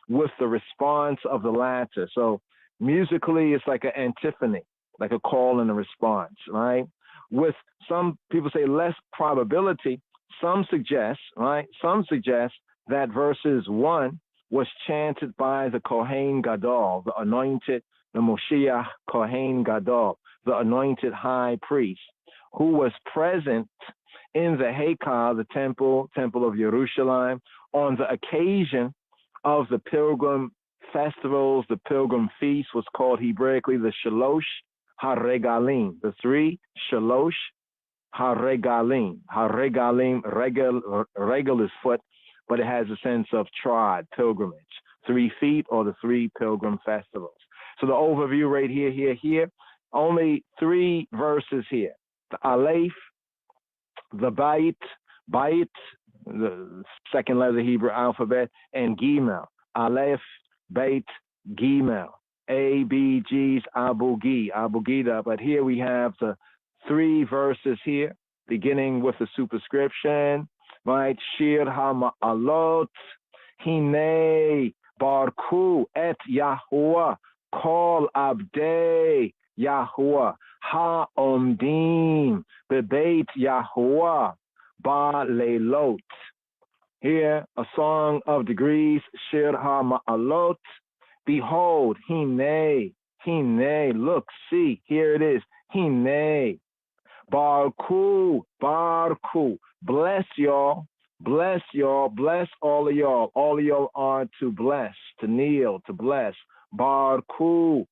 with the response of the latter. So musically, it's like an antiphony, like a call and a response, right? With some people say less probability, some suggest that verses 1 was chanted by the Kohen Gadol, the anointed, the Moshiach Kohen Gadol, the anointed high priest, who was present in the Haykal, the temple of Jerusalem, on the occasion of the pilgrim festivals. The pilgrim feast was called Hebraically the Shalosh HaRegalim, the 3 Shalosh HaRegalim. HaRegalim, regal is foot, but it has a sense of trod, pilgrimage, 3 feet, or the 3 pilgrim festivals. So the overview right here, only 3 verses here. The Aleph, the Bait, the second letter of the Hebrew alphabet, and Gimel. Aleph, Beit, Gimel. A, B, G's, Abu Gida. But here we have the 3 verses here, beginning with the superscription, right? Shir HaMa'alot, Hine, Barku, Et Yahuwah, Kol Abdei, Yahuwah, Ha'omdim, Bebeit Yahuwah, Ba-Leilot. Here, a song of degrees, Shir HaMa'alot. Behold, Hine, look, see, here it is, Hine. Barku, bless y'all, bless all of y'all. All of y'all are to bless, to kneel, to bless. Barku,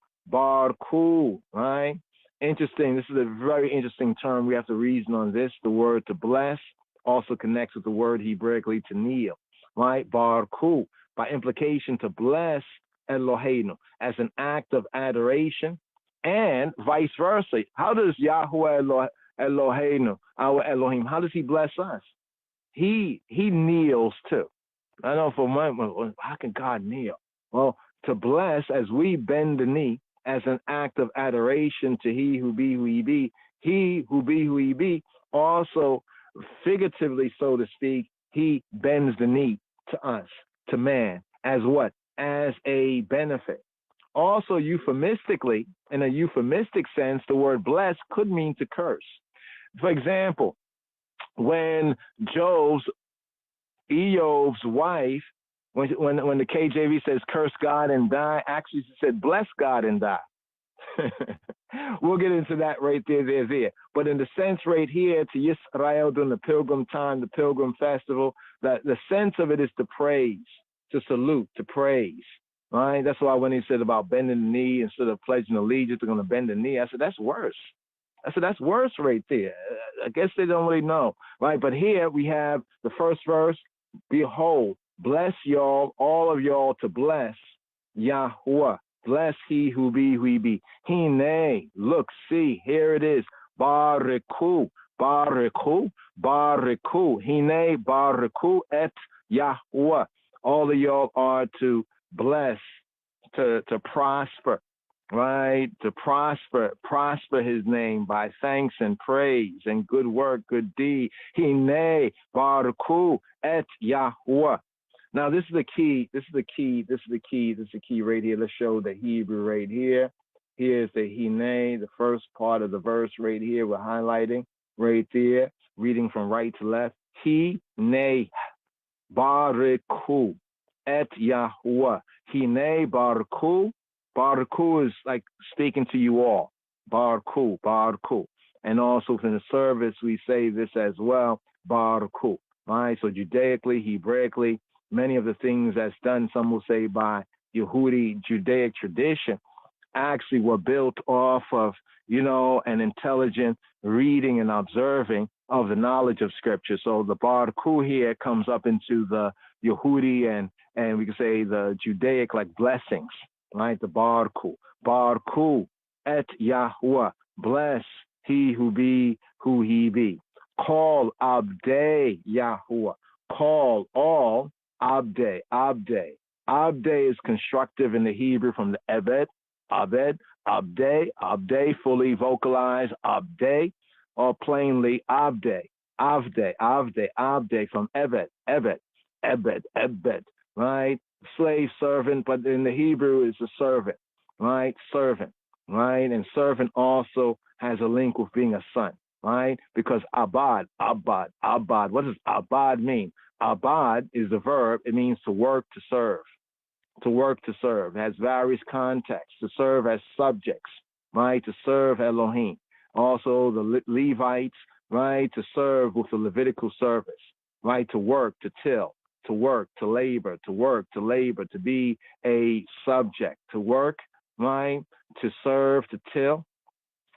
right? Interesting. This is a very interesting term. We have to reason on this. The word to bless also connects with the word Hebraically to kneel, right? Barku, by implication, to bless Eloheinu as an act of adoration, and vice versa. How does Yahweh Eloheinu, our Elohim, how does he bless us? He kneels too. I know for my, how can God kneel? Well, to bless as we bend the knee as an act of adoration to he who be who he be, also figuratively, so to speak, he bends the knee to us, to man, as what? As a benefit. Also, euphemistically, in a euphemistic sense, the word bless could mean to curse. For example, when Eob's wife, when the KJV says curse God and die, actually she said bless God and die. We'll get into that right there. But in the sense right here, to Yisrael during the pilgrim time, the pilgrim festival, the sense of it is to praise, to salute, to praise. Right? That's why when he said about bending the knee instead of pledging allegiance, they're going to bend the knee. I said, that's worse. That's worse right there. I guess they don't really know. Right? But here we have the first verse, behold, bless y'all, all of y'all to bless Yahuwah. Bless he who be, who he be. Hine, look, see, here it is. Bariku, Bariku, Bariku, Hine Bariku et Yahweh. All of y'all are to bless, to prosper, right? To prosper his name by thanks and praise and good work, good deed. Hine Bariku et Yahweh. Now this is the key. This is the key right here. Let's show the Hebrew right here. Here's the Hine, the first part of the verse right here. We're highlighting right there, reading from right to left. Hine Bariku et Yahweh. Hine Bariku. Bariku is like speaking to you all. Bariku, Bariku. And also in the service, we say this as well, Bariku. Right? So Judaically, Hebraically, many of the things that's done, some will say by Yehudi Judaic tradition, actually were built off of, an intelligent reading and observing of the knowledge of Scripture. So the Bariku here comes up into the Yehudi and we can say the Judaic like blessings, right? The Bariku. Bariku et Yahweh. Bless he who be who he be. Call Abdei Yahweh. Call all Abdei. Abdei. Abdei is constructive in the Hebrew from the Ebed. Abed, Abdei, fully vocalized, Abdei, or plainly Abdei, from Ebed, right? Slave, servant, but in the Hebrew it's a servant, right? Servant, right? And servant also has a link with being a son, right? Because Abad, what does Abad mean? Abad is the verb, it means to work, to serve. To work, to serve. It has various contexts. To serve as subjects, right? To serve Elohim. Also the Levites, right? To serve with the Levitical service, right? To work, to till, to work, to labor, to be a subject, to work, right? To serve, to till.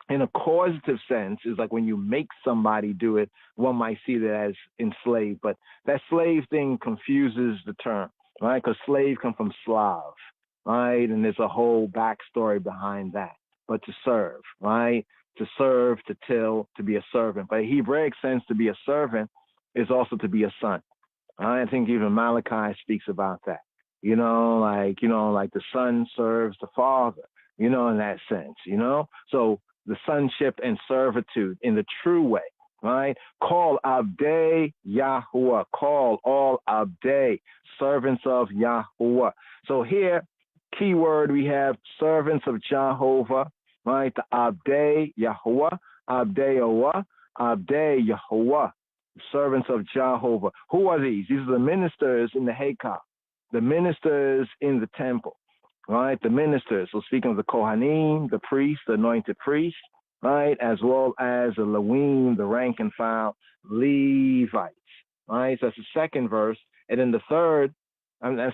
In a causative sense, is like when you make somebody do it, one might see that as enslaved, but that slave thing confuses the term. Right, because slave come from Slav, right, and there's a whole backstory behind that. But to serve, right, to serve, to till, to be a servant. But in Hebraic sense, to be a servant is also to be a son. Right? I think even Malachi speaks about that. Like the son serves the father. In that sense. So the sonship and servitude in the true way. Right? Call Abdei Yahuwah. Call all Abdei, servants of Yahuwah. So here, keyword, we have servants of Jehovah, right? The Abdei Yahuwah, Abdei Yahuwah, servants of Jehovah. Who are these? These are the ministers in the Haykal, the ministers in the temple, right? The ministers. So speaking of the Kohanim, the priests, the anointed priests, right, as well as the Lewim, the rank and file Levites, right? So that's the second verse. And then the third, the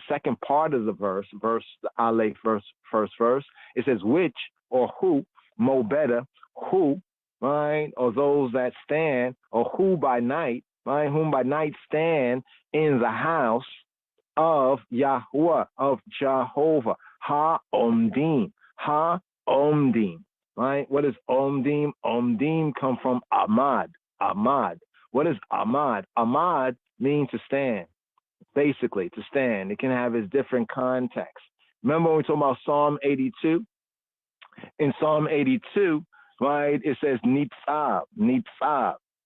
second part of the verse, the Aleph first verse, it says which or who, mo better, who, right, or those that stand, or who by night, right, whom by night stand in the house of Yahweh, of Jehovah, ha-omdim, right? What is omdim? Omdim come from Ahmad. What is Ahmad? Ahmad means to stand, basically, to stand. It can have its different contexts. Remember when we talk about Psalm 82? In Psalm 82, right, it says nitzab.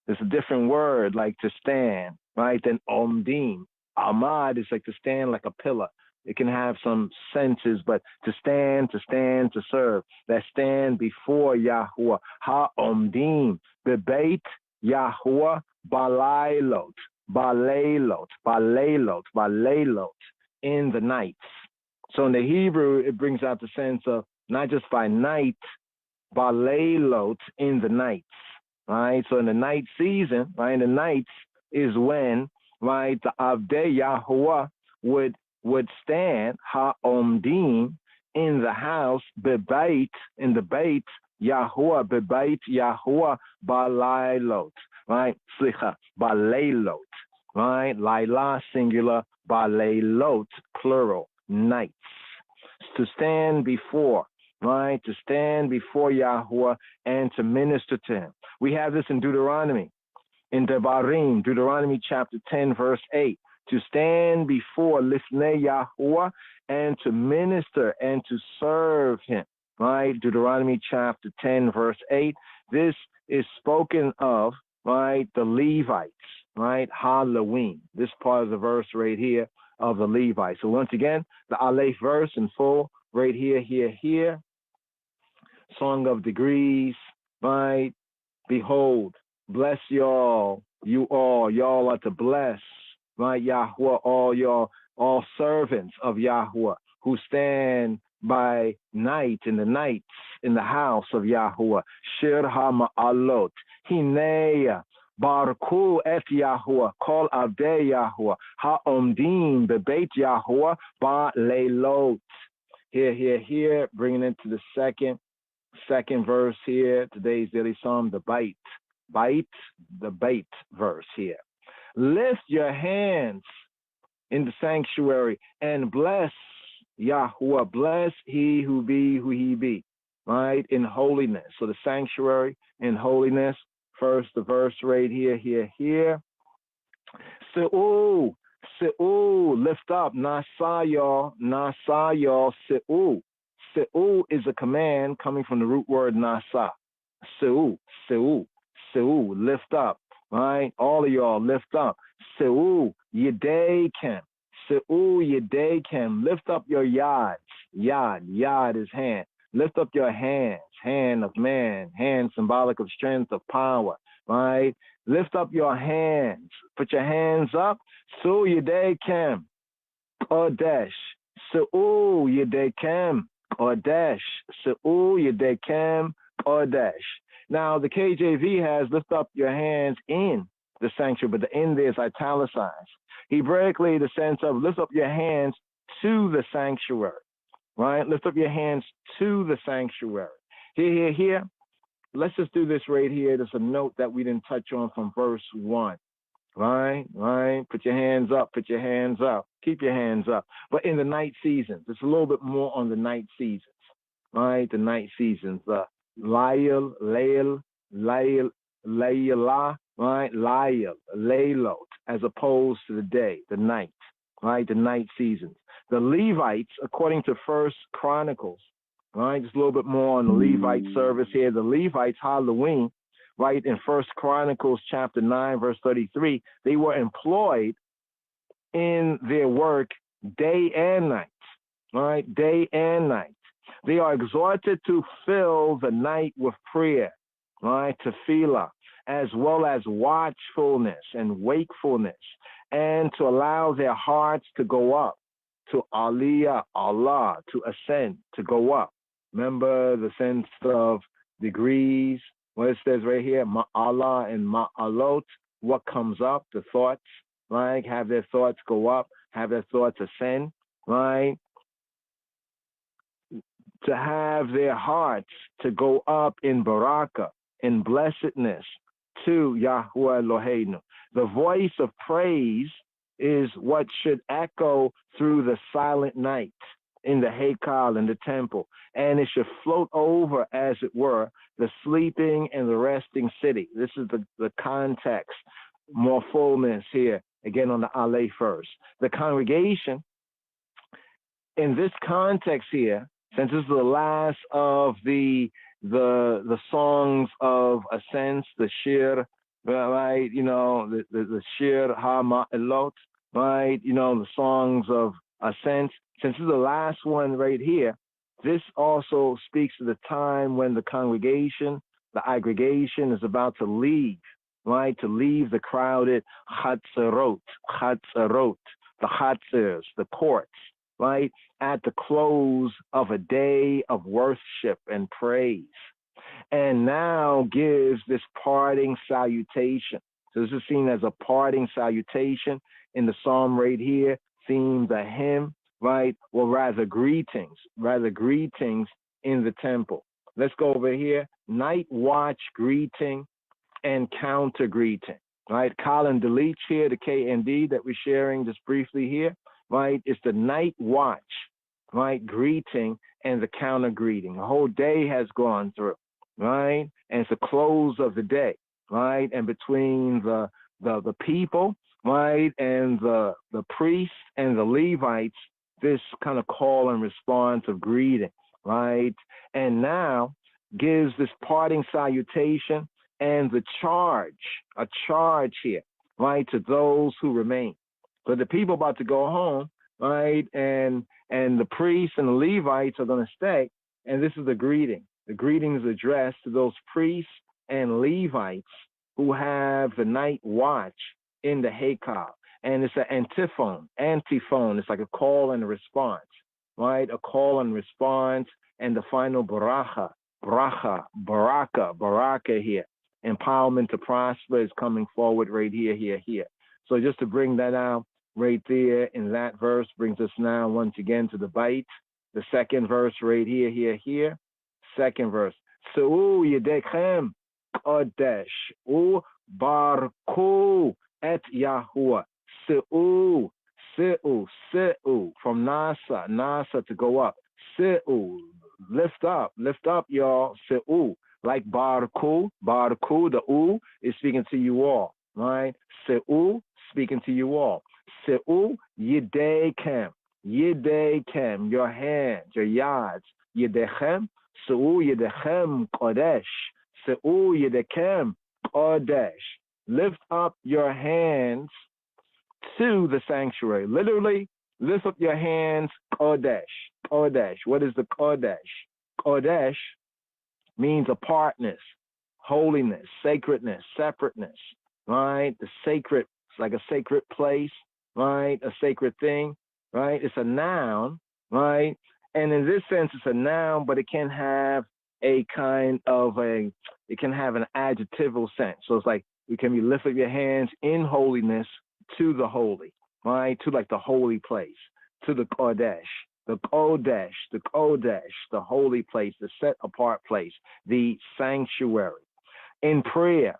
It's a different word, like to stand, right, than omdim. Ahmad is like to stand like a pillar. It can have some senses, but to stand, to serve. That stand before Yahuwah. Ha-omdim, bebeit Yahuwah balaylot, in the nights. So in the Hebrew, it brings out the sense of not just by night, balaylot, in the nights, right? So in the night season, right, in the nights is when, right, the Avdei Yahuwah would stand, ha-omdim, in the house, bebait, in the bait, Yahuwah, bebait, Yahuwah, balaylot, right? Slicha, balaylot, right? Laila, singular, balaylot, plural, nights. To stand before, right, to stand before Yahweh and to minister to him. We have this in Deuteronomy, in Devarim, Deuteronomy chapter 10, verse 8, to stand before Lifnei Yahweh and to minister and to serve him, right? Deuteronomy chapter 10, verse 8. This is spoken of, right, the Levites, right, Halloween. This part of the verse right here of the Levites. So once again, the Aleph verse in full, right here. Song of Degrees, right? Behold, bless y'all, y'all are to bless, right? Yahweh, all servants of Yahweh who stand by night in the nights in the house of Yahweh. Shir ha-ma'alot, hineya, Barku et Yahweh, kol avdei Yahweh, ha'omdim bebeit Yahweh, ba-leilot. Here, bringing it to the second verse here, today's daily psalm, the bait verse here. Lift your hands in the sanctuary and bless Yahweh, bless he who be who he be, right, in holiness. So the sanctuary in holiness. First, the verse right here. Se'u, lift up. Nasa y'all, Se'u. Se'u is a command coming from the root word nasa. Se'u, lift up, right? All of y'all, lift up. Se'u, yedeikem. Lift up your yads. Yad is hand. Lift up your hands, hand of man, hand symbolic of strength, of power, right? Lift up your hands. Put your hands up. Su yedeikem, Kodesh. Su yedeikem, Kodesh. Su yedeikem, Kodesh. Now, the KJV has lift up your hands in the sanctuary, but the in there is italicized. Hebraically, the sense of lift up your hands to the sanctuary, right? Lift up your hands to the sanctuary. Here. Let's just do this right here. There's a note that we didn't touch on from verse 1, right? Put your hands up. Keep your hands up. But in the night seasons, it's a little bit more on the night seasons, right? The night seasons, the Layla, right? Laylot, as opposed to the day, the night, right? The night seasons. The Levites, according to First Chronicles, right? Just a little bit more on the Levite service here. The Levites, Halloween, right? In First Chronicles chapter 9, verse 33, they were employed in their work day and night, right? Day and night. They are exhorted to fill the night with prayer, right? Tefillah, as well as watchfulness and wakefulness, and to allow their hearts to go up to Aliyah, Allah, to ascend, to go up. Remember the sense of degrees, what it says right here, Ma'ala and Ma'alot, what comes up, the thoughts, right? Have their thoughts go up, have their thoughts ascend, right? To have their hearts to go up in baraka, in blessedness to Yahweh Eloheinu. The voice of praise is what should echo through the silent night in the Haykal, in the temple, and it should float over, as it were, the sleeping and the resting city. This is the context, more fullness here, again on the Aleph verse. The congregation, in this context here, since this is the last of the songs of ascents, the Shir, right, the Shir Ha-Ma'elot, right, the songs of ascents. Since this is the last one right here, this also speaks to the time when the congregation, the aggregation is about to leave, right, to leave the crowded Chatzerot, the Chatzers, the courts, right, at the close of a day of worship and praise. And now gives this parting salutation. So this is seen as a parting salutation in the psalm right here, themed a hymn, right? Well, rather greetings in the temple. Let's go over here. Night watch greeting and counter greeting, right? Colin Delich here, the KND that we're sharing just briefly here, right? It's the night watch, right? Greeting and the counter greeting. The whole day has gone through, right? And it's the close of the day, right? And between the people, right, and the priests and the Levites, this kind of call and response of greeting, right? And now gives this parting salutation and the charge, a charge here, right, to those who remain. So the people about to go home, right, and the priests and the Levites are going to stay, and this is the greeting. The greeting is addressed to those priests and Levites who have the night watch in the Haykal. And it's an antiphon. It's like a call and a response, right? A call and response, and the final baraka here. Empowerment to prosper is coming forward right here. So just to bring that out right there in that verse brings us now once again to the bite. The second verse right here. Second verse. Se'u yedechem kodesh u barku et Yahuwah. Se'u from Nasa to go up. Se'u, lift up y'all. Se'u, like barku, the u is speaking to you all, right? Se'u, speaking to you all. Se'u yedechem, your hands, your yads. Yedechem, Se'u yedechem kodesh. Se'u yedechem kodesh. Lift up your hands to the sanctuary. Literally, lift up your hands, kodesh. What is the kodesh? Kodesh means apartness, holiness, sacredness, separateness, right? The sacred, it's like a sacred place, right? A sacred thing, right? It's a noun, right? And in this sense, it's a noun, but it can have a kind of it can have an adjectival sense. So it's like, it can be lift up your hands in holiness to the holy, right? To like the holy place, to the Kodesh, the holy place, the set apart place, the sanctuary. In prayer,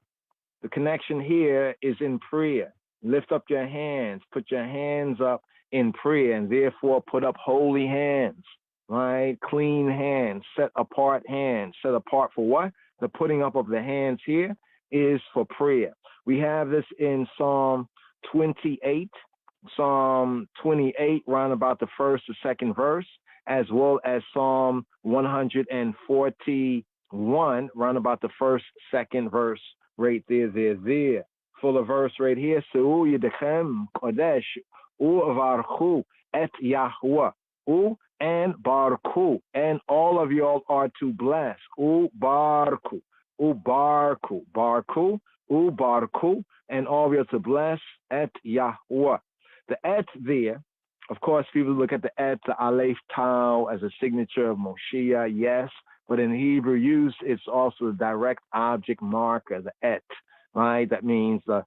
the connection here is in prayer. Lift up your hands, put your hands up in prayer, and therefore put up holy hands, right? Clean hands, set apart for what? The putting up of the hands here is for prayer. We have this in Psalm 28, round about the first or second verse, as well as Psalm 141, round about the first, second verse, right there. Full of verse right here. Se'u yedechem kodesh u'varchu et Yahuwah. And barku, and all of y'all are to bless. Barku, and all of you are to bless et Yahuwah. The et there, of course, people look at the et, the aleph tau, as a signature of Moshiach, yes, but in Hebrew use, it's also a direct object marker, the et, right? That means the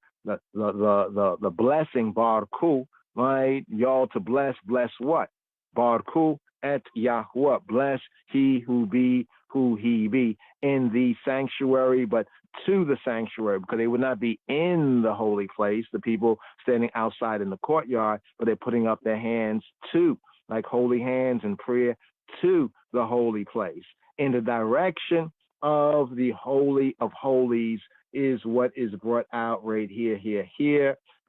blessing, barku, right? Y'all to bless what? Barku et Yahuwah, bless he who be who he be in the sanctuary, but to the sanctuary, because they would not be in the holy place, the people standing outside in the courtyard, but they're putting up their hands to, like holy hands in prayer, to the holy place. In the direction of the Holy of Holies is what is brought out right here.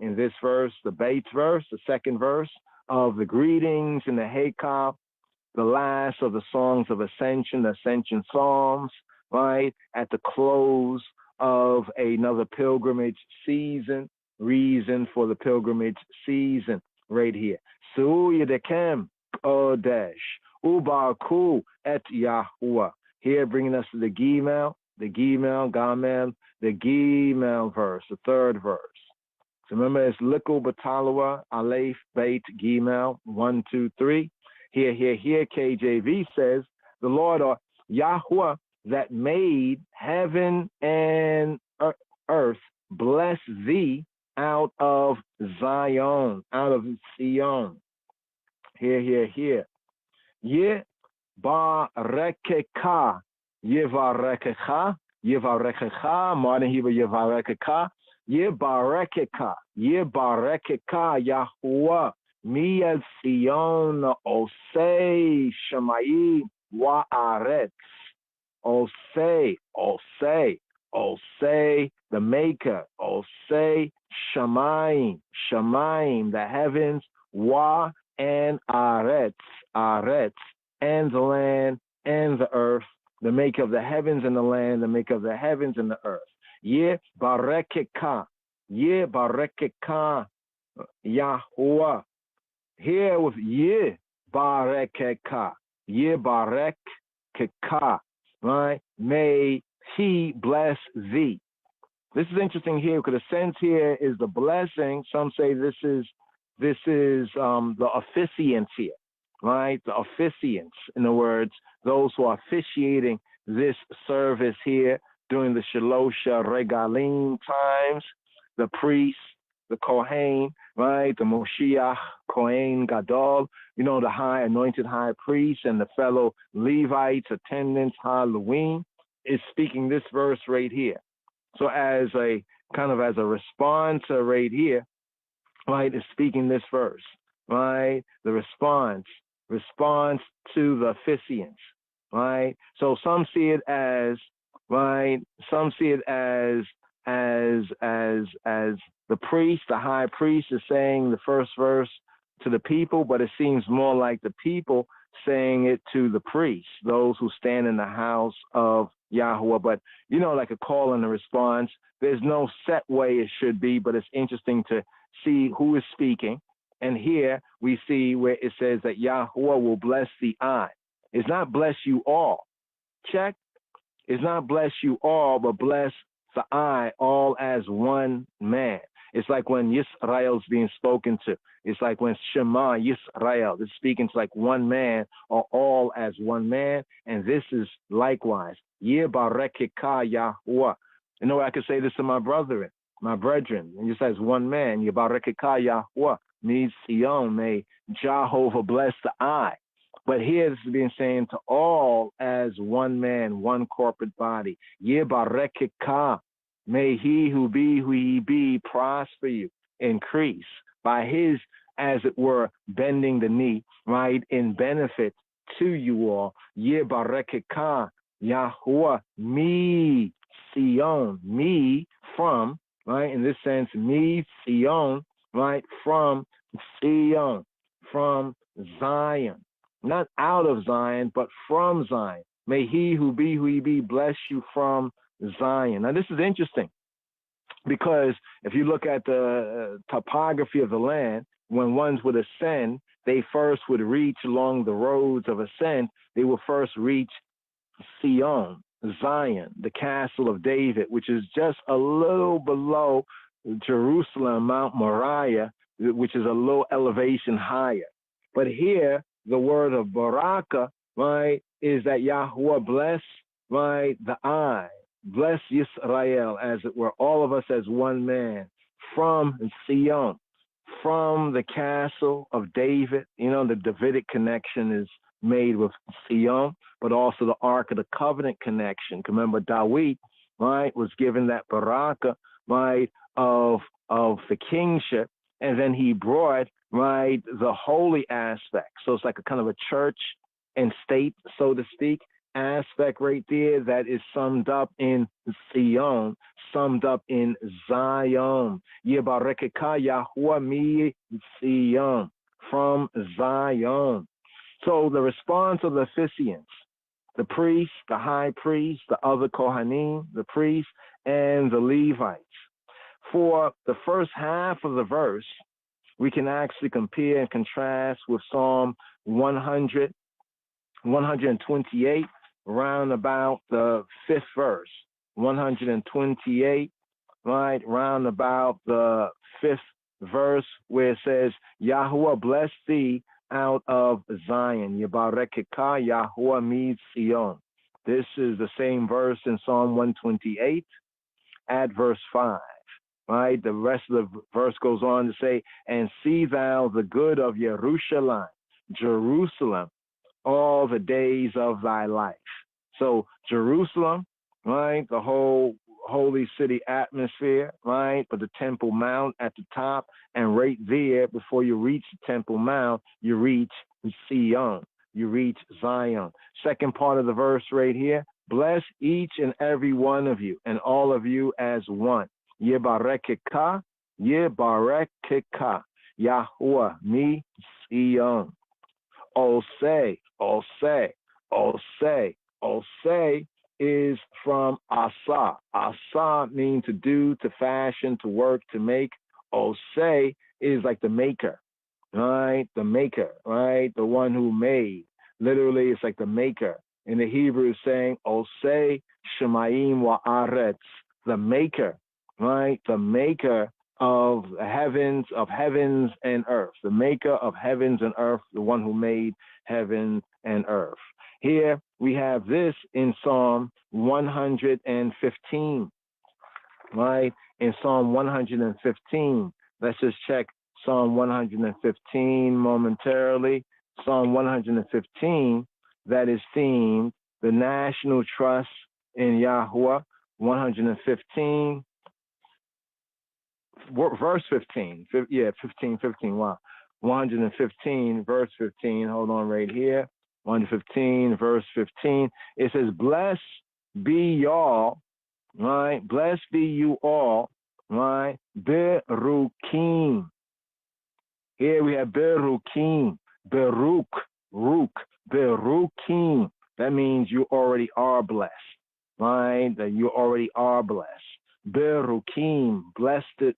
In this verse, the Beit verse, the second verse of the greetings in the Haykal, the last of the songs of ascension, the ascension psalms, right? At the close of another pilgrimage season, reason for the pilgrimage season, right here. Se'u yedechem kodesh ubarku et Yahuwah. Here bringing us to the Gimel, the Gimel verse, the third verse. So remember, it's Likul Batalawa, Aleph, Beit, Gimel, 1, 2, 3. Here, KJV says, the Lord or Yahuwah that made heaven and earth bless thee out of Zion, out of Sion. Here. Ye barekeka, yevarekecha, modern Hebrew yevarekecha, yebarekeka, Yahuwah. Mi el Sion osei Shamayim Wa'aretz. Osei, Osei, Osei, the maker. Osei, Shamayim, Shamayim, the heavens. Wa and Aretz, Aretz, and the land and the earth, the maker of the heavens and the land, the maker of the heavens and the earth. Ye barekeka, ye barekeka, Yahuwah. Here with ye barekeka, ye barekeka, right? May he bless thee. This is interesting here because the sense here is the blessing. Some say this is the officiants here, right? The officiants, in other words, those who are officiating this service here during the Shalosha Regalim times, the priests, the Kohen, right? The Moshiach, Kohen Gadol, the high anointed high priest and the fellow Levites, attendants, Halloween, is speaking this verse right here. So as a kind of as a response right here, right, is speaking this verse, right? The response to the officiants, right? So some see it as, right? Some see it as the priest, the high priest is saying the first verse to the people, but it seems more like the people saying it to the priests, those who stand in the house of Yahweh. But, like a call and a response, there's no set way it should be, but it's interesting to see who is speaking. And here we see where it says that Yahweh will bless the I. It's not bless you all. Check. It's not bless you all, but bless the I, all as one man. It's like when Yisrael's being spoken to. It's like when Shema Yisrael is speaking to like one man or all as one man. And this is likewise. Ye barekeka Yahuwah. I could say this to my brethren, and just as one man. Ye barekeka Yahuwah means Sion, may Jehovah bless the I. But here this is being saying to all as one man, one corporate body. Ye barekeka. May he who he be prosper you, increase by his, as it were, bending the knee, right, in benefit to you all. Ye barekeka, Yahuwah, me, Sion, me, from, right, in this sense, me, Sion, right, from Sion, from Zion. Not out of Zion, but from Zion. May he who he be bless you from Zion. Now, this is interesting because if you look at the topography of the land, when ones would ascend, they first would reach along the roads of ascent. They will first reach Sion, Zion, the castle of David, which is just a little below Jerusalem, Mount Moriah, which is a little elevation higher. But here, the word of Baraka, right, is that Yahweh bless, right, the I. Bless Yisrael, as it were, all of us as one man, from Sion, from the castle of David. The Davidic connection is made with Sion, but also the Ark of the Covenant connection. Remember, Dawid, right, was given that baraka, right, of the kingship, and then he brought, right, the holy aspect. So it's like a kind of a church and state, so to speak, aspect right there that is summed up in Sion, summed up in Zion. Yebarekeka Yahuwah mi Sion, from Zion. So the response of the officiants, the priests, the high priest, the other Kohanim, the priests, and the Levites. For the first half of the verse, we can actually compare and contrast with Psalm 128, round about the 5th verse. 128, right, round about the 5th verse, where it says, Yahuwah bless thee out of Zion. Yebarekeka Yahuwah mi Sion. This is the same verse in Psalm 128 at verse 5. Right? The rest of the verse goes on to say, and see thou the good of Jerusalem, all the days of thy life. So Jerusalem, right, the whole holy city atmosphere, right, but the Temple Mount at the top, and right there, before you reach the Temple Mount, you reach Sion. you reach Zion. Second part of the verse right here, bless each and every one of you and all of you as one. Yebarekeka, Yebarekeka, Yahuwah mi Sion. Osei, Osei, Osei, Osei is from Asa. Asa means to do, to fashion, to work, to make. Osei is like the maker, right? The maker, right? The one who made. Literally, it's like the maker. In the Hebrew, it's saying, Osei Shemayim Wa'aretz, the maker, right? The maker of heavens and earth. The maker of heavens and earth, the one who made heaven and earth. Here we have this in Psalm 115, right? In Psalm 115, let's just check Psalm 115 momentarily. Psalm 115, that is themed, the national trust in Yahweh. 115, verse 15. 15, wow. 115, verse 15, hold on right here. 115, verse 15. It says, blessed be y'all, right? Blessed be you all, right? Berukim. Here we have Berukim, Beruk, Ruk, Berukim. That means you already are blessed, right? That you already are blessed. Berukim, blessed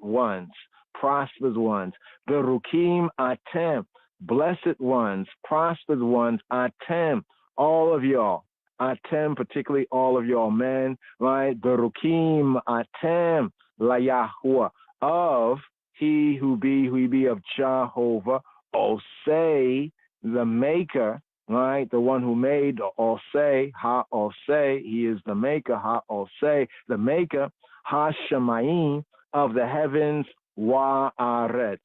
ones, prosperous ones. Berukim atem, blessed ones, prosperous ones, atem, all of y'all. Atem, particularly all of y'all men, right? Berukim atem, la Yahuwah, of he who be of Jehovah, Osei, the maker, right? The one who made, Osei, Ha-Osei, he is the maker, Ha-Osei, the maker, Ha-Shemayim, of the heavens, Wa-Aretz.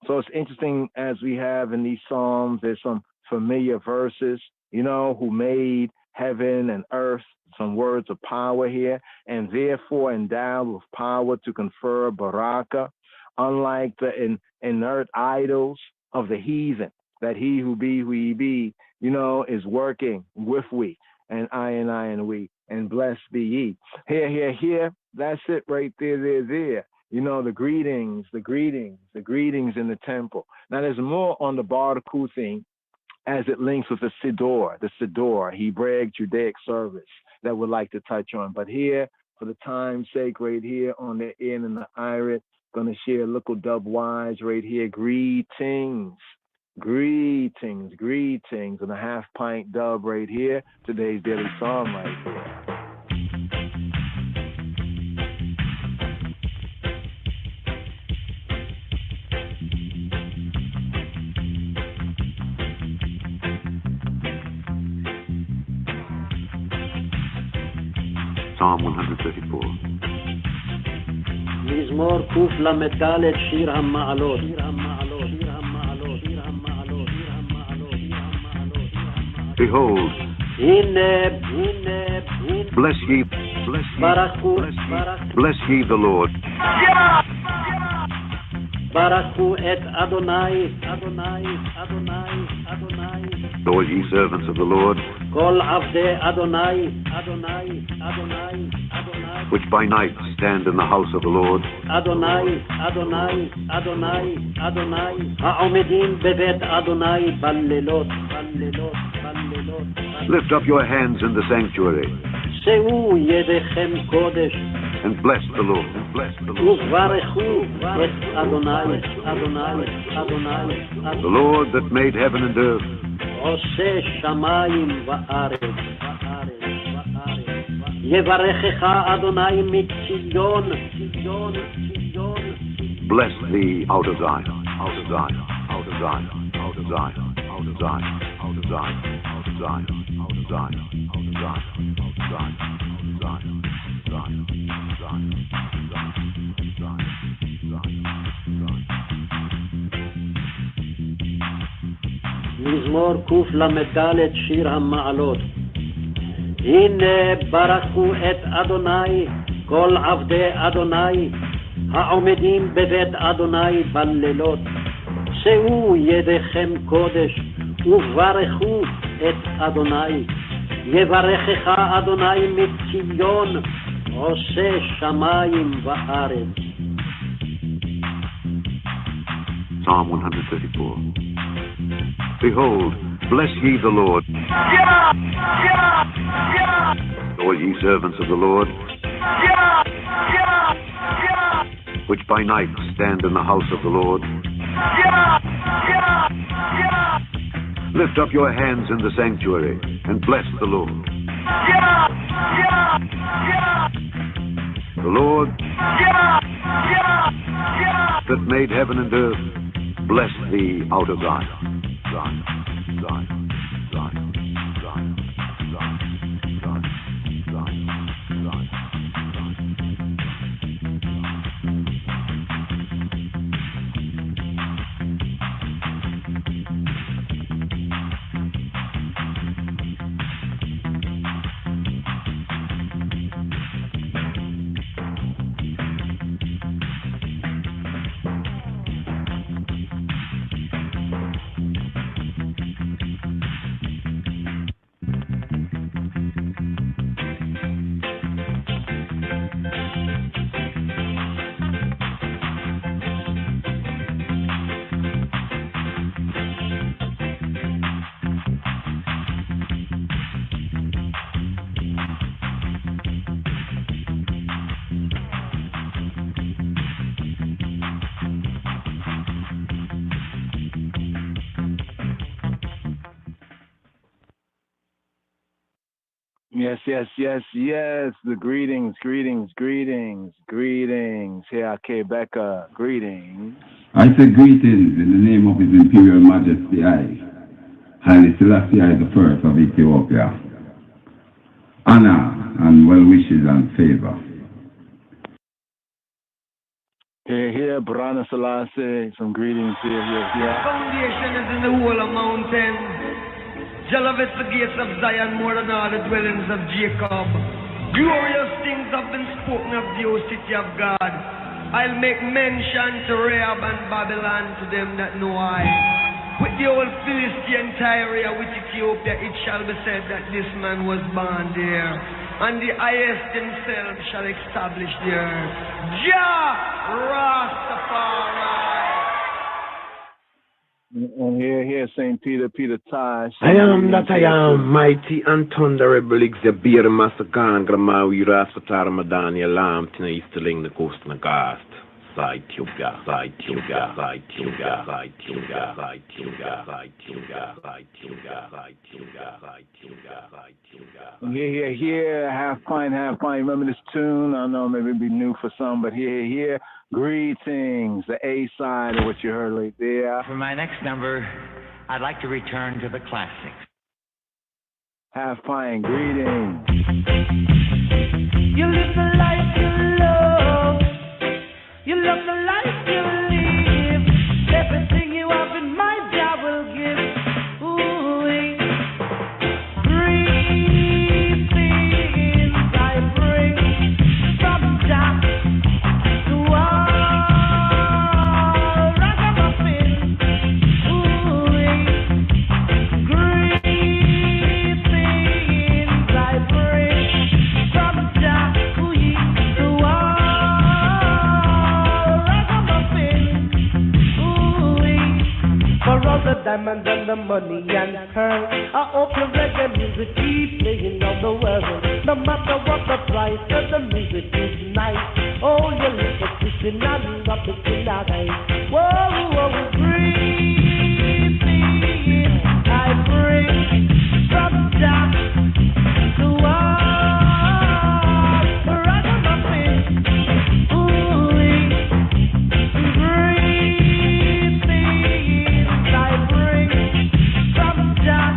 So it's interesting, as we have in these Psalms, there's some familiar verses, you know, who made heaven and earth, some words of power here, and therefore endowed with power to confer baraka, unlike the inert idols of the heathen, that he who be, you know, is working with we, and I and we, and blessed be ye. Here, that's it right there. You know, the greetings in the temple. Now there's more on the Baruch thing as it links with the Siddur, Hebraic Judaic service that we'd like to touch on. But here, for the time's sake, right here on the N and the Irit, gonna share little dub-wise right here. Greetings, and a half pint dub right here. Today's daily psalm right here. Psalm 134. מזמור קל"ד שיר המעלות. Behold, bless ye the Lord. ברכו את אדוני. All ye servants of the Lord, כל עבדי אדוני. which by night stand in the house of the Lord. אדוני. העומדים בבית אדוני בלילות. Lift up your hands in the sanctuary שאו ידיכם קודש. and bless the Lord. וברכו את אדוני. The Lord that made heaven and earth, עושה שמיים וארץ. יברכך אדוני מציון. bless thee out of Zion, out of Zion, out of Zion, out of Zion, out of Zion, out of Zion, out of Zion, out of Zion, out of Zion, out of Zion, out of Zion, מזמור קל"ד שיר המעלות. הנה ברכו את אדוני כל עבדי אדוני העומדים בבית אדוני בלילות. שאו ידיכם קודש וברכו את אדוני. יברכך אדוני מציון, עושה שמיים וארץ. Psalm 134. Behold, bless ye the Lord. All ye servants of the Lord, which by night stand in the house of the Lord. Lift up your hands in the sanctuary and bless the Lord. The Lord that made heaven and earth, bless thee out of Zion. Zion, Zion, Zion, Zion, Zion, Zion, Zion, Zion. Yes. The greetings. Here, Becca, greetings. I say greetings in the name of His Imperial Majesty Haile Selassie the First of Ethiopia. Honor and well wishes and favor. Here, Brana Selassie, some greetings here. Foundation is in the whole of mountain. Jealous the gates of Zion more than all the dwellings of Jacob. Glorious things have been spoken of the O city of God. I'll make mention to Rahab and Babylon to them that know I. With the old Philistine Tyre, with Ethiopia, it shall be said that this man was born there, and the highest himself shall establish the earth. Jah Rastafari. And here, St. Peter Tosh. I am that I am, mighty and thunderable, the beer massacre, Gramawi, Rastafari, Madani, Alarm, Tina Easterling, the Coast, and the Gast. Side Tuga. Here, half pint. Remember this tune? I know maybe it'd be new for some, but here. Greetings, the A side of what you heard right there. For my next number, I'd like to return to the classics. Half pint, greetings. You live the life you love. You love the life you live. Everything you have in mind, I will give. Ooh, greetings I bring from Jah to all ragamuffins. Ooh, greetings I bring from Jah to all for all the diamonds and the money and pearl. I hope your reggae music keep playing on the world. No matter what the price of the music is nice. Oh, you look at this and I'm not the killer. Whoa, greetings I bring from Jah to all ragamuffins. Ooh, I bring from Jah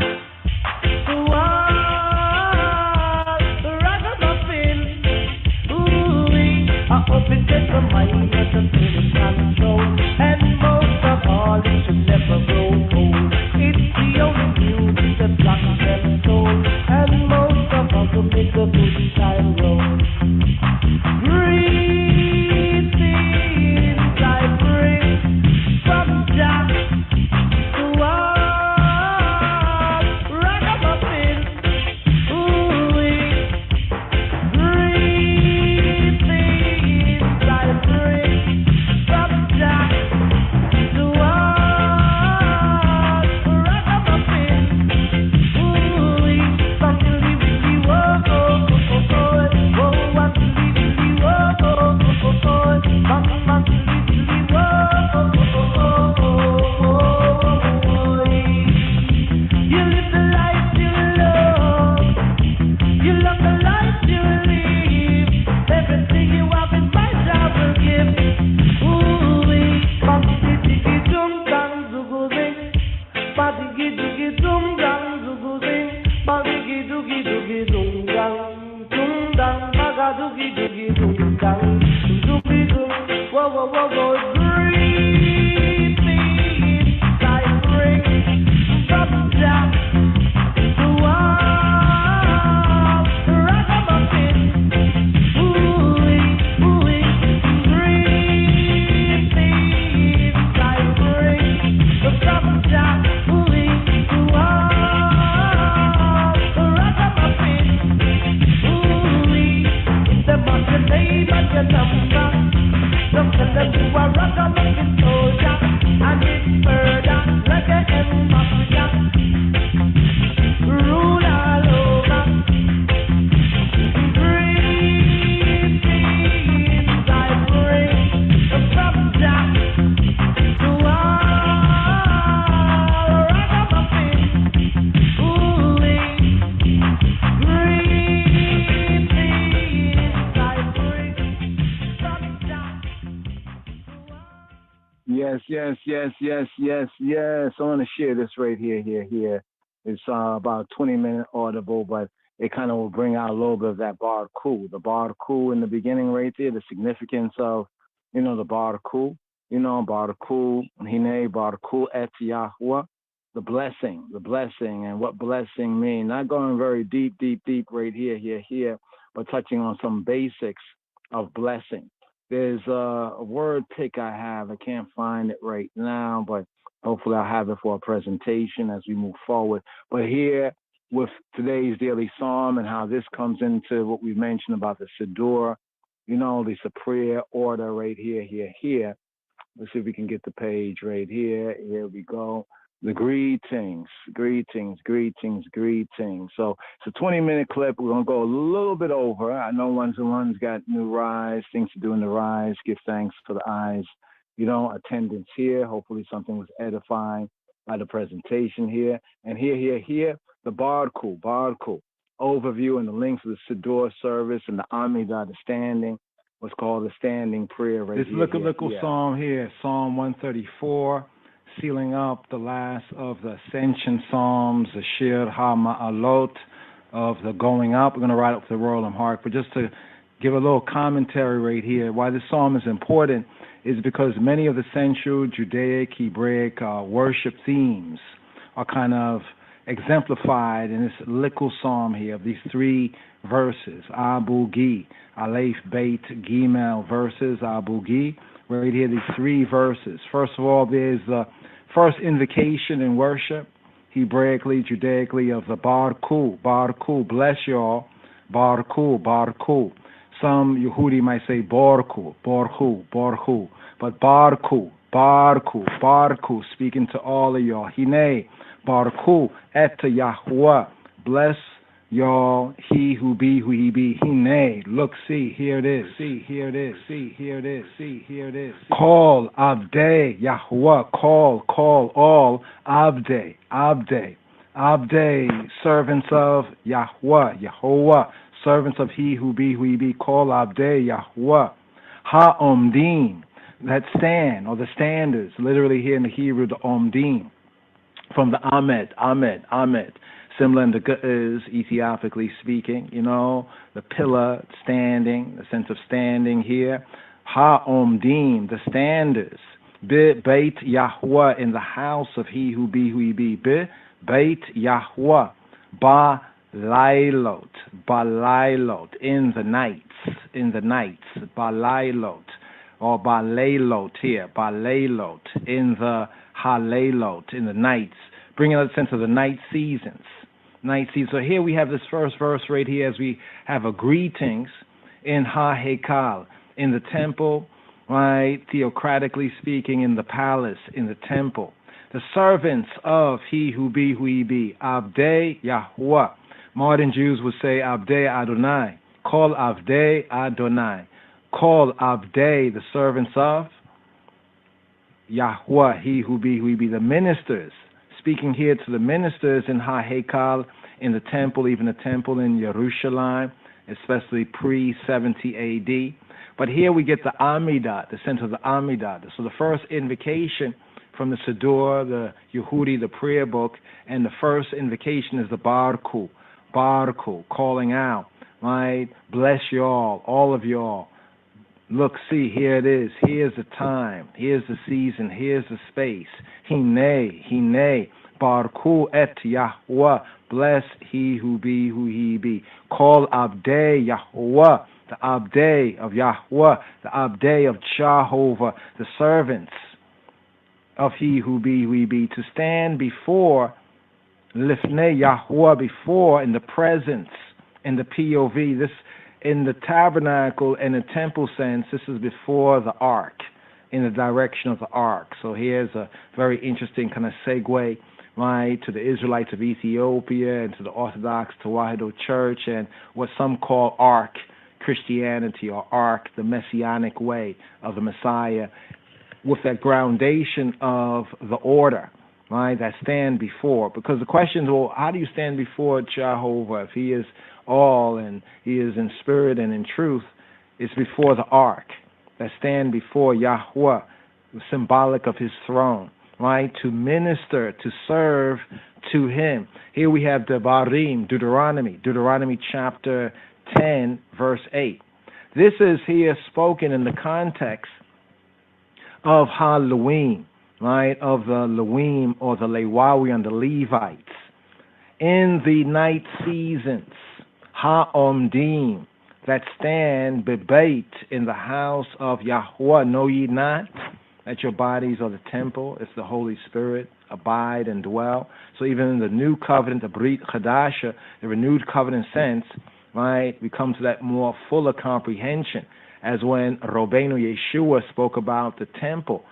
to all ragamuffins. Ooh, I hope it gets the mind and the feeling control. And most of all, it should never grow cold. It's the only music that rocks them soul. And most of all, to make a good time roll. Greetings I bring from Jah to all love the life you live. Everything you have in mind, I will give. Ooh-wee. Ba-diggy-diggy-dum, dang, zugu-zing. Ba-diggy-diggy-dum, dang, zugu-zing. Ba-diggy-doogie-doogie-dum, dang. Dum, dang, baga-doogie-doogie-dum, dang. Doogie-dum. Whoa, whoa, whoa, whoa. Greet me, like ring from Jah. Yes. I want to share this right here. It's about 20-minute audible, but it kind of will bring out a little bit of that bar cool. The bar cool in the beginning right there, the significance of, the bar cool, bar cool, hine, bar cool et Yahuwah, the blessing, and what blessing mean. Not going very deep right here, but touching on some basics of blessing. There's a word pick I have. I can't find it right now, but hopefully I'll have it for a presentation as we move forward. But here with today's daily psalm and how this comes into what we mentioned about the Siddur, it's a prayer order right here. Let's see if we can get the page right here. Here we go. The greetings. So it's a 20-minute clip. We're going to go a little bit over. I know one's got new rise, things to do in the rise. Give thanks for the eyes, attendance here. Hopefully something was edifying by the presentation here. And here, the Bardku overview and the links of the Siddur service and the Amidah, the standing, what's called the standing prayer right here. This little psalm here, Psalm 134. Sealing up the last of the Ascension Psalms, the Shir HaMa'alot of the going up. We're going to write up the Royal Heart, but just to give a little commentary right here, why this psalm is important is because many of the Central Judaic, Hebraic worship themes are kind of exemplified in this little psalm here of these three verses, Abu Gi, Aleph, Beit, Gimel verses, Abu Gi. Right here, these three verses. First of all, there's the first invocation in worship, Hebraically, Judaically, of the Barku, bless y'all, Barku. Some Yehudi might say Borku, but Barku, speaking to all of y'all. Hine, Barku, et Yahuwah, bless y'all, he who be, who he be. Hine, look, see, here it is. Call Abdei, Yahuwah, call all Abdei, servants of Yahuwah, servants of he who be, call Abdei, Yahuwah. Ha-omdim, that stand, or the standards, literally here in the Hebrew, the omdim, from the Ahmed, similar in the Ge'ez, Ethiopically speaking, the pillar, standing, the sense of standing here. Ha-omdim, the standards. Beit Yahuwah, in the house of he who be, Beit Yahuwah. Ba-lailot, in the nights, Ba-lailot, or Ba-lailot here, Ba-lailot, in the Ha-lailot, in the nights, bringing out a sense of the night seasons. So here we have this first verse right here as we have a greetings in Ha-Hekal, in the temple, right, theocratically speaking, in the palace, in the temple. The servants of he who be, Abdei Yahuwah. Modern Jews would say Abdei Adonai. Call Abdei Adonai. Call Abdei, the servants of Yahuwah, he who be, the ministers. Speaking here to the ministers in Ha-Hekal, in the temple, even the temple in Jerusalem, especially pre-70 AD. But here we get the Amidah, the sense of the Amidah. So the first invocation from the Siddur, the Yehudi, the prayer book, and the first invocation is the Barku, calling out, right? Bless y'all, all of y'all. Look, see, here it is. Here's the time. Here's the season. Here's the space. Hine, Barku et Yahweh. Bless he who be, who he be. Call Abdei Yahweh, the Abdei of Yahweh, the Abdei of Jehovah, the servants of he who be, who he be, to stand before Lifnei Yahweh, before, in the presence, in the POV, this in the tabernacle and the temple sense, this is before the ark, in the direction of the ark. So here's a very interesting kind of segue, right, to the Israelites of Ethiopia and to the Orthodox Tewahedo Church and what some call ark Christianity, or ark, the messianic way of the Messiah, with that groundation of the order, right, that stand before. Because the question is, well, how do you stand before Jehovah if he is all and he is in spirit and in truth? It's before the ark, that stand before Yahweh, symbolic of his throne, right, to minister, to serve to him. Here we have Devarim, Deuteronomy chapter 10, verse 8. This is here spoken in the context of Halloween, right, of the Lewim or the Lewawian, the Levites. In the night seasons, Ha'omdim, that stand bebait in the house of Yahweh, know ye not that your bodies are the temple, it's the Holy Spirit, abide and dwell. So even in the new covenant, the Brit Chadasha, the renewed covenant sense, right, we come to that more fuller comprehension, as when Robbeinu Yeshua spoke about the temple,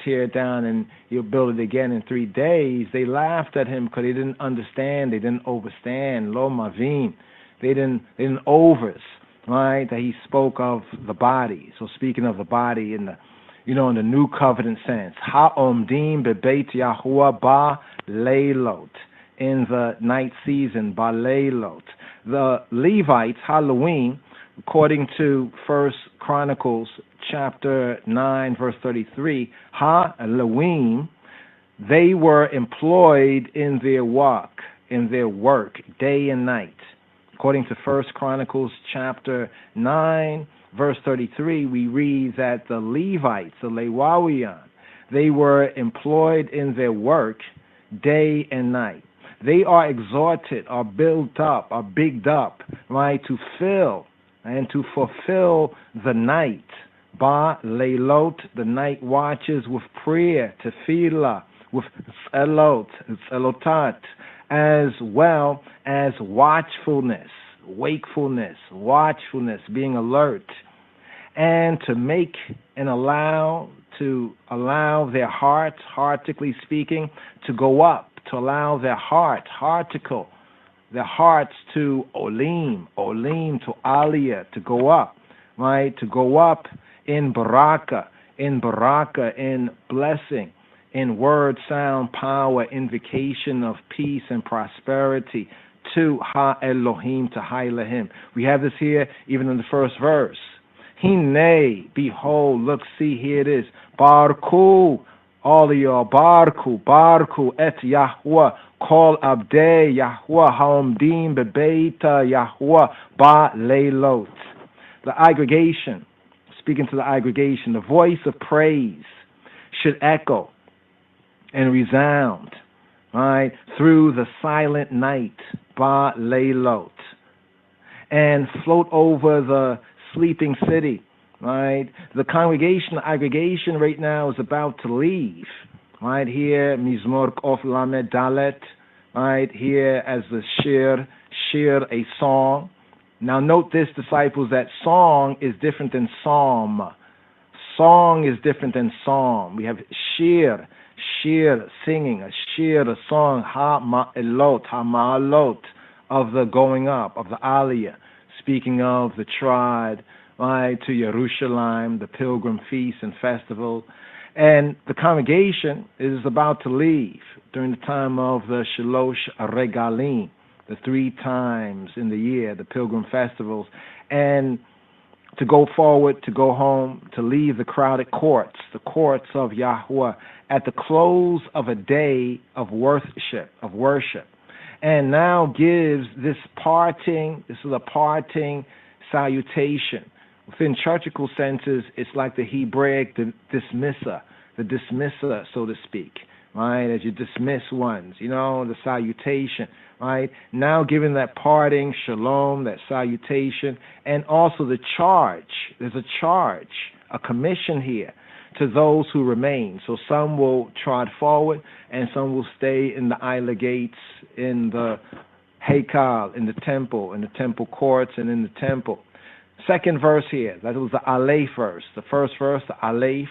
tear it down and you'll build it again in 3 days. They laughed at him because they didn't understand, they didn't overstand, lo mavin. They didn't overs, right, that he spoke of the body. So speaking of the body in the, in the new covenant sense, ha'omdim bebeit Yahuwah ba leilot, in the night season, ba leilot. The Levites, Halloween, according to 1 Chronicles chapter 9, verse 33, Halloween, they were employed in their work, day and night. According to 1 Chronicles chapter 9, verse 33, we read that the Levites, the Lewawian, they were employed in their work day and night. They are exhorted, are built up, are bigged up, right, to fill and to fulfill the night, ba leilot, the night watches, with prayer, tefillah, with tzelotat, as well as watchfulness, wakefulness, being alert, and to make and allow their hearts, heartically speaking, to go up, to allow their hearts to olim, to aliyah, to go up, right, to go up in baraka, in blessing, in word, sound, power, invocation of peace and prosperity to Ha-Elohim, to Ha-Elohim. We have this here even in the first verse. Hine, behold, look, see, here it is. Barku, all of y'all, Barku, et Yahweh, call Abdei Yahweh, Haomdim bebeita Yahweh, ba leilot. The aggregation, speaking to the aggregation, the voice of praise should echo and resound, right, through the silent night, ba leilot, and float over the sleeping city, right? The congregation, the aggregation right now is about to leave, right? Here, Mizmor Of Lamed Dalet, right? Here as the shir, a song. Now note this, disciples, that song is different than psalm. Song is different than psalm. We have shir, singing, a song, ha-ma'alot, of the going up, of the aliyah, speaking of the trod, right, to Jerusalem, the pilgrim feast and festival. And the congregation is about to leave during the time of the Shalosh Regalim, the 3 times in the year, the pilgrim festivals, and to go forward, to go home, to leave the crowded courts, the courts of Yahweh, at the close of a day of worship, and now gives this is a parting salutation. Within churchical senses, it's like the Hebraic dismisser, so to speak, right? As you dismiss ones, the salutation, right? Now giving that parting shalom, that salutation, and also the charge. There's a charge, a commission here to those who remain. So some will trod forward, and some will stay in the Isla gates, in the Heikal, in the temple courts, and in the temple. Second verse here, that was the Aleph verse. The first verse, the Aleph,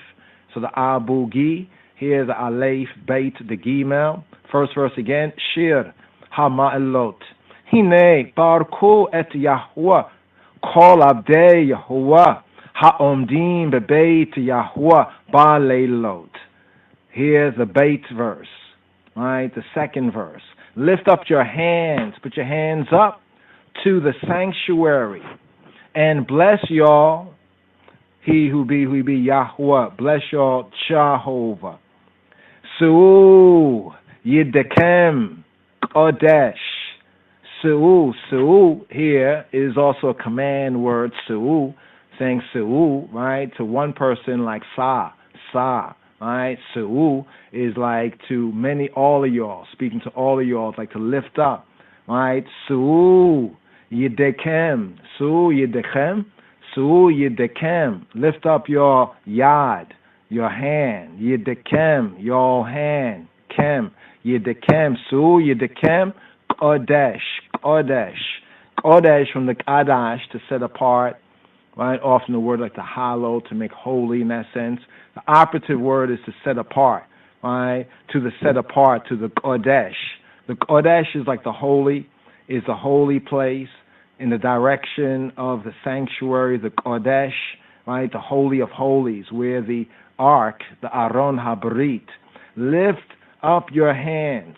so the Abu Gi. Here the Aleph, Beit, the Gimel. First verse again, Shir HaMa'elot. Hine Barku et Yahweh, Kol Abdei Yahweh, Ha'omdim Bebeit Yahweh Ba'leilot. Here's the Beit verse, right? The second verse. Lift up your hands, put your hands up to the sanctuary, and bless y'all, he who be Yahweh, bless y'all Jehovah. Su'u Yidekem Kodesh. Su'u here is also a command word, Su'u, saying Su'u, right, to one person like Sa, right? Su'u is like to all of y'all, speaking to all of y'all, it's like to lift up, right? Su'u Yidekem, Su'u Yidekem, lift up your yad, your hand, Yidekem, your hand, kem, Yidekem, Su'u Yidekem, Kodesh from the Kadash, to set apart, right? Often the word like to hallow, to make holy in that sense. The operative word is to set apart, right? To the set apart, to the Kodesh. The Kodesh is like the holy place in the direction of the sanctuary, the Kodesh, right? The Holy of Holies, where the Ark, the Aron HaBrit. Lift up your hands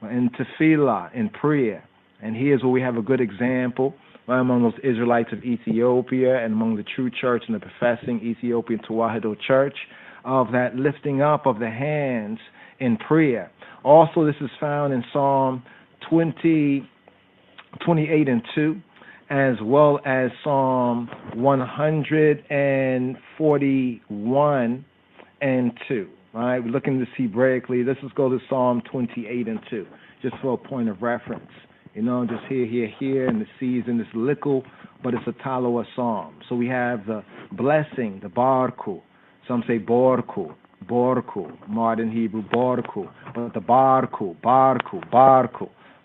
in tefillah, in prayer. And here's where we have a good example, right, among those Israelites of Ethiopia and among the true church and the professing Ethiopian Tewahedo church, of that lifting up of the hands in prayer. Also, this is found in Psalm 28 and 2, as well as Psalm 141 and 2. Right, we're looking at this Hebraically. Let's just go to Psalm 28 and 2, just for a point of reference. Just here, and the C's in this lickle, but it's a Taloa psalm. So we have the blessing, the barku. Some say borku, modern Hebrew borku, but the barku.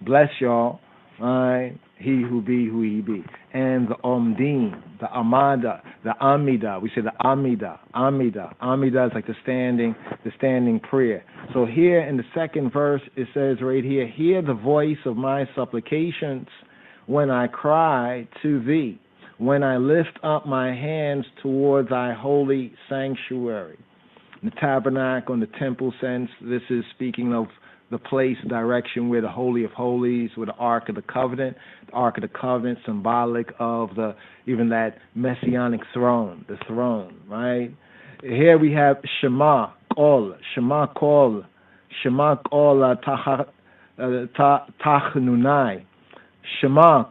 Bless y'all, right? He who be who he be. And the omdim, the amada, the amida. We say the amida. Amida is like the standing prayer. So here in the second verse, it says right here, hear the voice of my supplications when I cry to thee, when I lift up my hands toward thy holy sanctuary. The tabernacle and the temple sense, this is speaking of the place, direction where the Holy of Holies, where the Ark of the Covenant, symbolic of even that messianic throne, the throne, right? Here we have Shema Kol, Tachnunai, Shema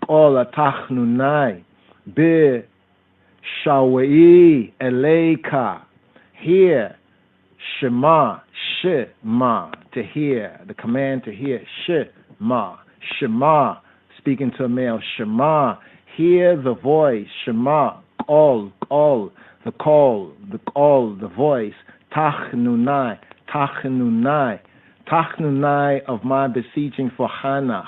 Kol Tachnunai, Be Shawei Eleika, here, Shema, to hear, the command to hear, Shema, speaking to a male, Shema, hear the voice, Shema, the call, the voice, Tachnunai of my beseeching for Chana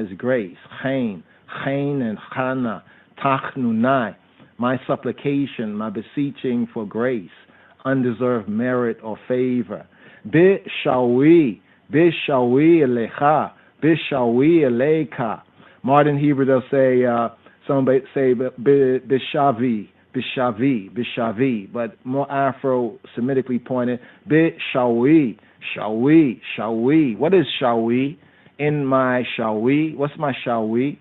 is grace, Chain and Chana, Tachnunai, my supplication, my beseeching for grace, undeserved merit or favor. Bishawi elecha, Bishawi eleika. Modern Hebrew they'll say, some say Bishavi, but more Afro-Semitically pointed, Bishawi. What is Shawi? in my shall we. What's my shall we?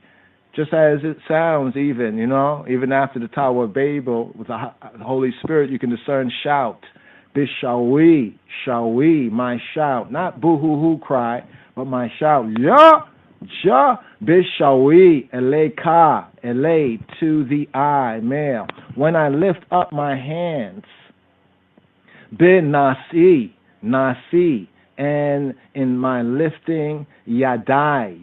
Just as it sounds, even, even after the Tower of Babel, with the Holy Spirit, you can discern shout. This shall we, my shout. Not boo-hoo-hoo cry, but my shout. Ja, bis shall we, ele ka, ele, to the I, male. When I lift up my hands, bin nasi, and in my lifting, yadai,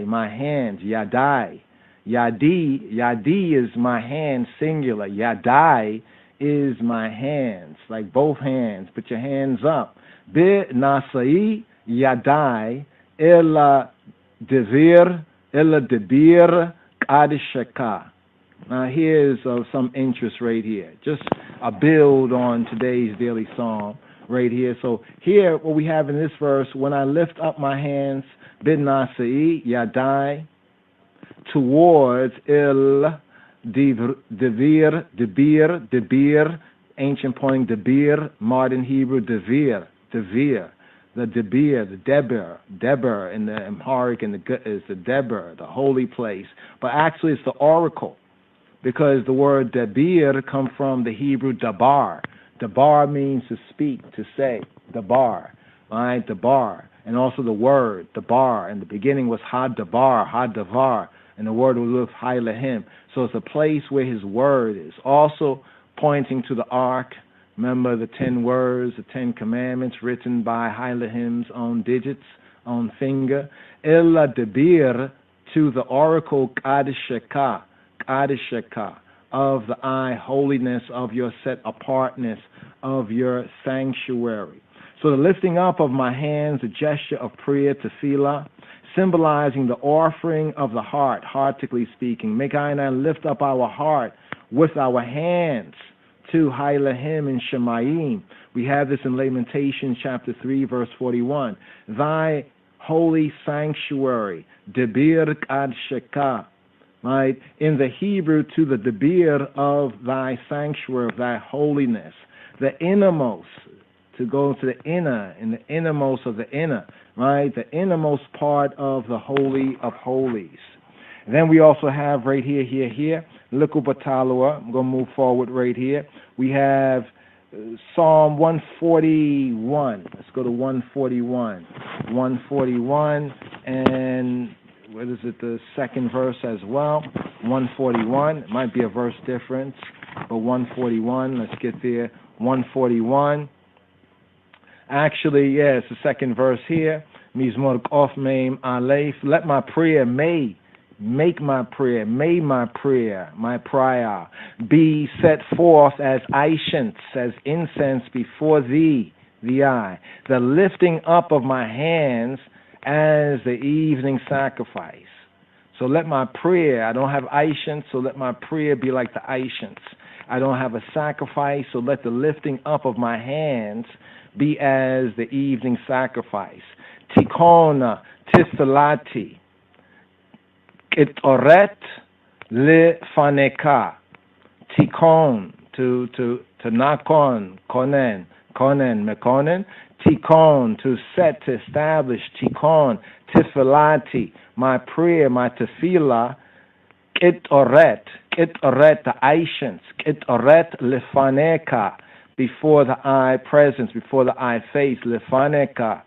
my hands, yadai. Yadi is my hand, singular. Yadai is my hands, like both hands. Put your hands up. Bin nasi, yadai, illa debir qadishaka. Now here's some interest right here. Just a build on today's daily psalm right here. So here, what we have in this verse, when I lift up my hands, bin nasi yadai, towards il debir, ancient poem debir, modern Hebrew devir. The Debir, the Deber in the Amharic and is the Deber, the holy place. But actually it's the oracle, because the word Debir comes from the Hebrew Dabar. Dabar means to speak, to say. Dabar, right? Dabar. And also the word, Dabar. And the beginning was Hadavar, and the word was with Hailahim. So it's a place where his word is. Also pointing to the ark. Remember the 10 words, the 10 commandments written by Hailahim's own digits, own finger. Illa debir, to the oracle qadishaka, of the I, holiness, of your set apartness, of your sanctuary. So the lifting up of my hands, a gesture of prayer, tefillah, symbolizing the offering of the heart, heartically speaking. Make I and I lift up our heart with our hands to Hailahim and Shemayim. We have this in Lamentations chapter 3, verse 41. Thy holy sanctuary, Debir Qadsheka, right? In the Hebrew, to the Debir of thy sanctuary, of thy holiness. The innermost, to go to the inner, in the innermost of the inner, right? The innermost part of the Holy of Holies. And then we also have right here, Likubatalua. I'm going to move forward right here. We have Psalm 141. Let's go to 141. 141, and what is it, the second verse as well? 141. It might be a verse difference, but 141. Let's get there. 141. Actually, yeah, it's the second verse here. Mizmor Kof Meim Aleph. Let my prayer may my prayer be set forth as aishance, as incense before thee, the eye, the lifting up of my hands as the evening sacrifice. So let my prayer, I don't have aishance, so let my prayer be like the aishance. I don't have a sacrifice, so let the lifting up of my hands be as the evening sacrifice. Tikona tefillati Itoret lefaneka. Tikon, to knock on, konen, mekonen. Tikon, to set, to establish. Tikon, tifilati, my prayer, my tefillah. Itoret, the aishance. Itoret lefaneka, before the eye presence, before the eye face. Lefaneka,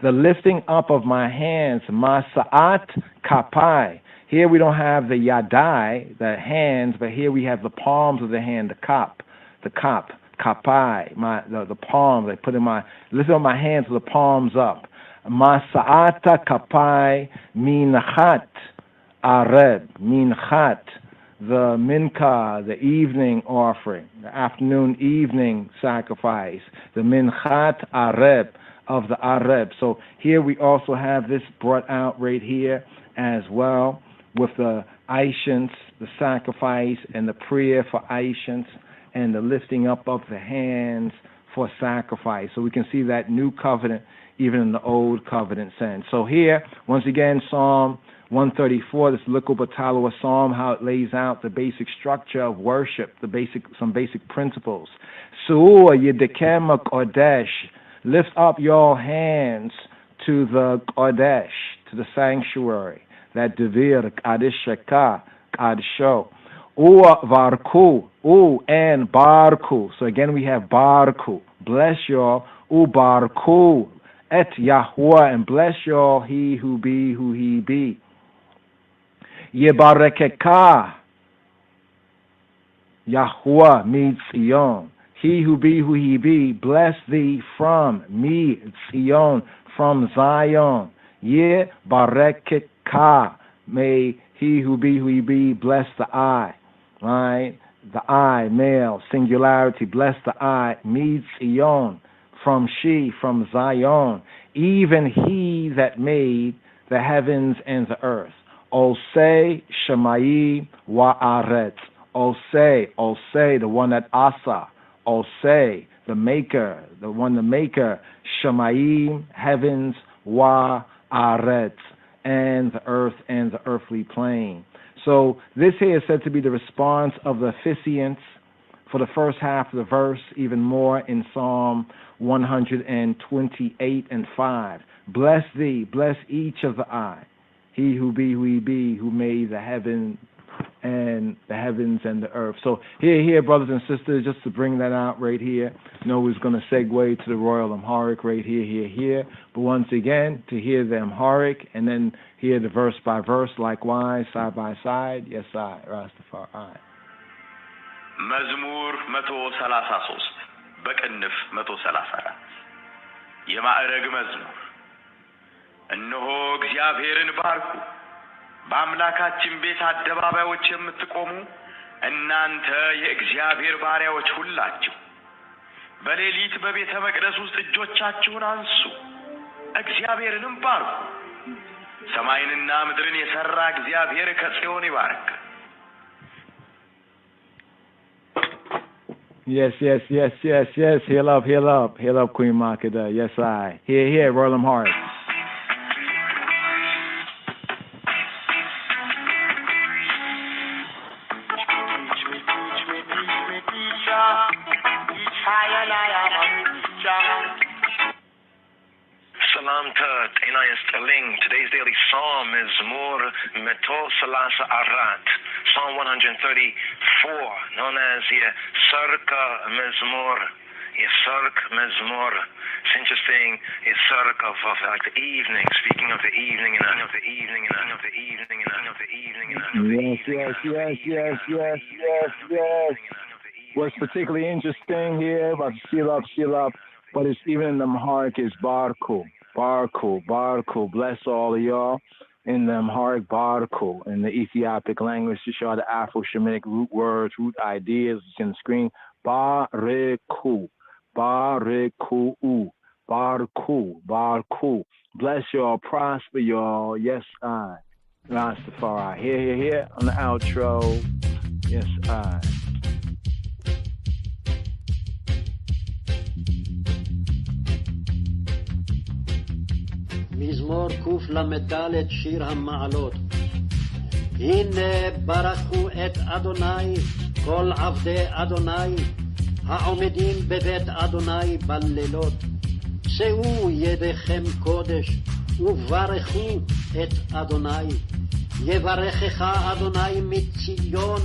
the lifting up of my hands. Masa'at kapai. Here we don't have the yadai, the hands, but here we have the palms of the hand, the kap, kapai, the palms. I put in lift up my hands with the palms up. Masa'ata kapai minchat areb, minchat, the mincha, the evening offering, the afternoon evening sacrifice, the minchat areb, of the areb. So here we also have this brought out right here as well, with the aishance, the sacrifice, and the prayer for aishance, and the lifting up of the hands for sacrifice. So we can see that new covenant even in the old covenant sense. So here, once again, Psalm 134, this Likubatalua Psalm, how it lays out the basic structure of worship, some basic principles. Su'ua Yidekem Kodesh, lift up your hands to the Kodesh, to the sanctuary, that Devir, Kadishaka, Kadisho. Varku, and Barku. So again we have Barku. Bless y'all. Barku. Et Yahuwah, and bless y'all, he who be, who he be. Yebarekeka. Yahuwah Mitzion. He who be, who he be, bless thee from me, Zion, from Zion. Yebarekeka. May he who be, who he be, bless the I. Right? The I, male, singularity, bless the I, Mitzion, from she, from Zion, even he that made the heavens and the earth. Osei Shemayi Wa'aretz. Osei, the one that Asa. Osei, the maker, the one the maker. Shemayi, heavens, Wa'aretz, and the earth and the earthly plane. So this here is said to be the response of the officiants for the first half of the verse, even more in Psalm 128 and 5. Bless thee, bless each of the I, he who be, who he be, who made the heavens and the earth. So here, brothers and sisters, just to bring that out right here. We're going to segue to the Royal Amharic right here. But once again, to hear the Amharic and then hear the verse by verse, likewise, side by side. Yes, I, Rastafari. መዝሙር 133 በቅንፍ 134 የማዕረግ መዝሙር። እነሆ እግዚአብሔርን ባርኩ፣ በአምላካችን ቤት አደባባዮች የምትቆሙ እናንተ የእግዚአብሔር ባሪያዎች ሁላችሁ፣ በሌሊት በቤተ መቅደስ ውስጥ እጆቻችሁን አንሱ፣ እግዚአብሔርንም ባርኩ። ሰማይንና ምድርን የሰራ እግዚአብሔር ከጽዮን ይባርክ። Yes. Heal up, Queen Makeda. Yes, I. Here, Royal Amharic. Today's daily psalm is Mur Meto Salasa Arat, Psalm 134, known as Yesarka Mezmur. Yesark Mezmur. It's interesting, Yesark of like the evening, speaking of the evening and of the evening and of the evening and of the evening and of the evening. Yes. What's particularly interesting here about seal up, but it's even in the Amharic is Barku. Bless all of y'all in the Amharic Barku, in the Ethiopic language, to show the Afro-Shemitic root words, root ideas. You can screen Bariku. Bless y'all, prosper y'all. Yes, I. Rastafari. Here on the outro. Yes, I. מזמור קל"ד שיר המעלות. הנה ברכו את אדוני כל עבדי אדוני העומדים בבית אדוני בלילות. שאו ידיכם קודש וברכו את אדוני. יברכך אדוני מציון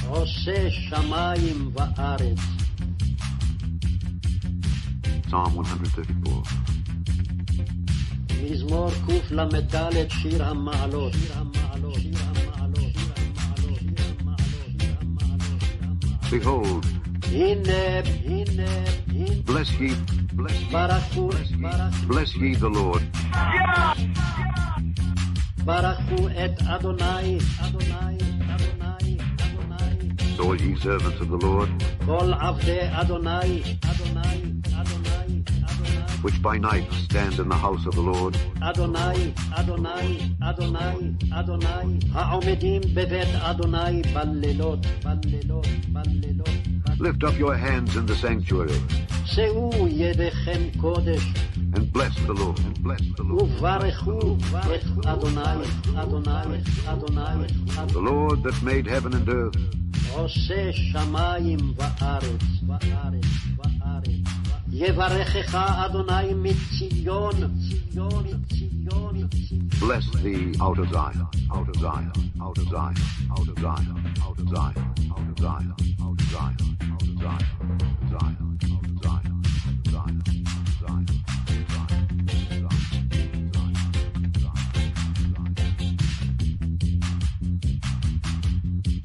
עושה שמיים וארץ. Psalm 134. מזמור קל"ד שיר המעלות. Behold, bless ye the Lord. ברכו את אדוני. All ye servants of the Lord, כל עבדי אדוני. which by night stand in the house of the Lord. אדוני, העומדים בבית אדוני בלילות. Lift up your hands in the sanctuary שאו ידיכם קודש and bless the Lord. וברכו את אדוני. The Lord that made heaven and earth, עושה שמיים וארץ. יברכך אדוני מציון, ציון, ציון. Bless thee out of Zion, out of Zion, out of Zion, out of Zion, out of Zion, out of Zion, out of Zion, out of Zion, Zion, out of Zion, Zion, Zion,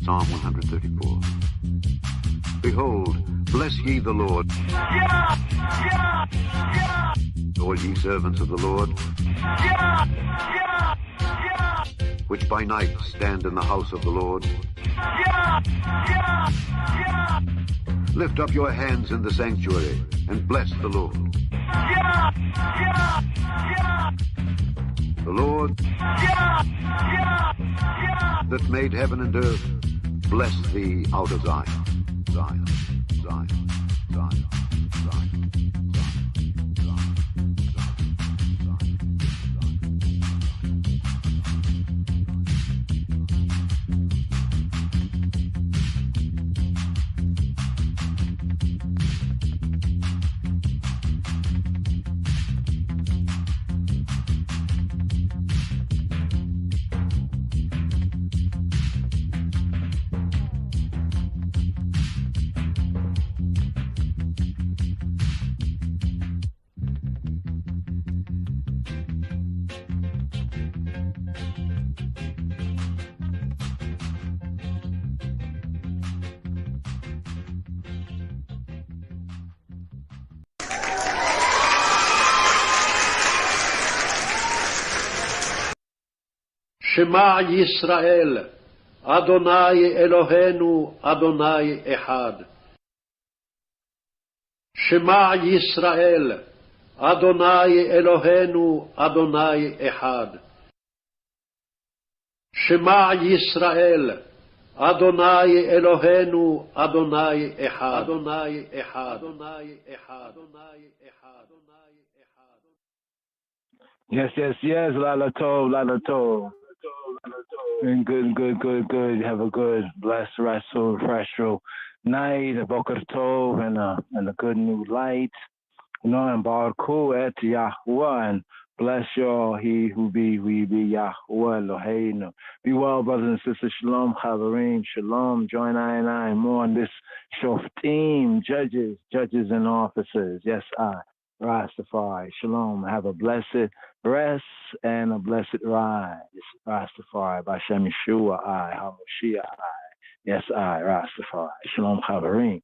Psalm 134. Behold, bless ye the Lord, all ye servants of the Lord, which by night stand in the house of the Lord. Lift up your hands in the sanctuary and bless the Lord. The Lord that made heaven and earth, bless thee out of Zion, Zion, Zion, Zion, Zion. שמע ישראל, אדוני אלוהינו, אדוני אחד. שמע ישראל, אדוני אלוהינו, אדוני אחד. שמע ישראל, אדוני אלוהינו, אדוני אחד. אדוני אחד. אדוני אחד. אדוני אחד. Yes, yes, yes, Lala Tov, Lala Tov. And good. Have a good, blessed, restful, refreshful night, a Boker Tov, and a good new light. You know, and Baruch et Yahuwah, and bless y'all, he who be, we be Yahuwah Eloheinu. Be well, brothers and sisters. Shalom, Chavarim, Shalom. Join I and I more on this Shoftim, judges and officers. Yes, I. Rastafari, Shalom. Have a blessed rest and a blessed rise. Rastafari, Bashem Yeshua, I, Hamashiach, I. Yes, I, Rastafari. Shalom, Chavarim.